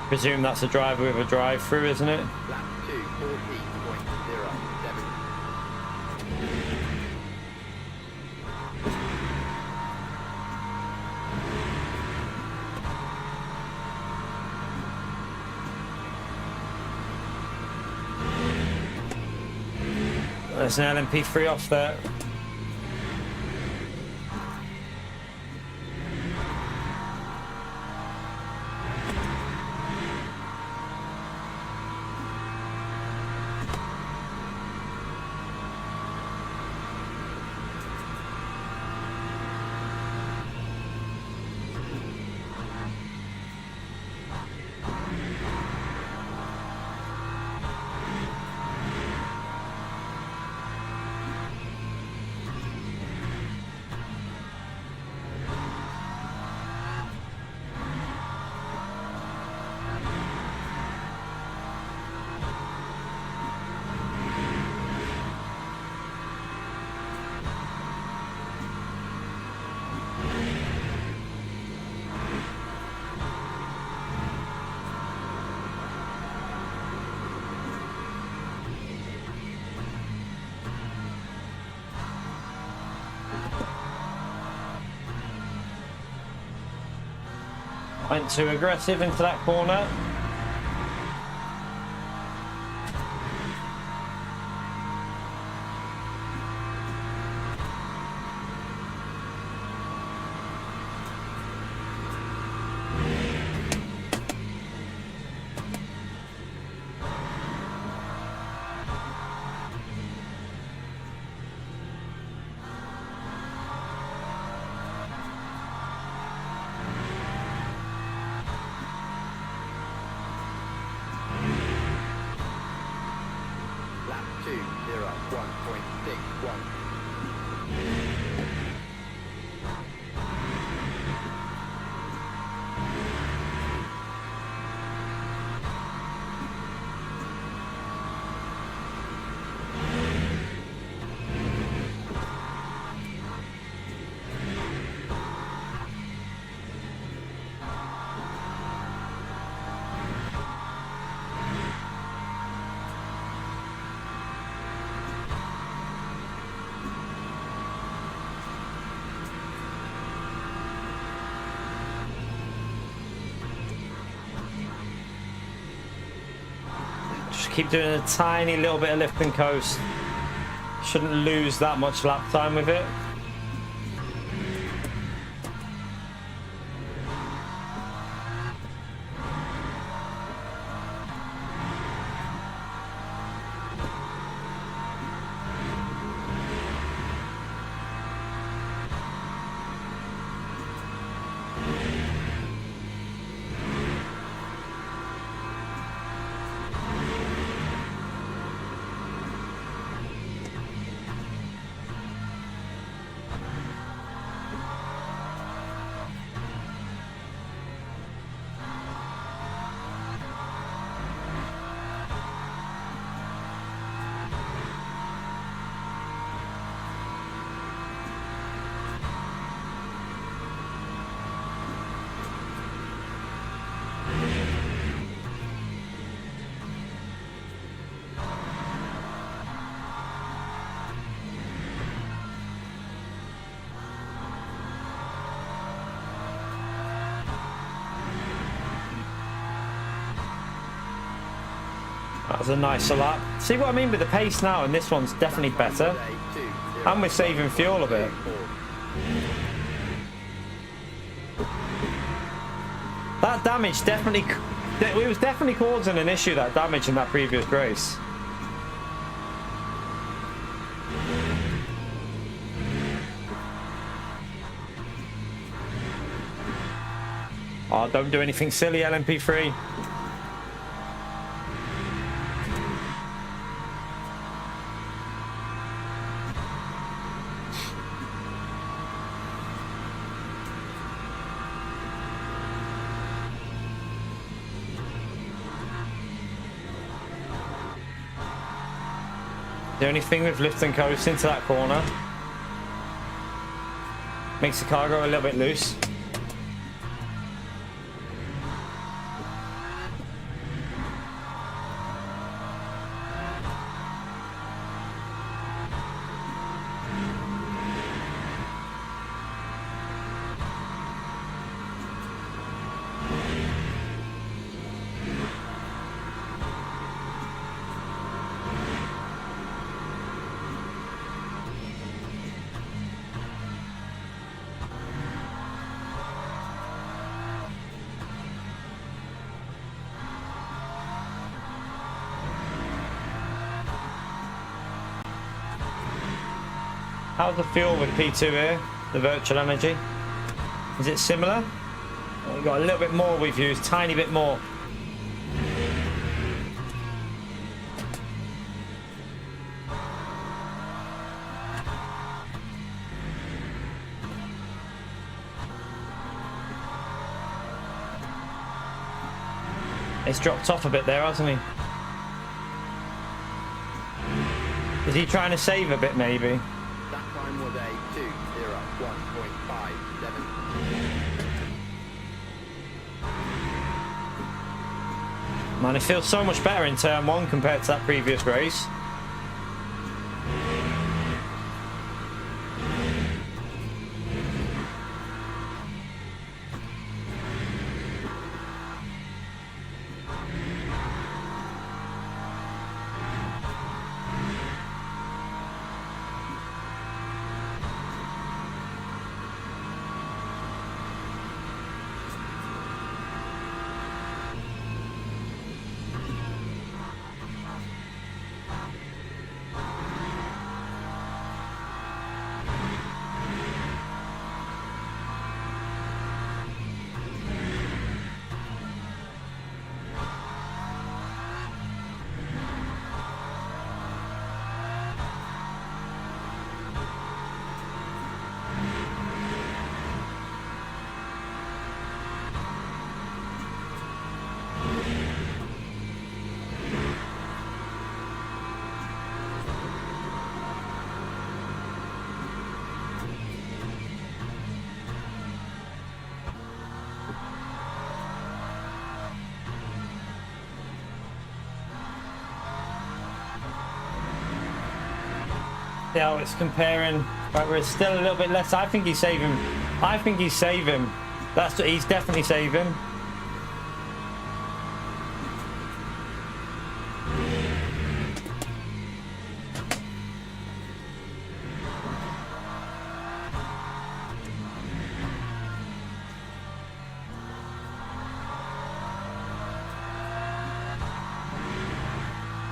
Presume that's a driver with a drive-through, isn't it? Lap 2, 14.07. There's an LMP3 off there. Went too aggressive into that corner. Lap 2, 1.61. Just keep doing a tiny little bit of lift and coast. Shouldn't lose that much lap time with it. That was a nicer lap. See what I mean with the pace now, and this one's definitely better. And we're saving fuel a bit. That damage definitely... It was definitely causing an issue, that damage in that previous race. Oh, don't do anything silly, LMP3. The only thing with lift and coast into that corner makes the car go a little bit loose. How's the fuel with P2 here? The virtual energy? Is it similar? Oh, we've got a little bit more we've used, tiny bit more. It's dropped off a bit there, hasn't he? Is he trying to save a bit, maybe? That time was a 2:01.57. Man, it feels so much better in turn one compared to that previous race. See how it's comparing, but we're still a little bit less. I think he's saving. I think he's saving. He's definitely saving.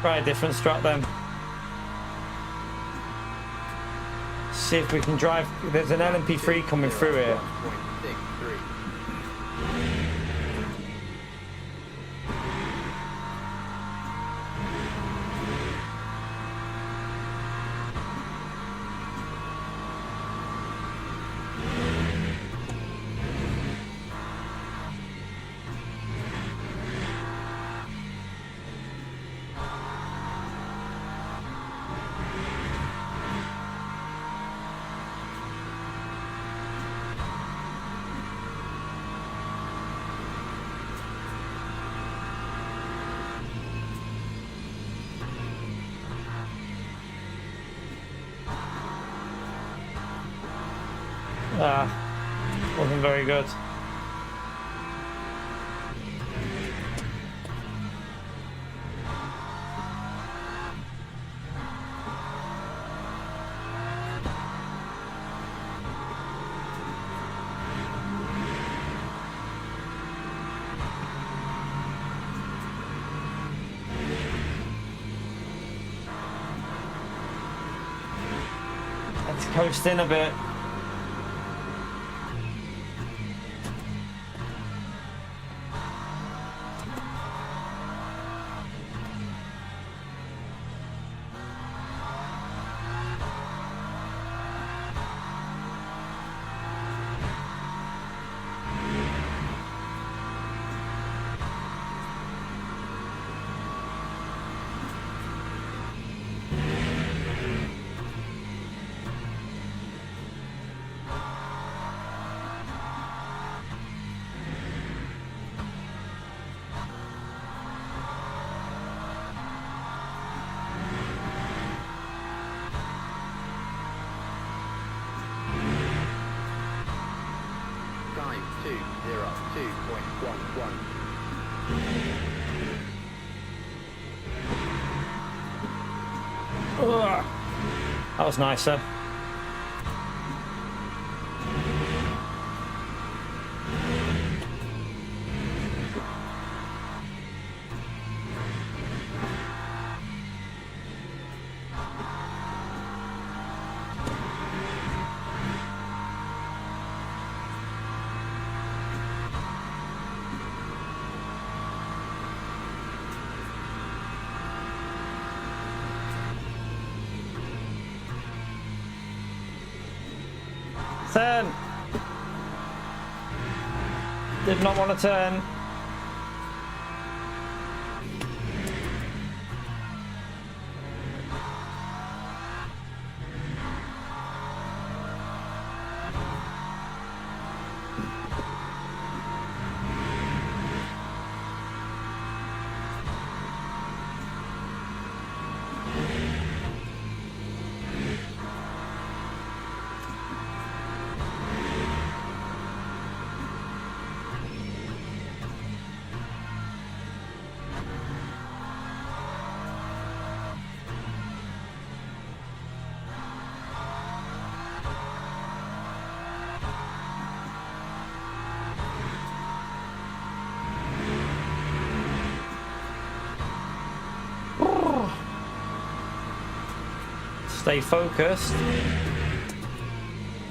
Try a different strut then. See if we can drive. There's an LMP3 coming through here. 1.63. Wasn't very good. coasting a bit. Time 202.11. Ugh. That was nicer. Sen! Did not want to turn. Stay focused.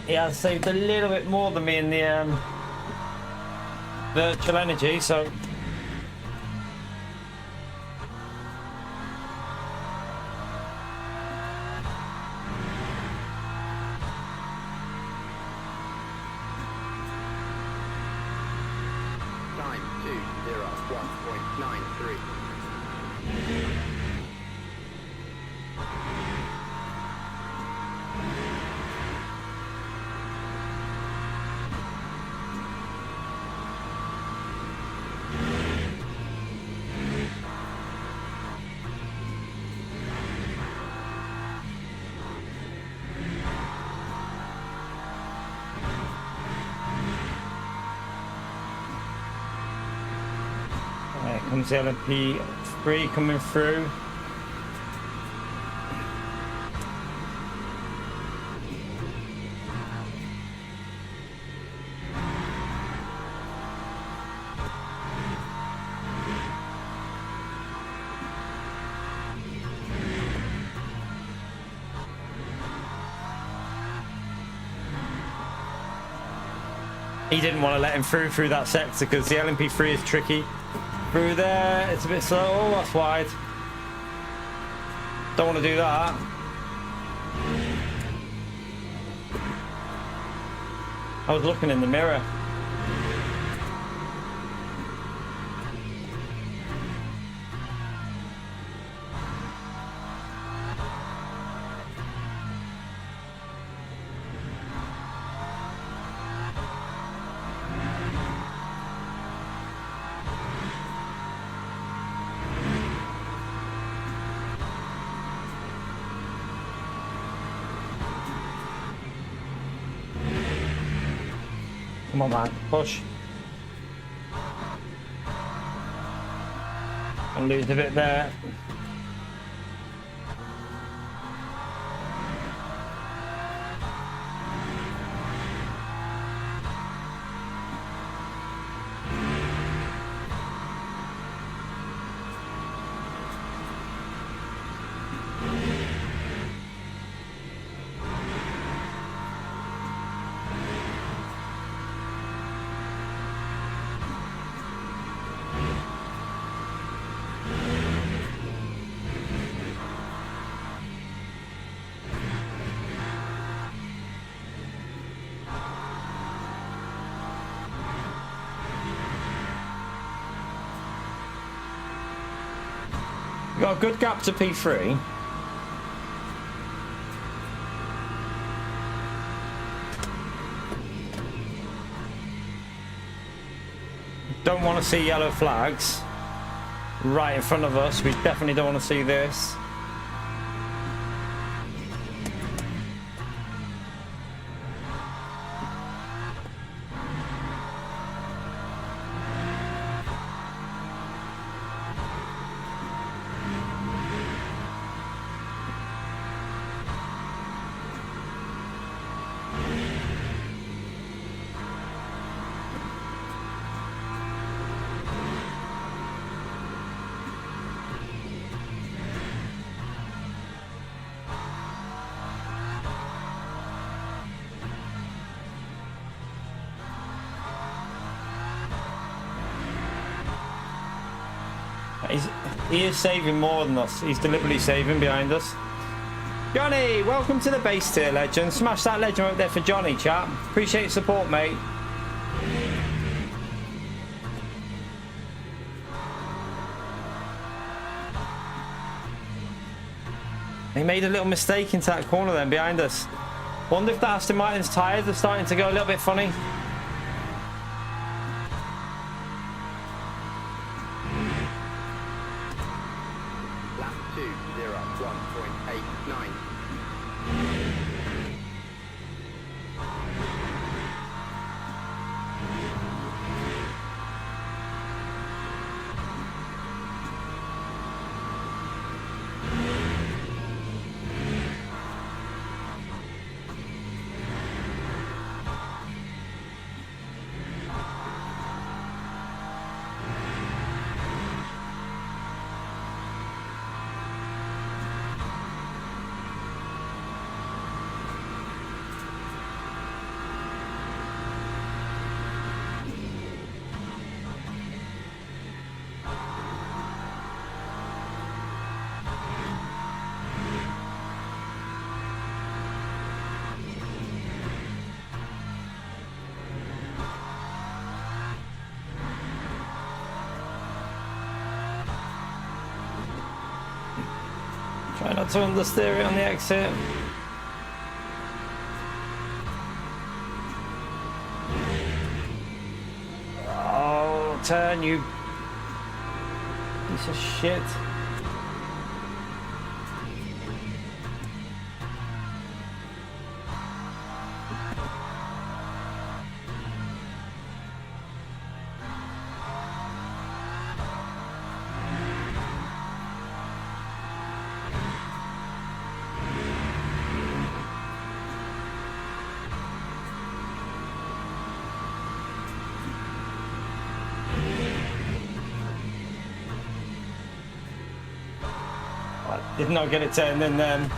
He has saved a little bit more than me in the virtual energy, so Time 201.93. there comes the LMP3 coming through. He didn't want to let him through that sector because the LMP3 is tricky. Through there, it's a bit slow. Oh, that's wide. Don't want to do that. I was looking in the mirror. Come on, man, push. I'll lose a bit there. Got a good gap to P3. Don't want to see yellow flags right in front of us. We definitely don't want to see this. He is saving more than us. He's deliberately saving behind us. Johnny, welcome to the base tier, legend. Smash that legend up there for Johnny, chap. Appreciate your support, mate. He made a little mistake into that corner then behind us. Wonder if that Aston Martin's tyres are starting to go a little bit funny. Try not to understeer it on the exit. Oh, turn, you piece of shit. Did not get it turned in then.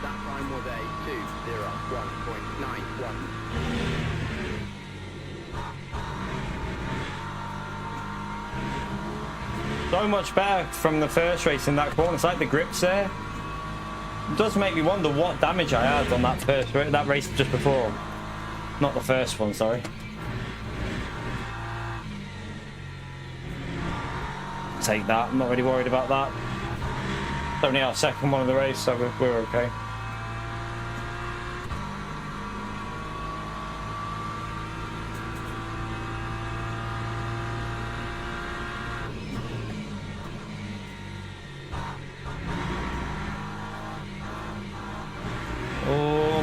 That time was a 2:01.91. So much better from the first race in that corner. It's like the grips there. It does make me wonder what damage I had on that that race just before. Not the first one, sorry. Take that. I'm not really worried about that. It's only our second one of the race, so we're okay.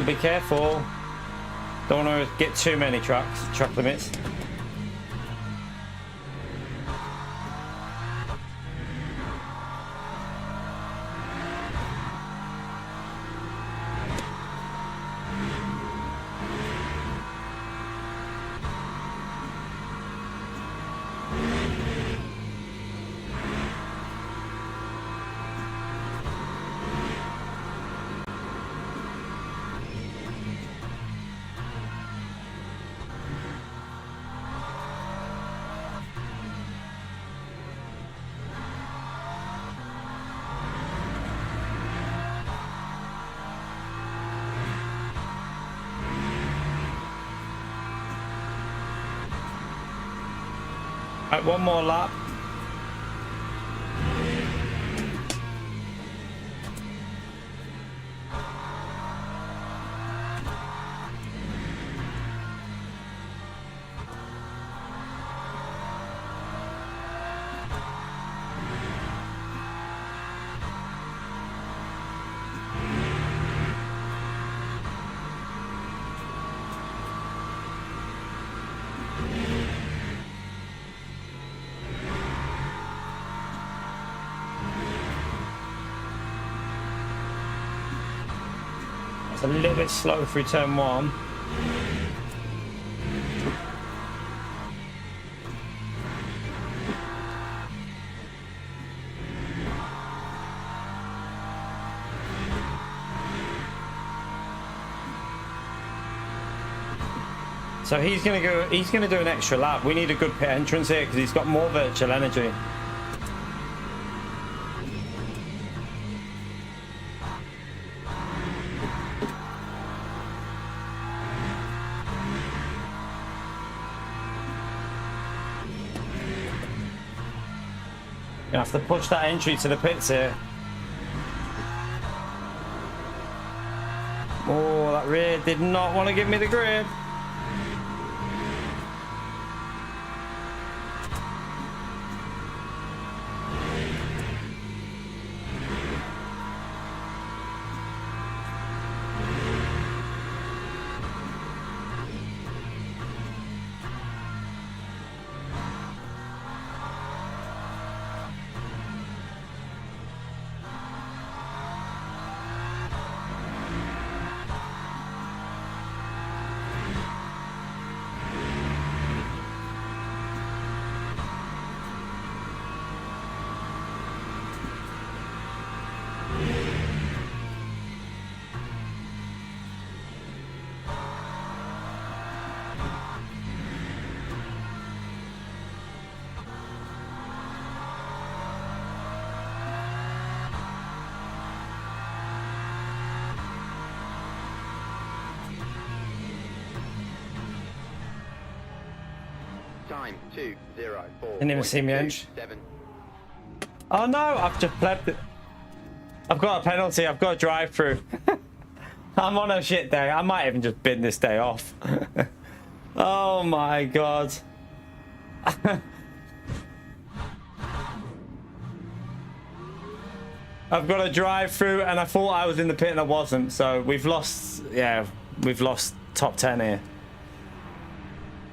Be careful. Don't want to get too many track limits. Right, one more lap. A little bit slow through turn 1. So he's gonna do an extra lap. We need a good pit entrance here because he's got more virtual energy. You have to push that entry to the pits here. Oh, that rear did not want to give me the grip. Time 2:04. Didn't even see me edge. 7. Oh no, I've just blebbed it. I've got a penalty. I've got to drive through. I'm on a shit day. I might even just bin this day off. Oh my god. I've got to drive through and I thought I was in the pit and I wasn't. So we've lost, yeah, we've lost top 10 here.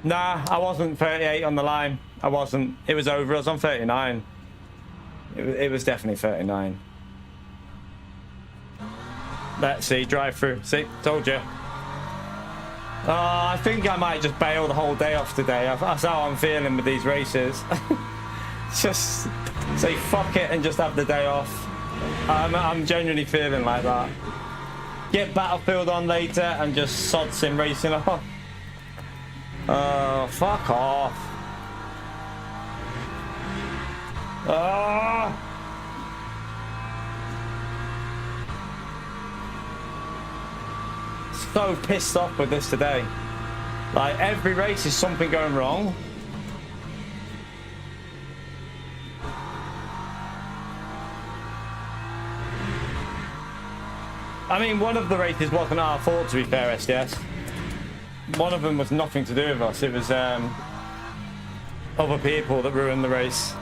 Nah, I wasn't 38 on the line. I wasn't. It was over. I was on 39. It was definitely 39. Let's see, drive through. See, told you. I think I might just bail the whole day off today. That's how I'm feeling with these races. Just say fuck it and just have the day off. I'm genuinely feeling like that. Get Battlefield on later and just sod sim racing off. Oh, fuck off. Oh. So pissed off with this today. Like, every race is something going wrong. I mean, one of the races wasn't our fault, to be fair, SDS. One of them was nothing to do with us. It was other people that ruined the race.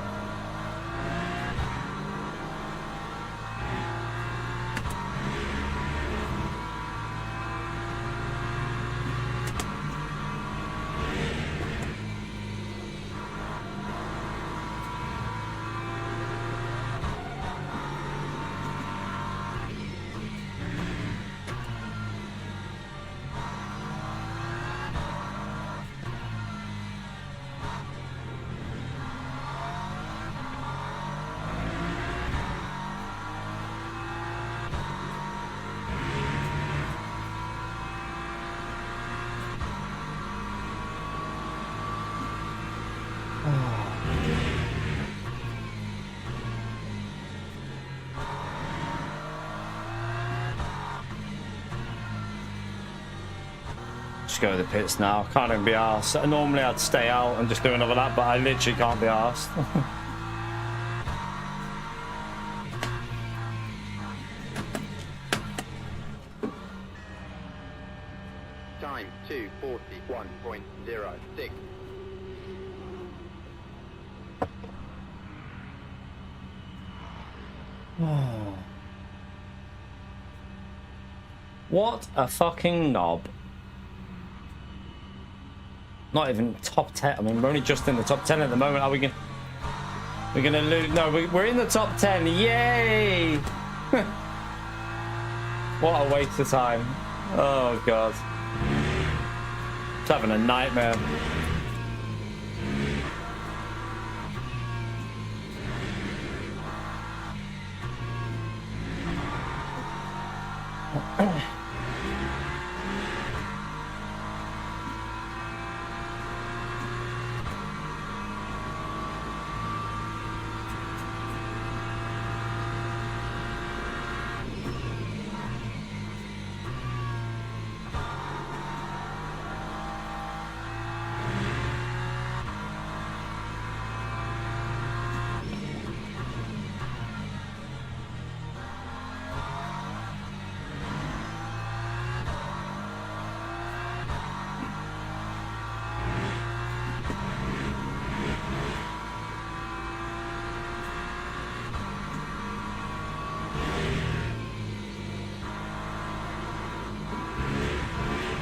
just go to the pits now. Can't even be arsed. Normally I'd stay out and just do another lap, but I literally can't be arsed. Time 2:41.06. What a fucking knob. Not even top 10. I mean, we're only just in the top 10 at the moment. Are we going we're gonna lose? No, we're in the top 10. Yay! What a waste of time. Oh god. It's having a nightmare.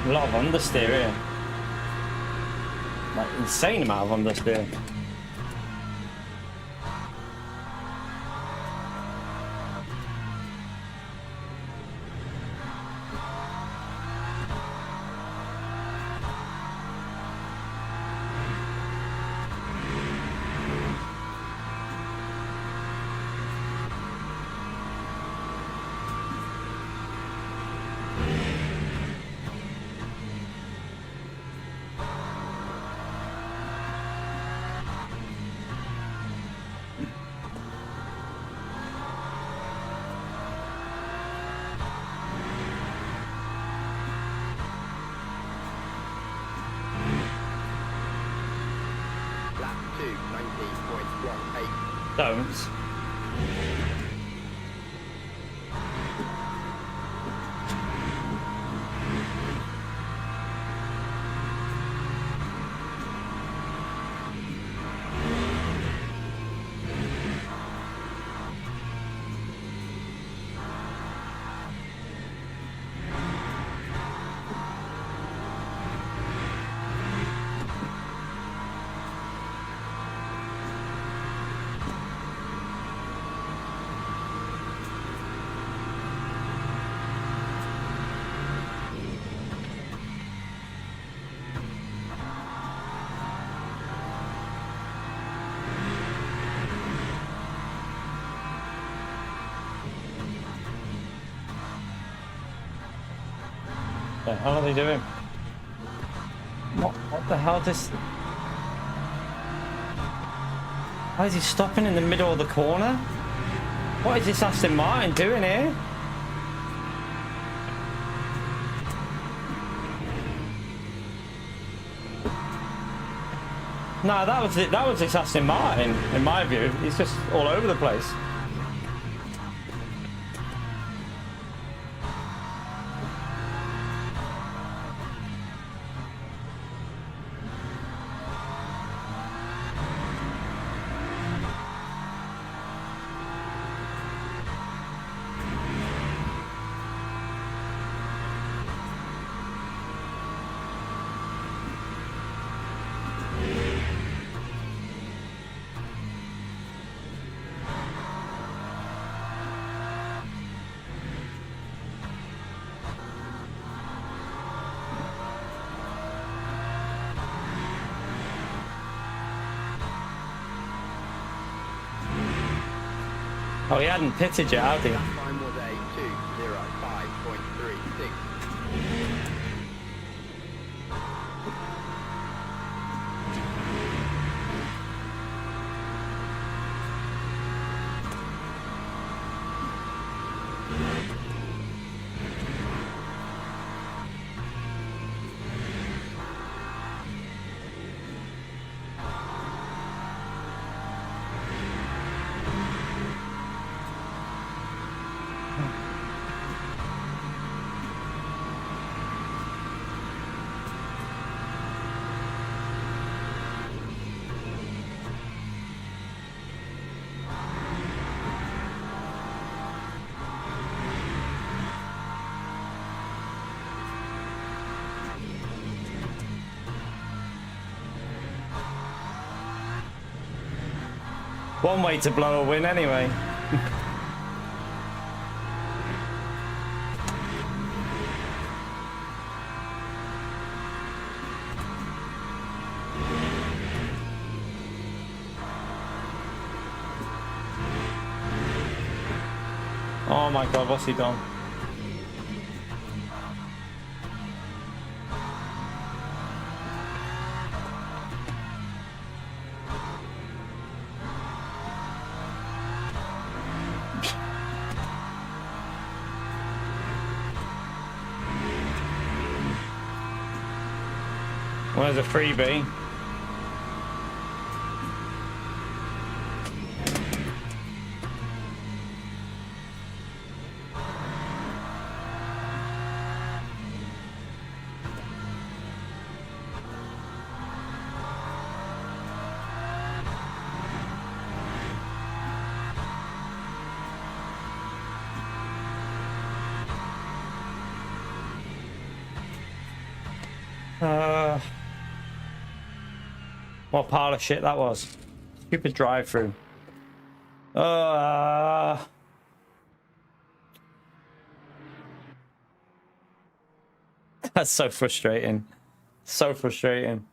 A lot of understeer here. Like, insane amount of understeer. Lap 2:19.18. Don't. What the hell are they doing? What the hell is this? Why is he stopping in the middle of the corner? What is this Aston Martin doing here? No, that was it. That was this Aston Martin, in my view. He's just all over the place. Oh, he hadn't pitted yet, had he? Lap time was a 2:05.36. One way to blow a win anyway. Oh my god, what's he done? Where's a freebie? What pile of shit that was. Stupid drive-through. That's so frustrating. So frustrating.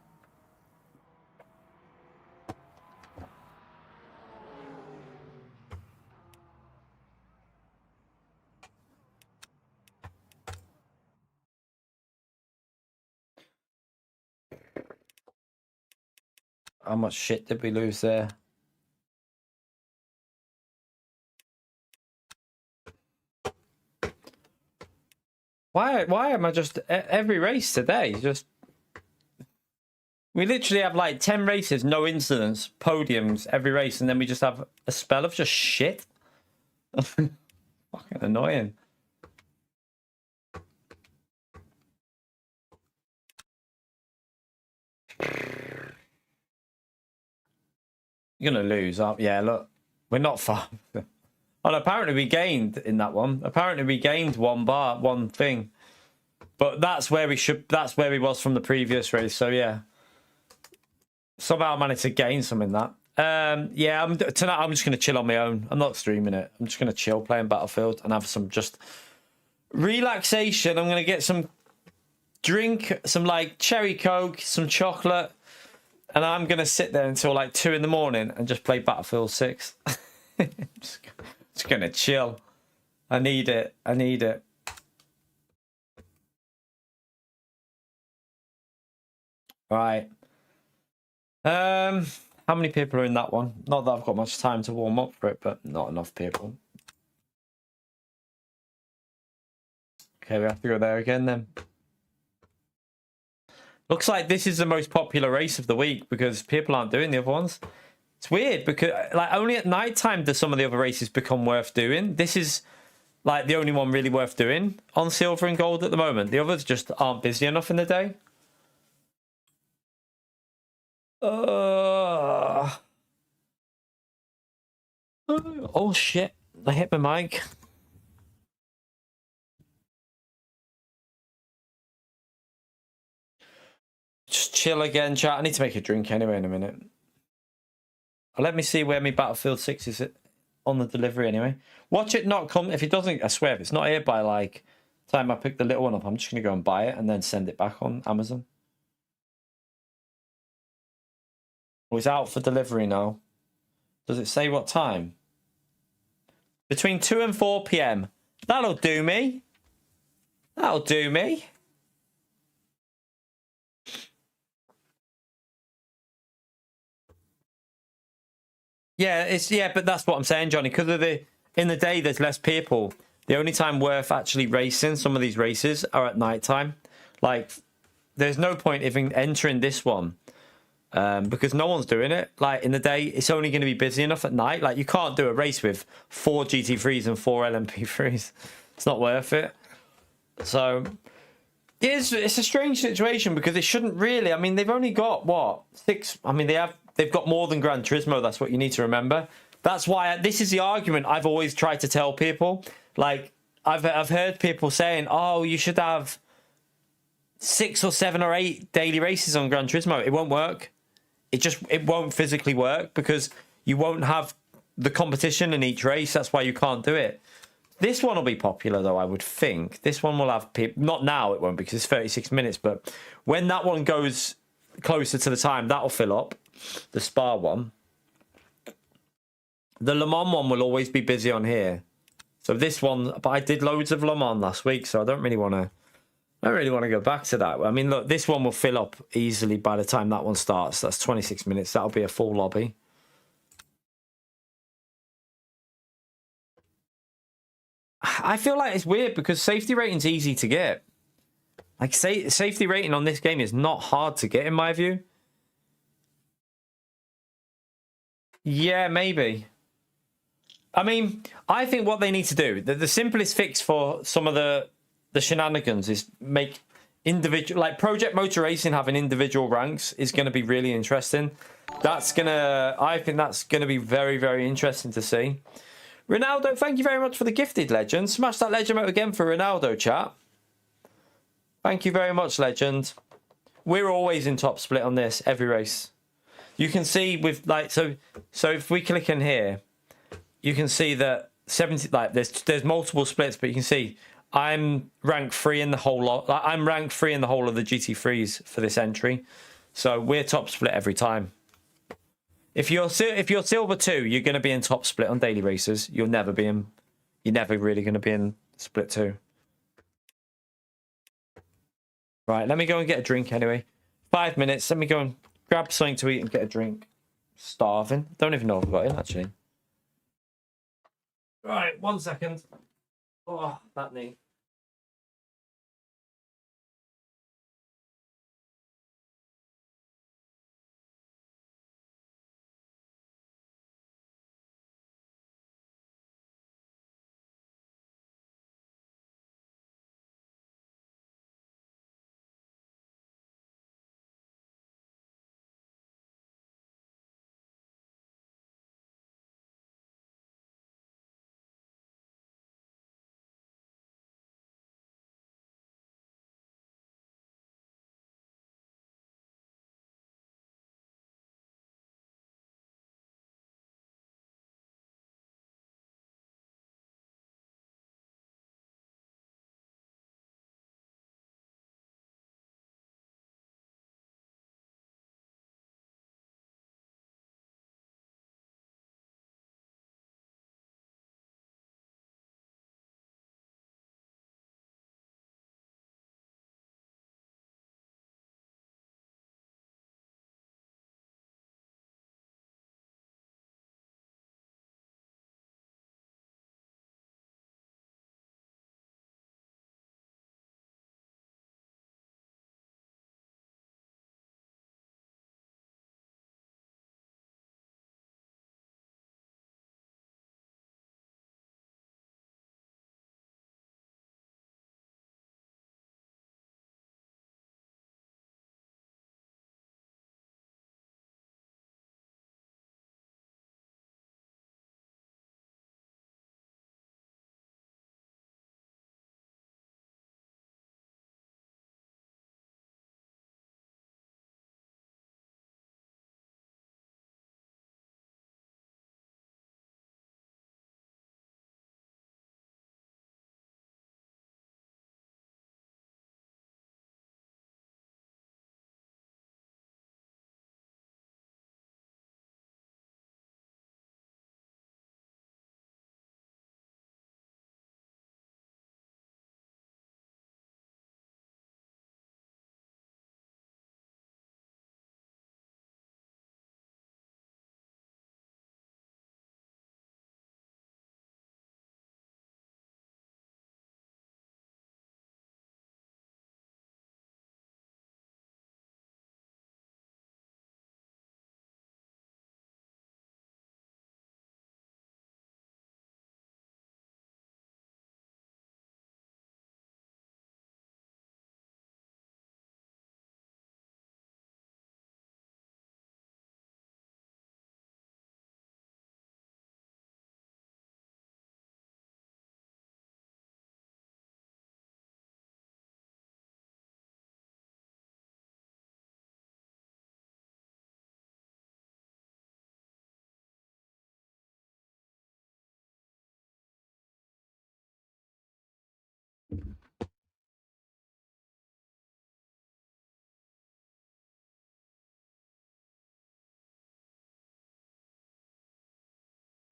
How much shit did we lose there? Why am I just every race today? Just we literally have like 10 races, no incidents, podiums every race, and then we just have a spell of just shit. Fucking annoying. You're gonna lose, aren't you? Yeah, look, we're not far. Oh, apparently we gained in that one. Apparently we gained one thing. But that's where we should. That's where we was from the previous race. So yeah, somehow I managed to gain some in that. Yeah, tonight I'm just gonna chill on my own. I'm not streaming it. I'm just gonna chill playing Battlefield and have some just relaxation. I'm gonna get some drink, some like cherry coke, some chocolate, and I'm gonna sit there until like 2 in the morning and just play Battlefield 6. Just gonna chill. I need it. I need it. Right. How many people are in that one? Not that I've got much time to warm up for it, but not enough people. Okay, we have to go there again then. Looks like this is the most popular race of the week because people aren't doing the other ones. It's weird because like only at night time do some of the other races become worth doing. This is like the only one really worth doing on silver and gold at the moment. The others just aren't busy enough in the day. Oh shit, I hit my mic. Just chill again, chat. I need to make a drink anyway in a minute. Let me see where my Battlefield 6 is on the delivery anyway. Watch it not come. If it doesn't, I swear, if it's not here by like time I pick the little one up, I'm just going to go and buy it and then send it back on Amazon. Oh, it's out for delivery now. Does it say what time? Between 2 and 4 p.m. That'll do me. That'll do me. Yeah, but that's what I'm saying, Johnny. Because of in the day, there's less people. The only time worth actually racing some of these races are at night time. Like, there's no point even entering this one because no one's doing it. Like in the day, it's only going to be busy enough at night. Like you can't do a race with 4 GT3s and 4 LMP3s. It's not worth it. So it's a strange situation because it shouldn't really. I mean, they've only got what 6. I mean, they've got more than Gran Turismo. That's what you need to remember. That's why this is the argument I've always tried to tell people. Like I've heard people saying, "Oh, you should have 6 or 7 or 8 daily races on Gran Turismo." It won't work. It won't physically work because you won't have the competition in each race. That's why you can't do it. This one will be popular, though, I would think. This one will have people... Not now, it won't, because it's 36 minutes. But when that one goes closer to the time, that'll fill up. The Spa one. The Le Mans one will always be busy on here. So this one... But I did loads of Le Mans last week, so I don't really want to go back to that. I mean, look, this one will fill up easily by the time that one starts. That's 26 minutes. That'll be a full lobby. I feel like it's weird because safety rating's easy to get. Like, safety rating on this game is not hard to get, in my view. Yeah, maybe. I mean, I think what they need to do, the simplest fix for some of the shenanigans is make individual, like Project Motor Racing having individual ranks is going to be really interesting. I think that's going to be very, very interesting to see. Ronaldo, thank you very much for the gifted legend. Smash that legend out again for Ronaldo, chat. Thank you very much, legend. We're always in top split on this, every race. You can see with like, so if we click in here, you can see that 70, like there's multiple splits, but you can see I'm ranked 3 in the whole lot. I'm ranked 3 in the whole of the GT3s for this entry. So we're top split every time. If you're silver 2, you're going to be in top split on daily races. You're never really going to be in split 2. Right, let me go and get a drink anyway. 5 minutes. Let me go and grab something to eat and get a drink. Starving. Don't even know if I've got in, actually. Right, 1 second. Oh, that knee.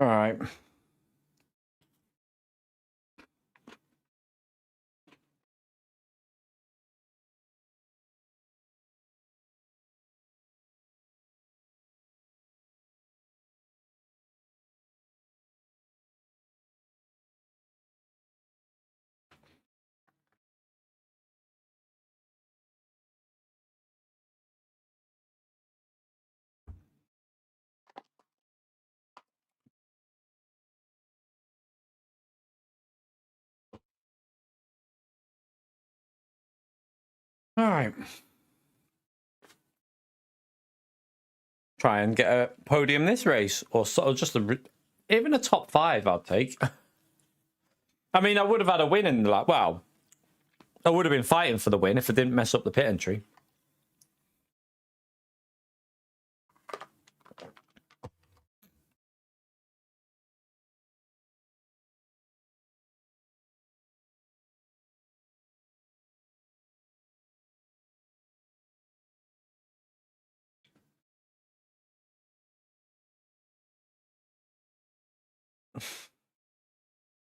All right. All right. Try and get a podium this race, or sort of just even a top 5. I'll take. I mean, I would have had a win in the well. I would have been fighting for the win if I didn't mess up the pit entry.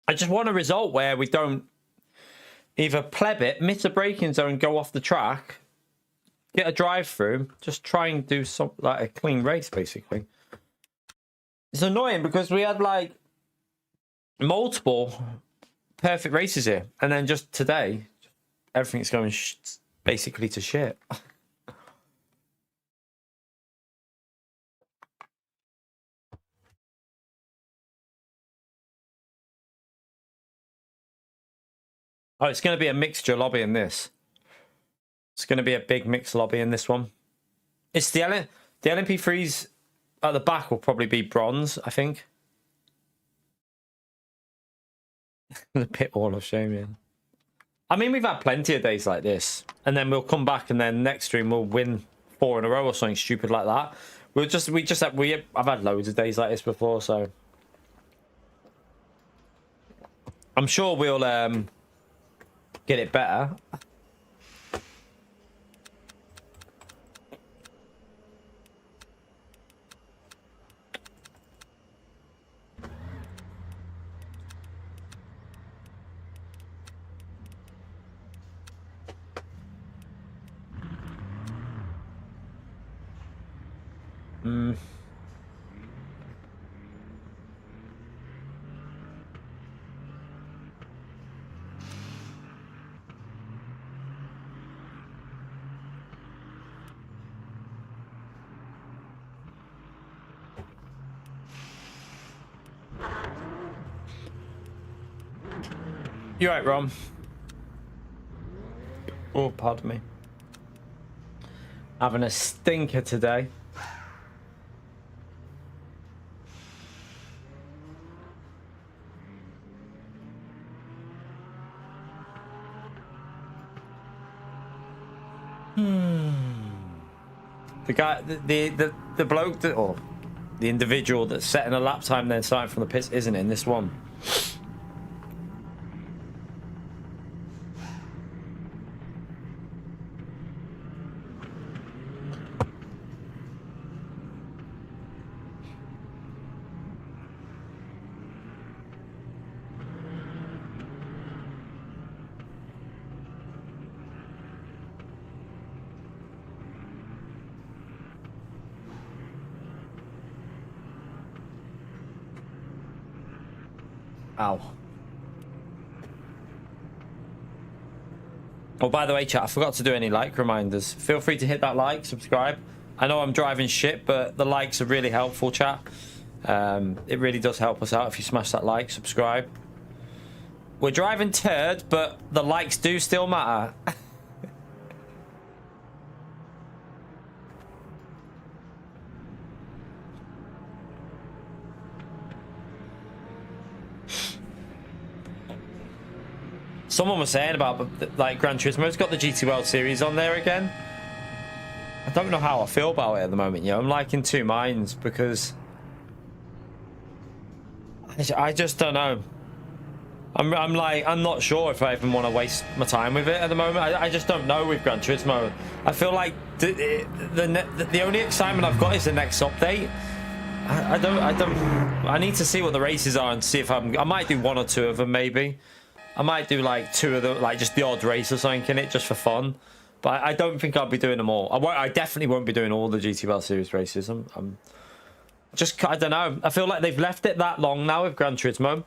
I just want a result where we don't either pleb it, miss a braking zone, go off the track, get a drive through, just try and do some like a clean race, basically. It's annoying because we had like multiple perfect races here, and then just today, everything's going basically to shit. Oh, it's going to be a mixture lobby in this. It's going to be a big mixed lobby in this one. It's the LMP3s at the back will probably be bronze, I think. The pit wall of shame, yeah. I mean, we've had plenty of days like this, and then we'll come back, and then next stream we'll win 4 in a row or something stupid like that. I've had loads of days like this before, so I'm sure we'll get it better. You're right, Rom. Oh, pardon me. Having a stinker today. The guy, the bloke that, or the individual that's setting a lap time then starting from the pits isn't in this one. Ow. Oh, by the way, chat, I forgot to do any like reminders. Feel free to hit that like, subscribe. I know I'm driving shit, but the likes are really helpful, chat. It really does help us out if you smash that like, subscribe. We're driving turd, but the likes do still matter. Someone was saying about like Gran Turismo's got the GT World Series on there again. I don't know how I feel about it at the moment. You know, I'm like in two minds because I just don't know. I'm not sure if I even want to waste my time with it at the moment. I just don't know with Gran Turismo. I feel like the only excitement I've got is the next update. I need to see what the races are and see if I might do 1 or 2 of them maybe. I might do like 2 of them, like just the odd race or something in it, just for fun. But I don't think I'll be doing them all. I definitely won't be doing all the GTBL Series races. I don't know. I feel like they've left it that long now with Gran Turismo.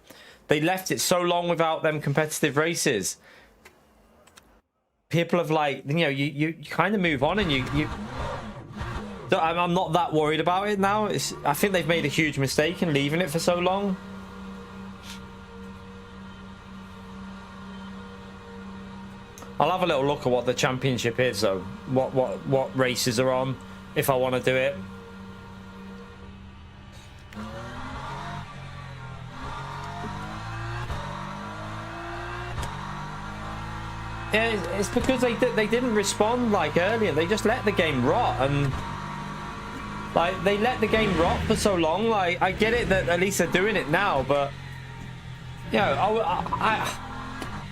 They left it so long without them competitive races. People have like, you know, you kind of move on and you I'm not that worried about it now. I think they've made a huge mistake in leaving it for so long. I'll have a little look at what the championship is though. What races are on if I want to do it. Yeah, it's because they didn't respond like earlier. They just let the game rot, and like they let the game rot for so long. Like I get it that at least they're doing it now, but you know,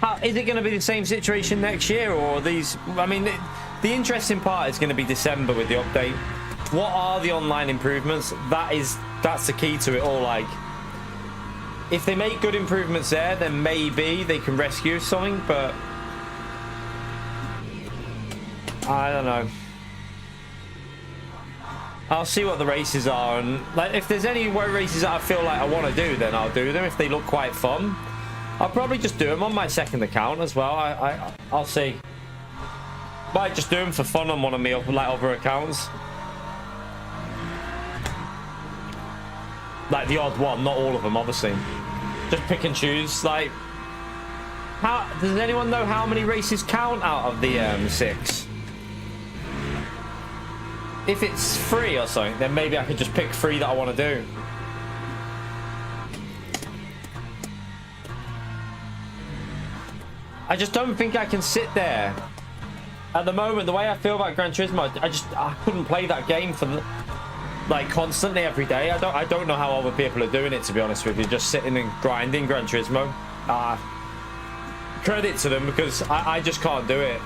how is it going to be the same situation next year, or these? I mean, the interesting part is going to be December with the update. What are the online improvements? That's the key to it all. Like, if they make good improvements there, then maybe they can rescue something, but I don't know. I'll see what the races are, and like if there's any races that I feel like I want to do, then I'll do them if they look quite fun. I'll probably just do them on my second account as well. I'll see. Might just do them for fun on one of my like other accounts. Like the odd one, not all of them, obviously. Just pick and choose. Like, how does anyone know how many races count out of the 6? If it's 3 or something, then maybe I could just pick 3 that I want to do. I just don't think I can sit there. At the moment, the way I feel about Gran Turismo, I couldn't play that game for like constantly every day. I don't know how other people are doing it, to be honest with you, just sitting and grinding Gran Turismo. Credit to them, because I just can't do it.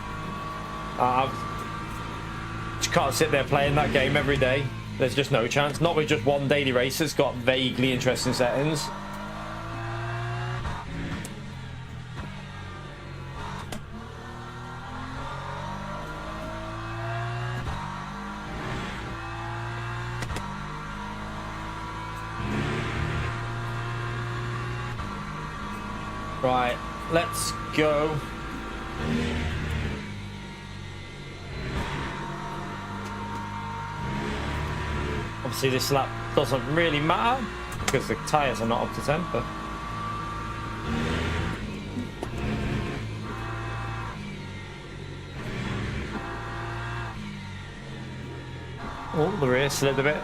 Just can't sit there playing that game every day. There's just no chance. Not with just one daily race that's got vaguely interesting settings. Right, let's go. Obviously this lap doesn't really matter because the tyres are not up to temper. Oh, the rear slid a bit.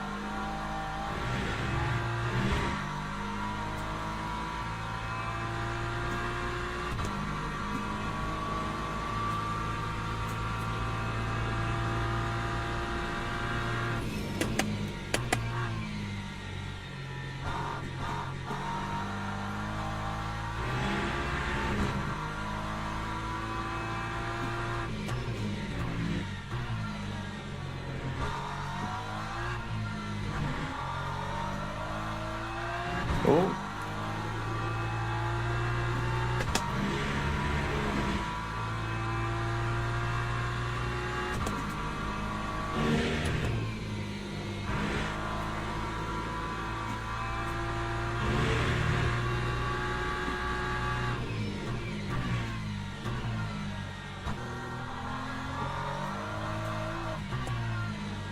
Oh.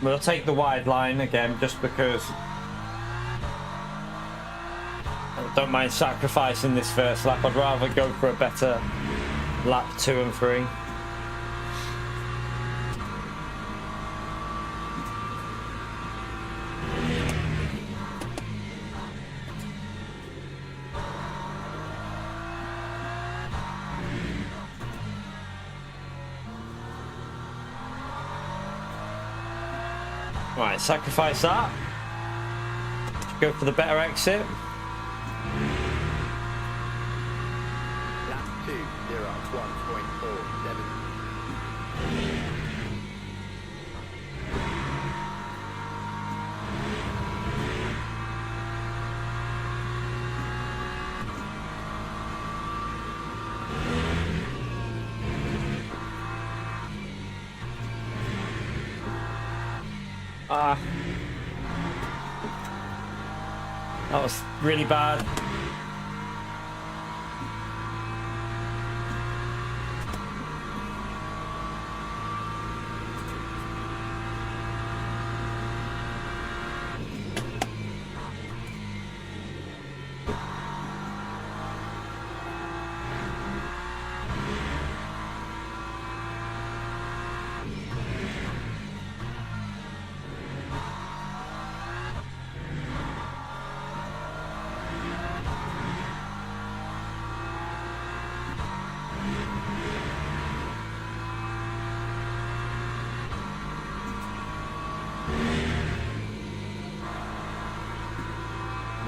We'll take the wide line again just because I don't mind sacrificing this first lap. I'd rather go for a better lap 2 and 3. Right, sacrifice that. Go for the better exit. Lap 2, 1.47. Ah. That was really bad.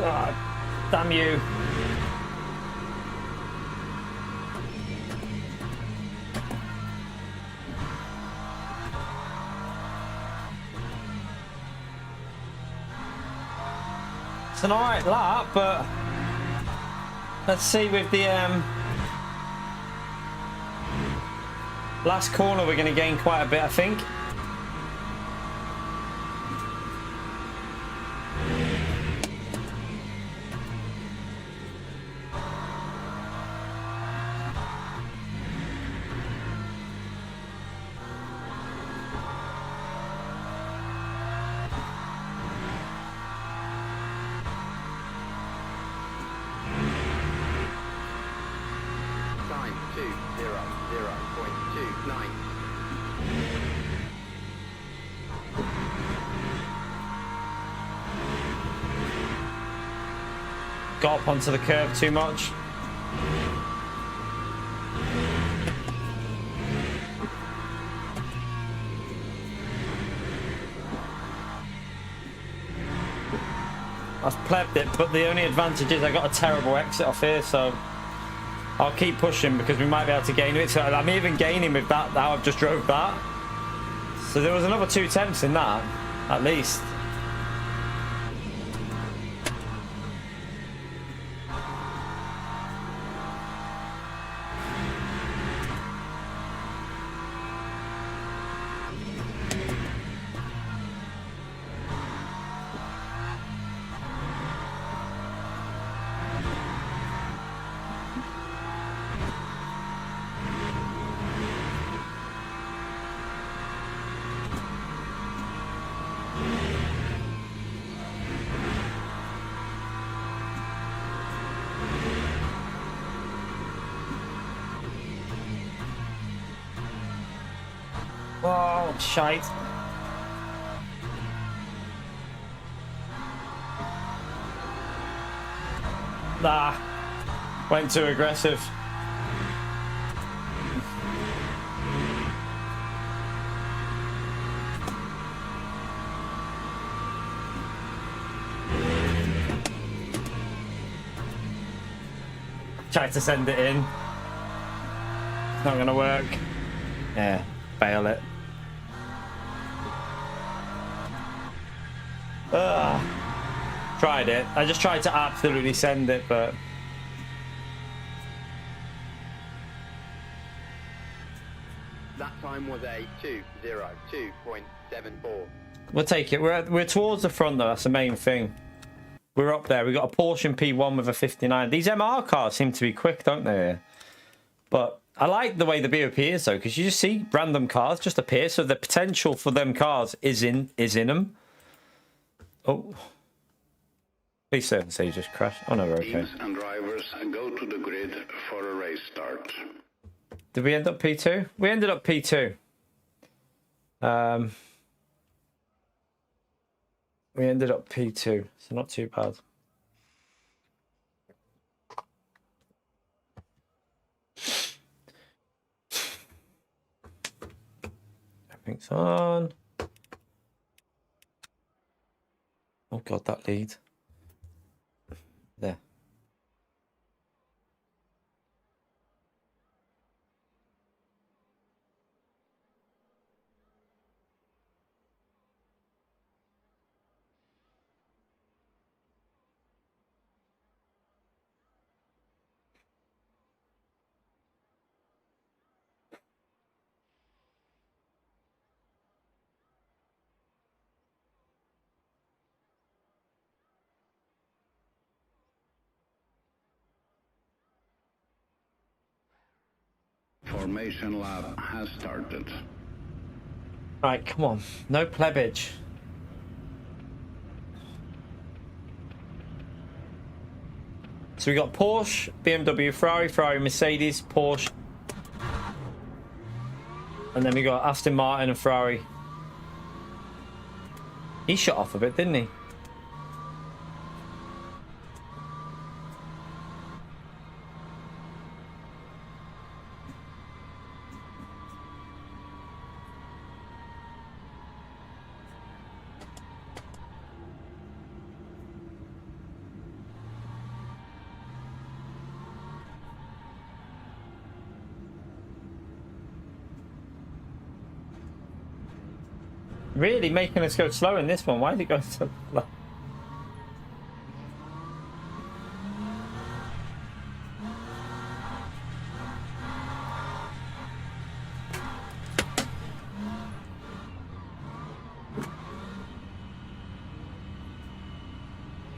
Ah, damn you. It's an alright lap, but let's see with the last corner we're going to gain quite a bit, I think. Time 2:00.29. Got up onto the curve too much. I've plebbed it, but the only advantage is I got a terrible exit off here, so I'll keep pushing because we might be able to gain it. So I'm even gaining with that, how I've just drove that. So there was another 2/10 in that, at least. Oh, shite. Nah. Went too aggressive. Tried to send it in. It's not gonna work. Yeah, fail it. Tried it. I just tried to absolutely send it, but That time was a 2:02.74. we'll take it. We're towards the front though. That's the main thing. We're up there. We got a Porsche P1 with a 59. These MR cars seem to be quick, don't they? But I like the way the BOP is though, because you just see random cars just appear. So the potential for them cars is in them. Oh. Please say you just crashed. Oh no, we're okay. Teams and drivers go to the grid for a race start. Did we end up P2? We ended up P2. We ended up P2, so not too bad. Everything's on. Oh god, that lead. There. formation lap has started. Right, come on. No plebbage. So we got Porsche, BMW, Ferrari, Ferrari, Mercedes, Porsche. And then we got Aston Martin and Ferrari. He shut off a bit, didn't he? Really making us go slow in this one. Why did it go so slow?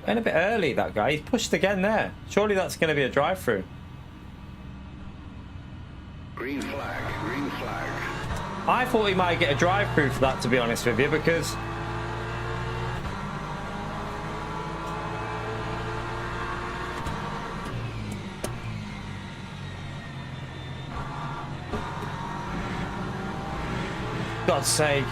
Went a bit early, that guy. He's pushed again there. Surely that's going to be a drive-through. Green flag, green flag. I thought he might get a drive-through for that, to be honest with you, because God's sake.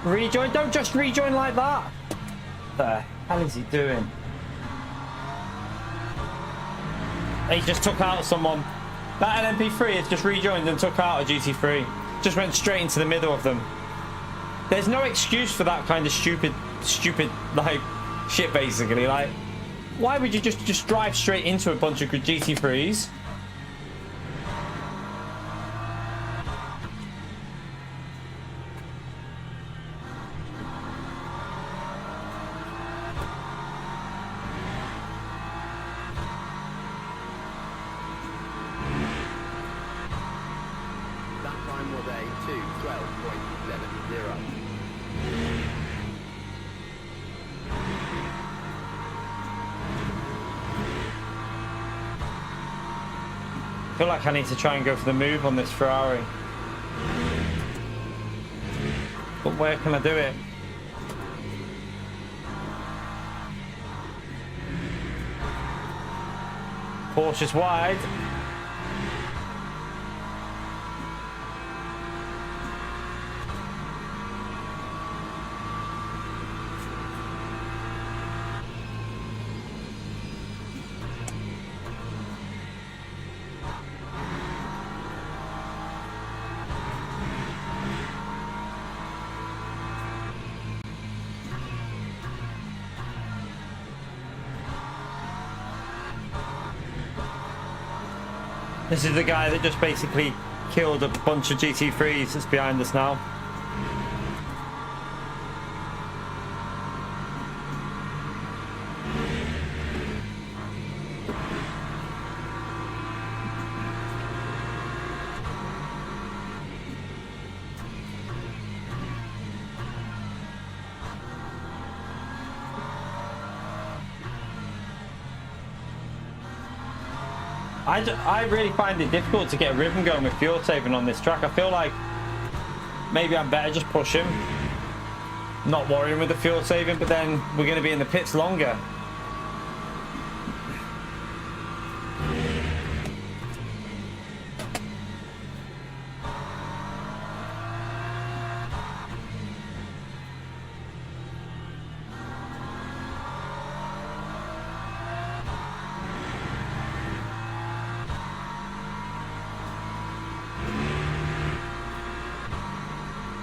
Rejoin? Don't just rejoin like that. What the hell is he doing? He just took out someone. That LMP3 has just rejoined and took out a GT3. Just went straight into the middle of them. There's no excuse for that kind of stupid like shit basically. Like, why would you just drive straight into a bunch of GT3s? I feel like I need to try and go for the move on this Ferrari. But where can I do it? Porsche's wide. This is the guy that just basically killed a bunch of GT3s that's behind us now. I really find it difficult to get a rhythm going with fuel saving on this track. I feel like maybe I'm better just push him, not worrying with the fuel saving, but then we're going to be in the pits longer.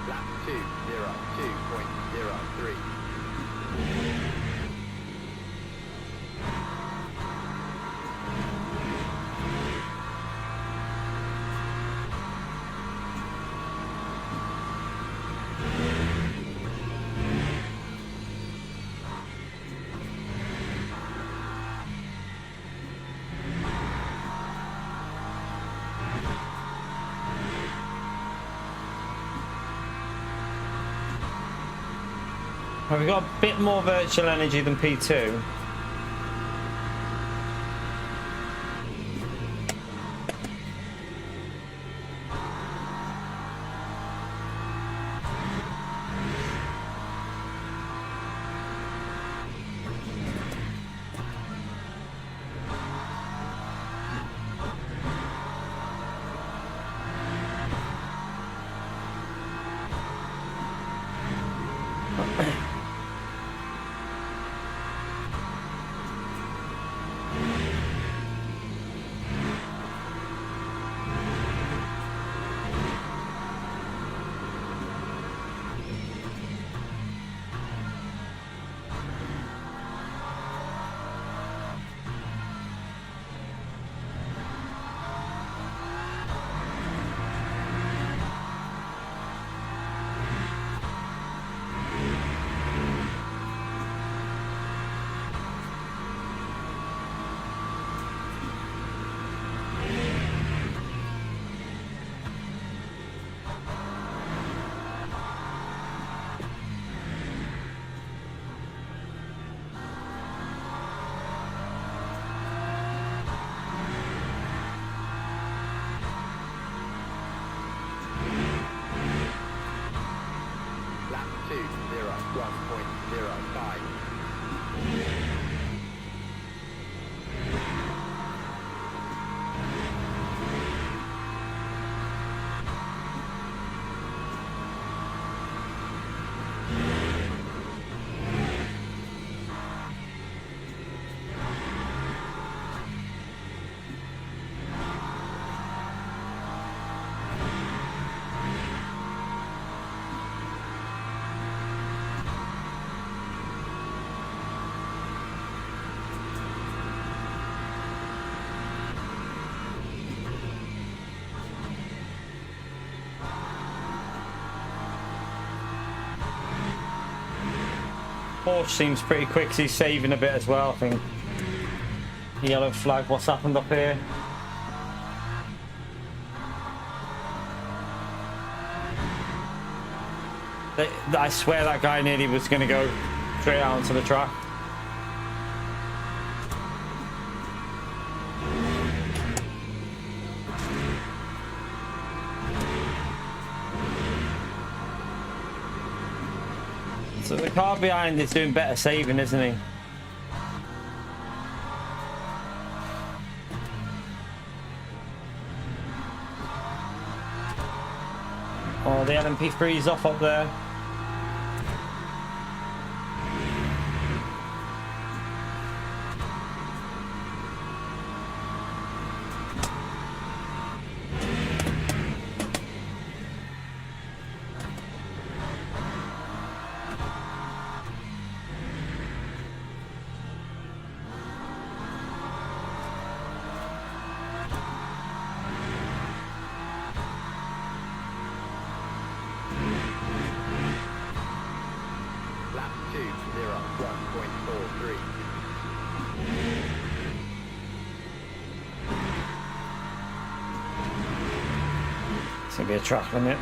Lap 2:02.03. Have we got a bit more virtual energy than P2? Lap 2:01.05. Porsche seems pretty quick, 'cause he's saving a bit as well, I think. Yellow flag, what's happened up here? I swear that guy nearly was going to go straight out onto the track. So the car behind is doing better saving, isn't he? Oh, the LMP3 is off up there. Lap 2:01.43. It's going to be a track limit.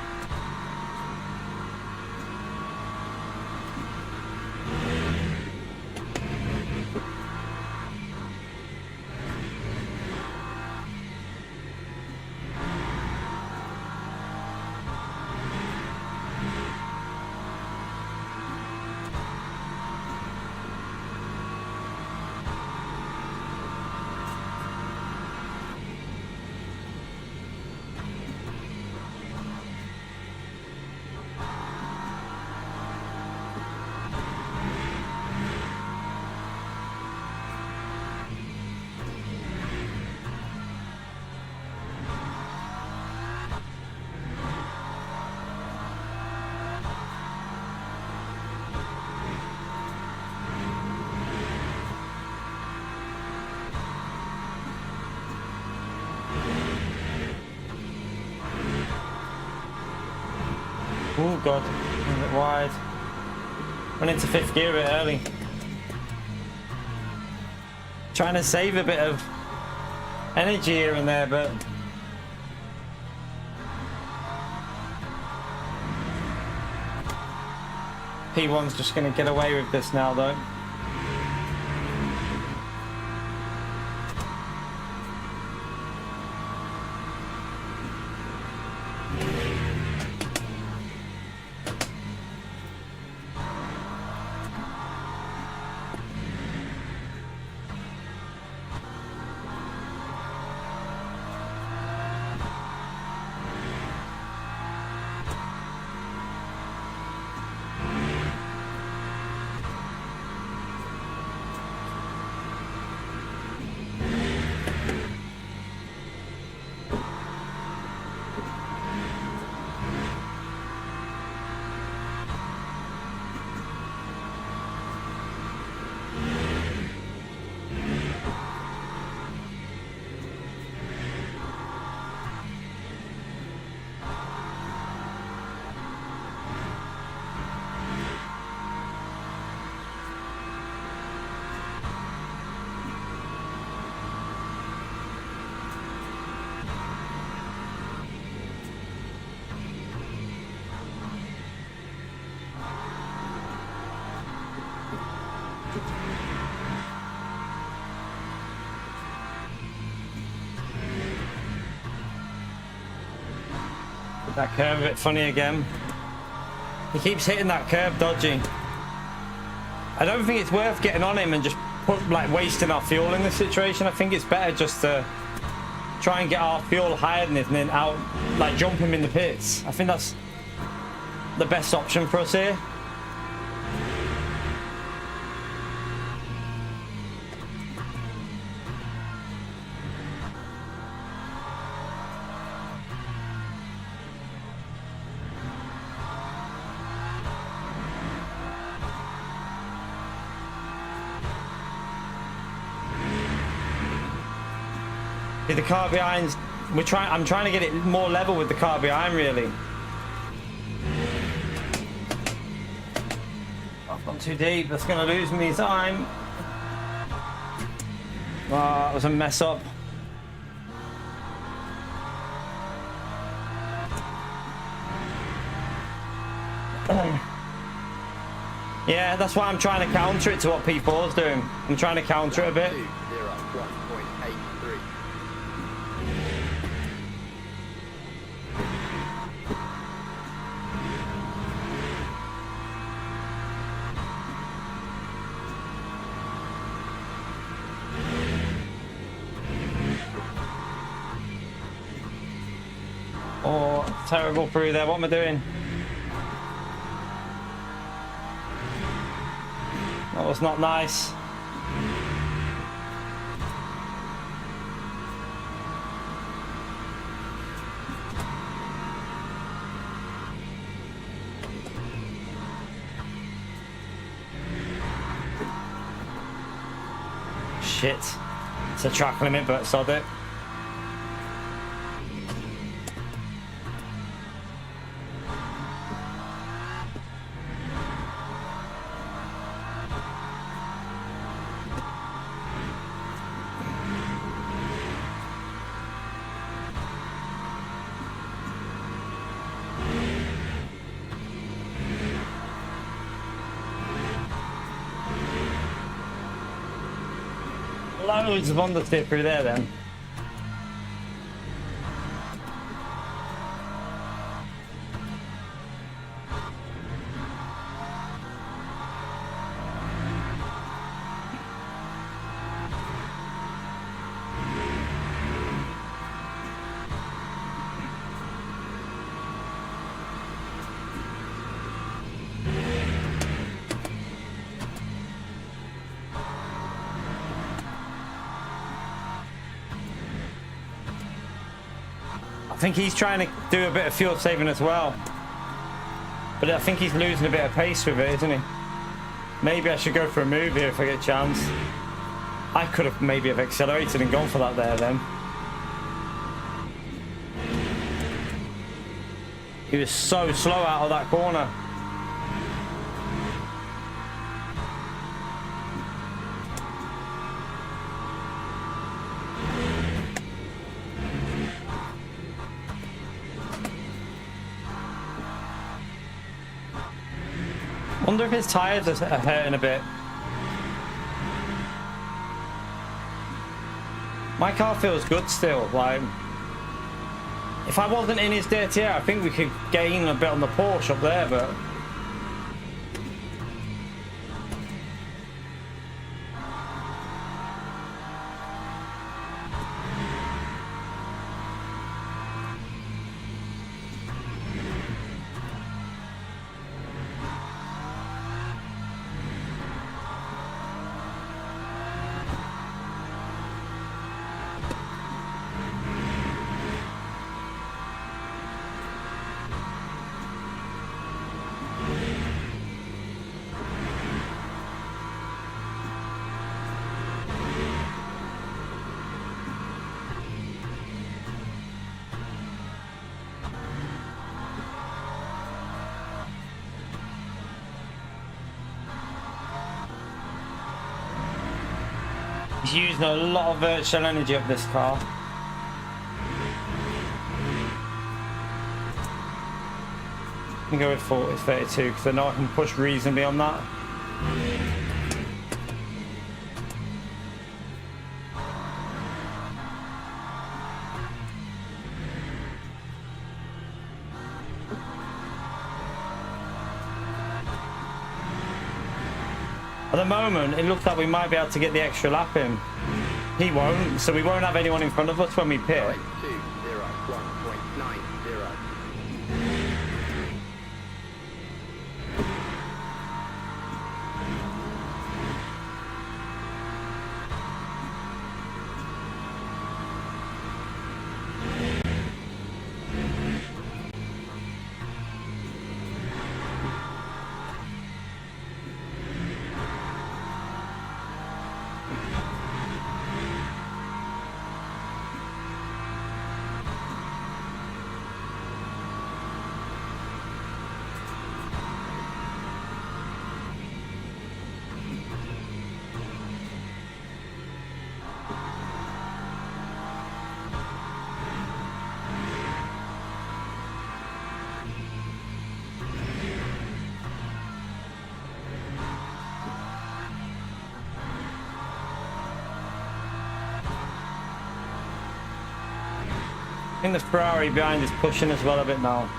Oh god, a bit wide. Went into fifth gear a bit early. Trying to save a bit of energy here and there, but P1's just going to get away with this now though. That curve a bit funny again. He keeps hitting that curve dodgy. I don't think it's worth getting on him and just wasting our fuel in this situation. I think it's better just to try and get our fuel higher than it and then out, jump him in the pits. I think that's the best option for us here. The car behind's, I'm trying to get it more level with the car behind really. I've gone too deep, that's gonna lose me time. Oh, that was a mess up. Yeah, that's why I'm trying to counter it to what P4's doing. I'm trying to counter it a bit. Oh, terrible through there. What am I doing? That was not nice. Shit. It's a track limit, but sod it. Loads of understeer through there then. I think he's trying to do a bit of fuel saving as well. But I think he's losing a bit of pace with it, isn't he? Maybe I should go for a move here if I get a chance. I could have maybe have accelerated and gone for that there then. He was so slow out of that corner. Wonder if his tires are hurting a bit. My car feels good still. Like, if I wasn't in his dirty air, I think we could gain a bit on the Porsche up there, but he's using a lot of virtual energy of this car. I'm gonna go with 40, 32 because I know I can push reasonably on that. At the moment, it looks like we might be able to get the extra lap in. He won't, so we won't have anyone in front of us when we pit. 1.90. I think the Ferrari behind is pushing as well a bit now.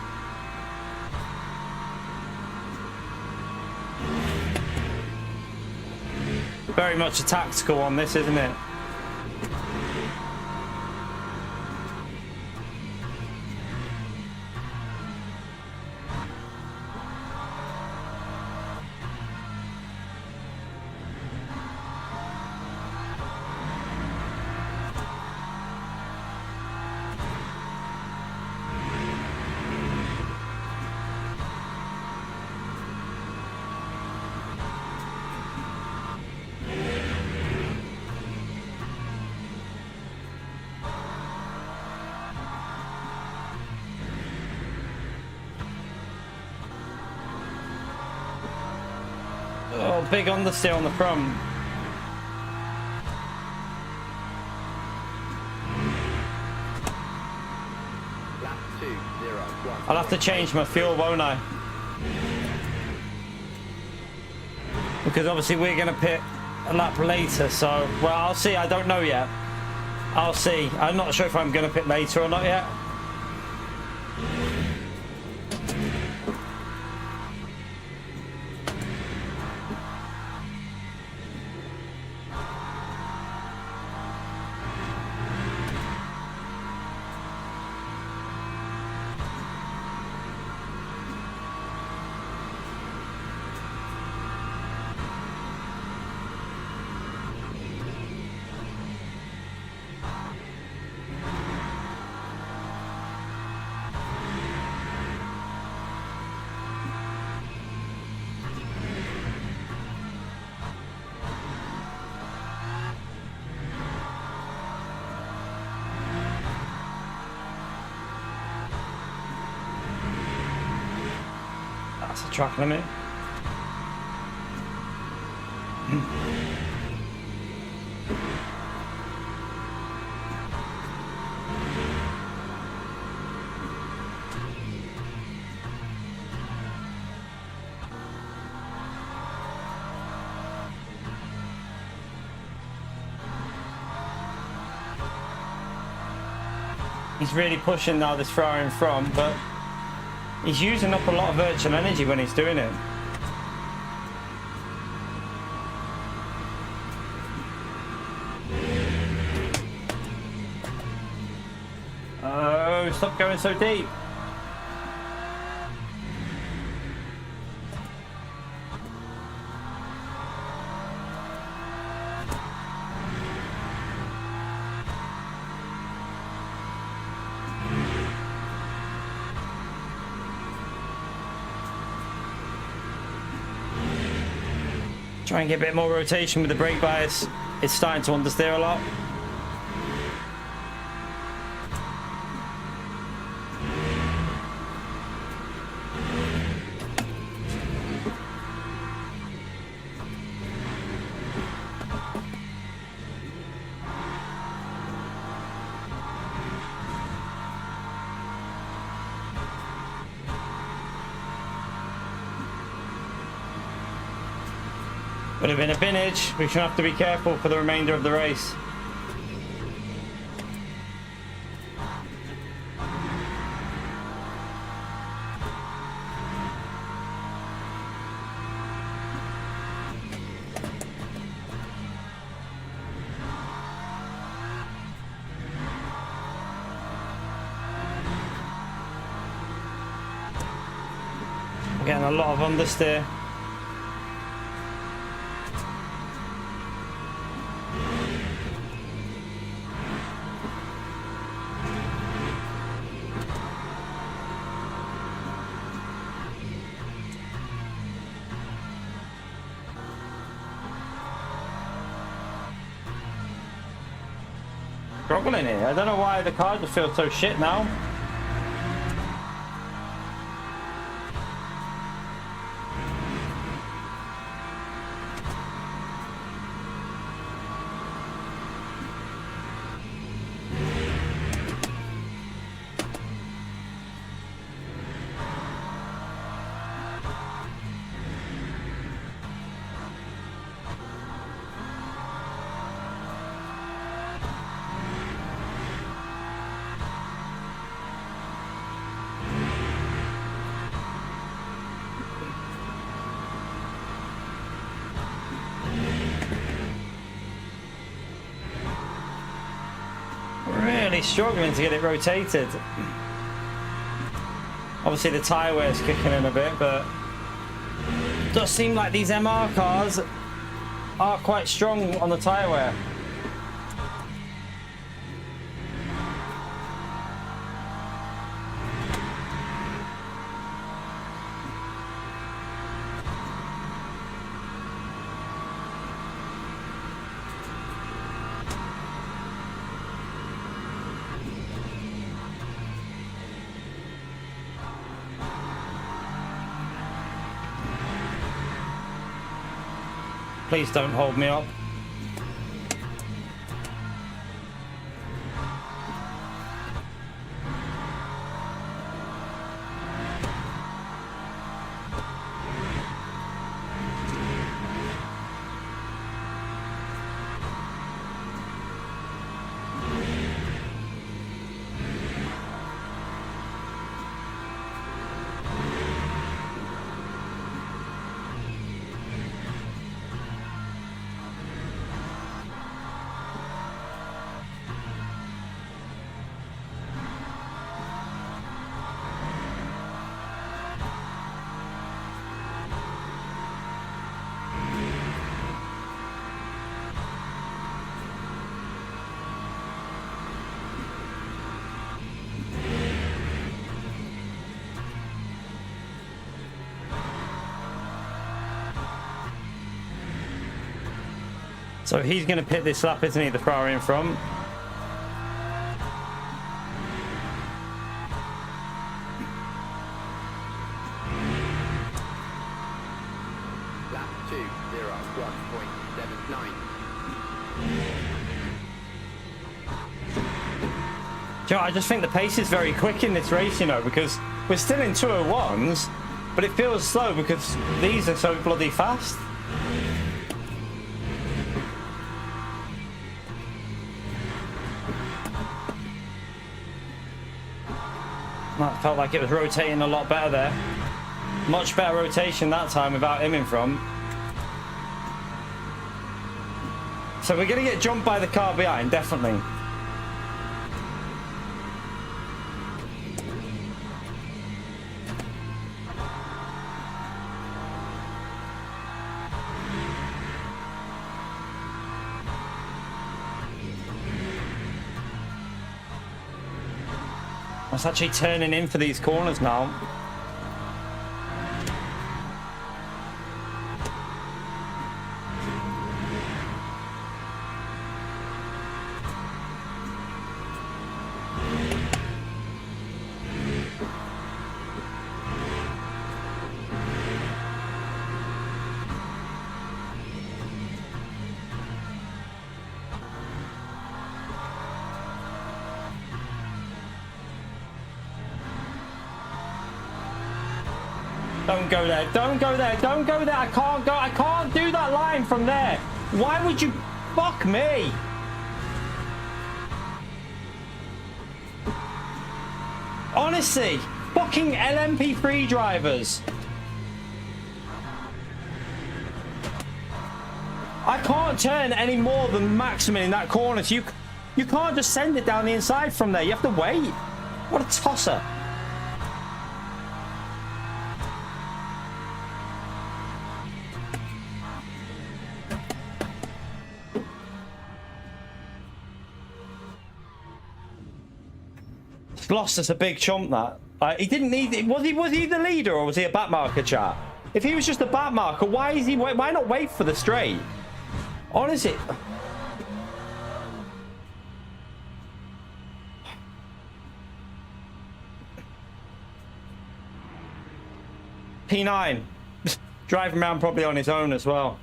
Very much a tactical on this, isn't it? Oh, big understeer on the front. Lap 2.01. I'll have to change my fuel, won't I? Because obviously we're going to pit a lap later, so... Well, I'll see. I don't know yet. I'll see. I'm not sure if I'm going to pit later or not yet. That's a track limit. He's really pushing now, this thrower in front, but he's using up a lot of virtual energy when he's doing it. Oh, stop going so deep. Try and get a bit more rotation with the brake bias. It's starting to understeer a lot. Would have been a binage. We should have to be careful for the remainder of the race. We're getting a lot of understeer. Struggling here. I don't know why the car just feels so shit now. Really struggling to get it rotated. Obviously the tyre wear is kicking in a bit, but it does seem like these MR cars are quite strong on the tyre wear. Please don't hold me up. So he's going to pit this lap, isn't he, the Ferrari in front? 1.79. Do you know, I just think the pace is very quick in this race, you know, because we're still in 201s, but it feels slow because these are so bloody fast. That felt like it was rotating a lot better there. Much better rotation that time without him in front. So we're going to get jumped by the car behind, definitely. It's actually turning in for these corners now. Don't go there, don't go there, don't go there. I can't do that line from there. Why would you fuck me? Honestly, fucking LMP3 drivers. I can't turn any more than maximum in that corner. So you can't just send it down the inside from there. You have to wait. What a tosser. Lost us a big chump that. He didn't need it. Was he the leader or was he a back marker, chat? If he was just a back marker, why not wait for the straight? Honestly. P9. Driving around probably on his own as well.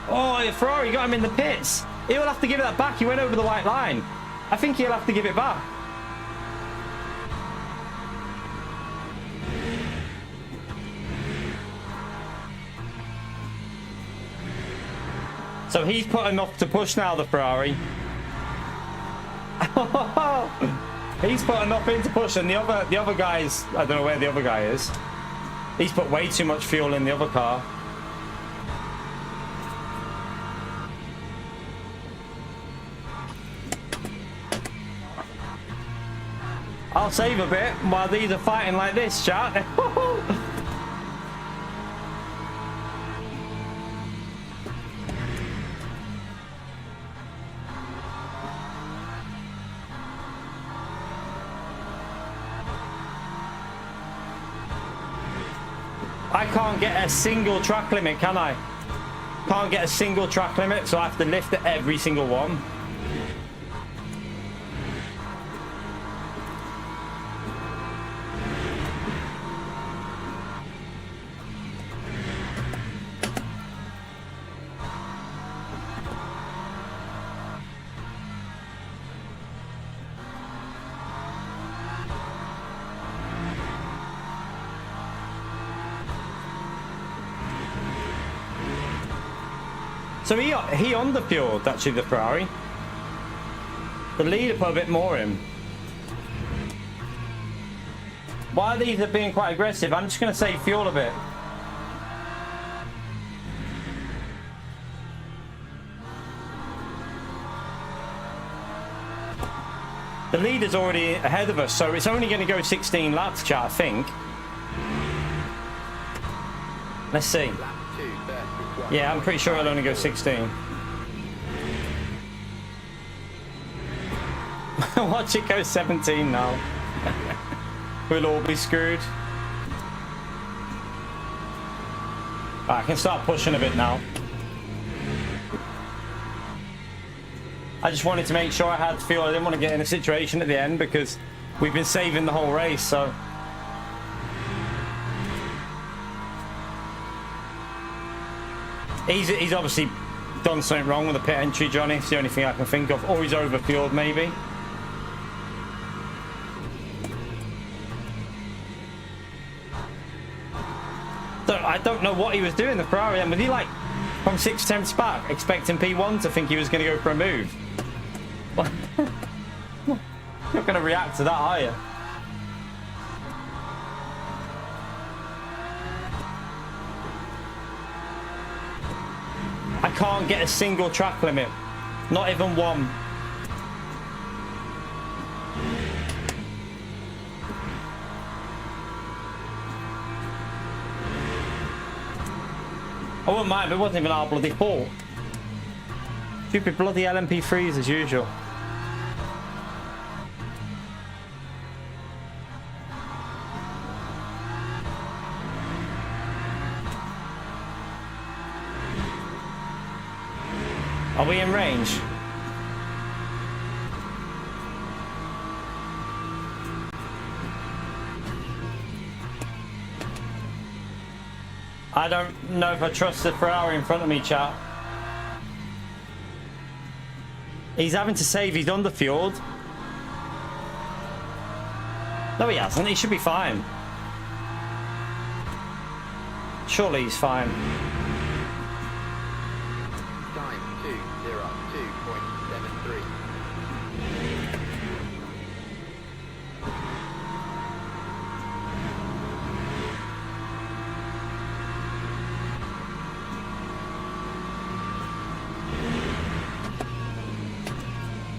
Oh, Ferrari got him in the pits. He'll have to give it that back. He went over the white line. I think he'll have to give it back. So he's put enough to push now, the Ferrari. He's put enough in to push, and the other guys, I don't know where the other guy is. He's put way too much fuel in the other car. I'll save a bit while these are fighting like this, chat. I can't get a single track limit, can I? Can't get a single track limit, so I have to lift at every single one. So he underfueled, actually, the Ferrari. The leader put a bit more in. While these are being quite aggressive, I'm just going to save fuel a bit. The leader's already ahead of us, so it's only going to go 16 laps, chat, I think. Let's see. Yeah, I'm pretty sure it'll only go 16. Watch it go 17 now. We'll all be screwed. Right, I can start pushing a bit now. I just wanted to make sure I had fuel. I didn't want to get in a situation at the end because we've been saving the whole race, so. He's obviously done something wrong with the pit entry, Johnny. It's the only thing I can think of. Or he's overfueled, maybe. I don't know what he was doing, the Ferrari. And was he like from 6 tenths back, expecting P1 to think he was going to go for a move? You're not going to react to that, are you? I can't get a single track limit. Not even one. I wouldn't mind, but it wasn't even our bloody fault. Stupid bloody LMP3s as usual. Are we in range? I don't know if I trust the Ferrari in front of me, chat. He's having to save, he's underfueled. No, he hasn't. He should be fine. Surely he's fine. Time 2:02.73.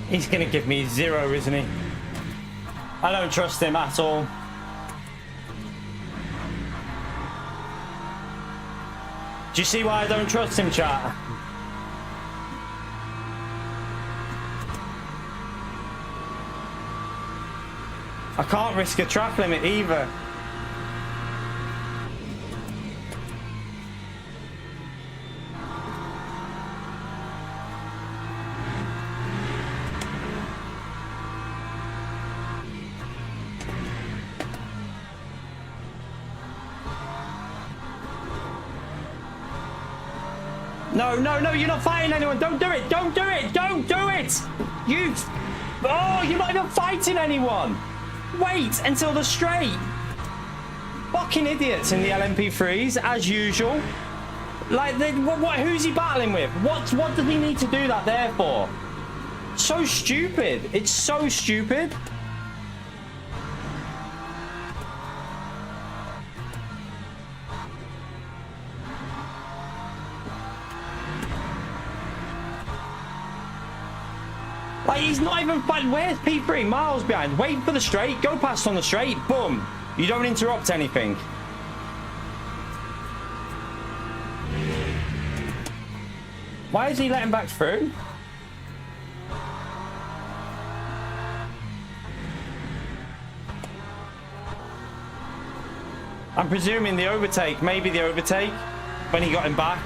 He's going to give me 0, isn't he? I don't trust him at all. Do you see why I don't trust him, chat? I can't risk a track limit either. No, you're not fighting anyone. Don't do it. Don't do it. Don't do it. Oh, you're not even fighting anyone. Wait until the straight. Fucking idiots in the LMP3s, as usual. Like, who's he battling with? What does he need to do that there for? So stupid. It's so stupid. Like, he's not even fighting. Where's P3? Miles behind. Wait for the straight. Go past on the straight. Boom. You don't interrupt anything. Why is he letting back through? I'm presuming the overtake. Maybe the overtake when he got him back.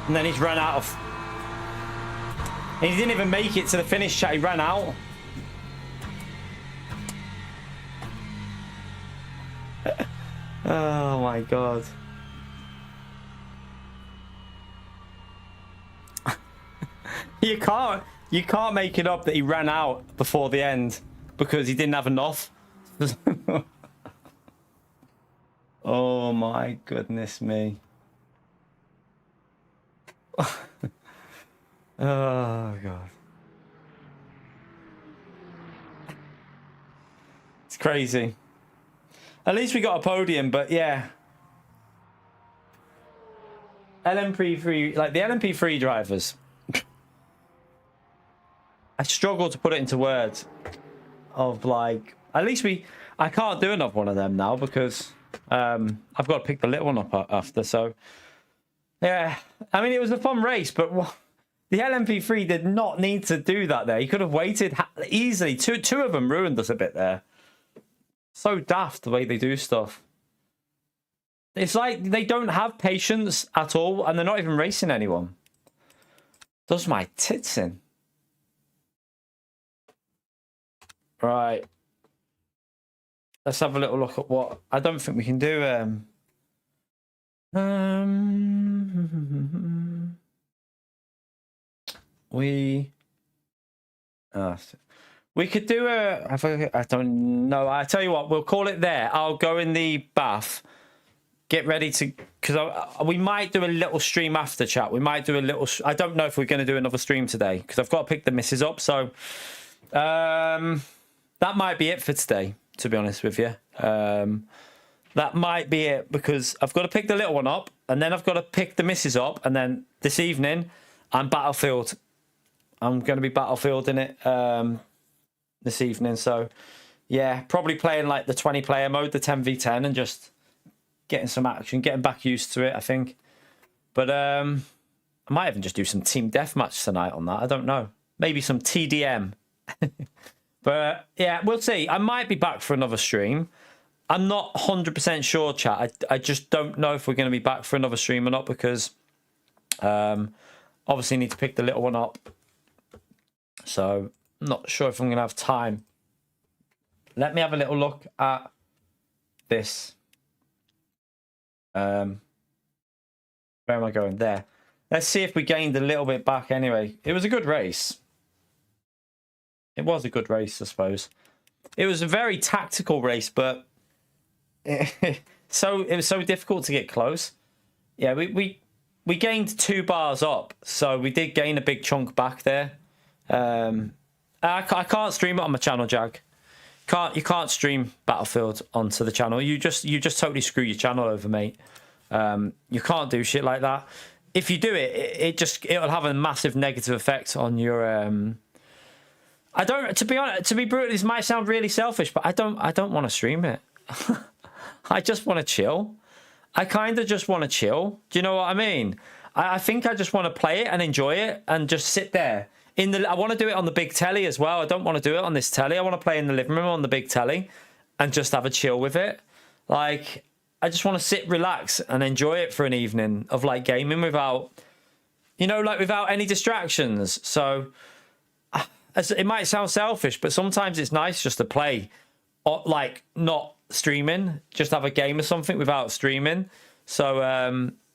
And then he's run out of... He didn't even make it to the finish, chat. He ran out. Oh my god. You can't make it up that he ran out before the end because he didn't have enough. Oh my goodness me. Oh god, it's crazy. At least we got a podium, but yeah, LMP3, like the LMP3 drivers, I struggle to put it into words of like, at least I can't do another one of them now because I've got to pick the little one up after. So yeah, I mean, it was a fun race, but the LMP3 did not need to do that there. He could have waited easily. Two of them ruined us a bit there. So daft the way they do stuff. It's like they don't have patience at all, and they're not even racing anyone. Does my tits in. Right. Let's have a little look at what I don't think we can do. We could do I don't know. I tell you what, we'll call it there. I'll go in the bath, get ready to, because we might do a little stream after, chat. We might do a little. I don't know if we're going to do another stream today because I've got to pick the missus up. So that might be it for today, to be honest with you. That might be it because I've got to pick the little one up and then I've got to pick the missus up. And then this evening, I'm Battlefield. I'm going to be Battlefielding it this evening. So, yeah, probably playing like the 20-player mode, the 10v10, and just getting some action, getting back used to it, I think. But I might even just do some team deathmatch tonight on that. I don't know. Maybe some TDM. But, yeah, we'll see. I might be back for another stream. I'm not 100% sure, chat. I just don't know if we're going to be back for another stream or not because obviously need to pick the little one up. So, not sure if I'm going to have time. Let me have a little look at this. Where am I going? There. Let's see if we gained a little bit back anyway. It was a good race. It was a good race, I suppose. It was a very tactical race, but it was so difficult to get close. Yeah, we gained 2 bars up, so we did gain a big chunk back there. I can't stream it on my channel, Jag. You can't stream Battlefield onto the channel. You just totally screw your channel over, mate. You can't do shit like that. If you do it, it'll have a massive negative effect on your. I don't. To be honest, to be brutal, this might sound really selfish, but I don't want to stream it. I just want to chill. I kind of just want to chill. Do you know what I mean? I think I just want to play it and enjoy it and just sit there. I want to do it on the big telly as well. I don't want to do it on this telly. I want to play in the living room on the big telly and just have a chill with it. Like, I just want to sit, relax and enjoy it for an evening of like gaming without, without any distractions. So it might sound selfish, but sometimes it's nice just to play, like not streaming, just have a game or something without streaming. So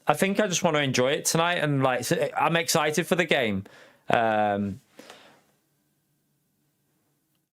I think I just want to enjoy it tonight. And like, I'm excited for the game. I'm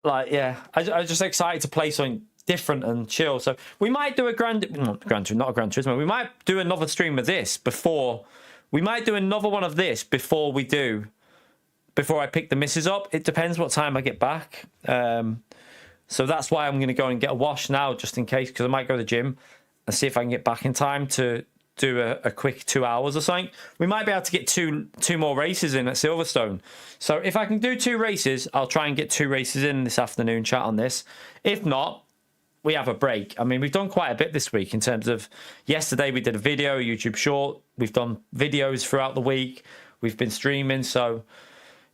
just excited to play something different and chill. So we might do not a Gran Turismo. We might do another stream of this before. We might do another one of this before I pick the missus up. It depends what time I get back. So that's why I'm going to go and get a wash now, just in case, because I might go to the gym and see if I can get back in time to do a quick 2 hours or something. We might be able to get two more races in at Silverstone. So if I can do 2 races, I'll try and get 2 races in this afternoon, chat on this. If not, we have a break. I mean, we've done quite a bit this week in terms of yesterday we did a video, a YouTube short. We've done videos throughout the week. We've been streaming. So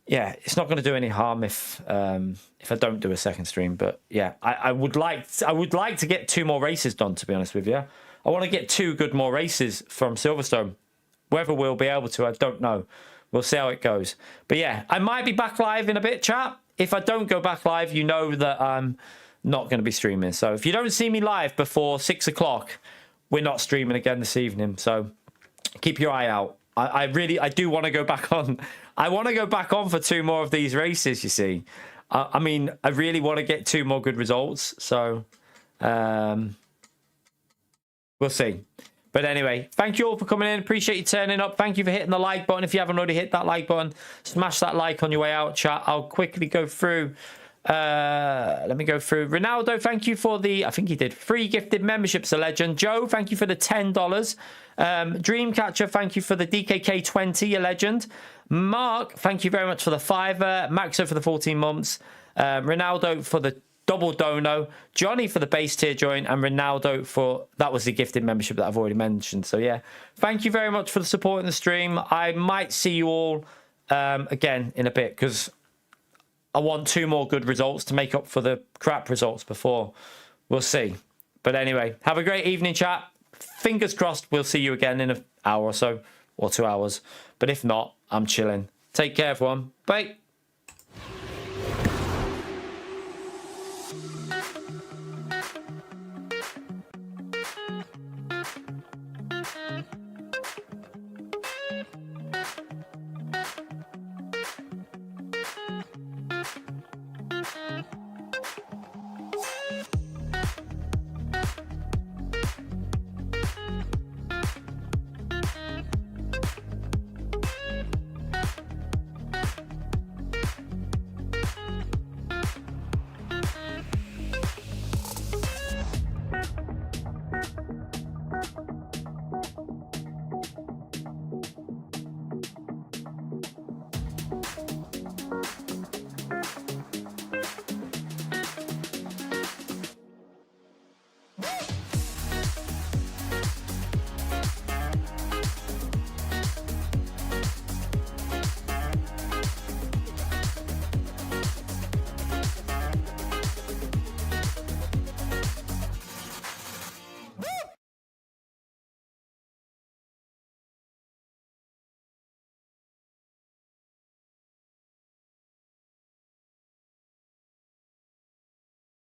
yeah, it's not going to do any harm if I don't do a second stream. But yeah, I would like to get 2 more races done, to be honest with you. I want to get 2 good more races from Silverstone. Whether we'll be able to, I don't know. We'll see how it goes. But yeah, I might be back live in a bit, chat. If I don't go back live, you know that I'm not going to be streaming. So if you don't see me live before 6 o'clock, we're not streaming again this evening. So keep your eye out. I do want to go back on. I want to go back on for 2 more of these races, you see. I mean, I really want to get 2 more good results. So we'll see. But anyway, thank you all for coming in. Appreciate you turning up. Thank you for hitting the like button. If you haven't already hit that like button, smash that like on your way out, chat. I'll quickly go through. Let me go through. Ronaldo, thank you for the, I think he did, free gifted memberships, a legend. Joe, thank you for the $10. Dreamcatcher, thank you for the DKK 20, a legend. Mark, thank you very much for the $5. Maxo for the 14 months. Ronaldo for the double dono, Johnny for the base tier join, and Ronaldo for, that was the gifted membership that I've already mentioned. So yeah, thank you very much for the support in the stream. I might see you all again in a bit because I want 2 more good results to make up for the crap results before. We'll see. But anyway, have a great evening, chat. Fingers crossed we'll see you again in an hour or so, or 2 hours. But if not, I'm chilling. Take care, everyone. Bye.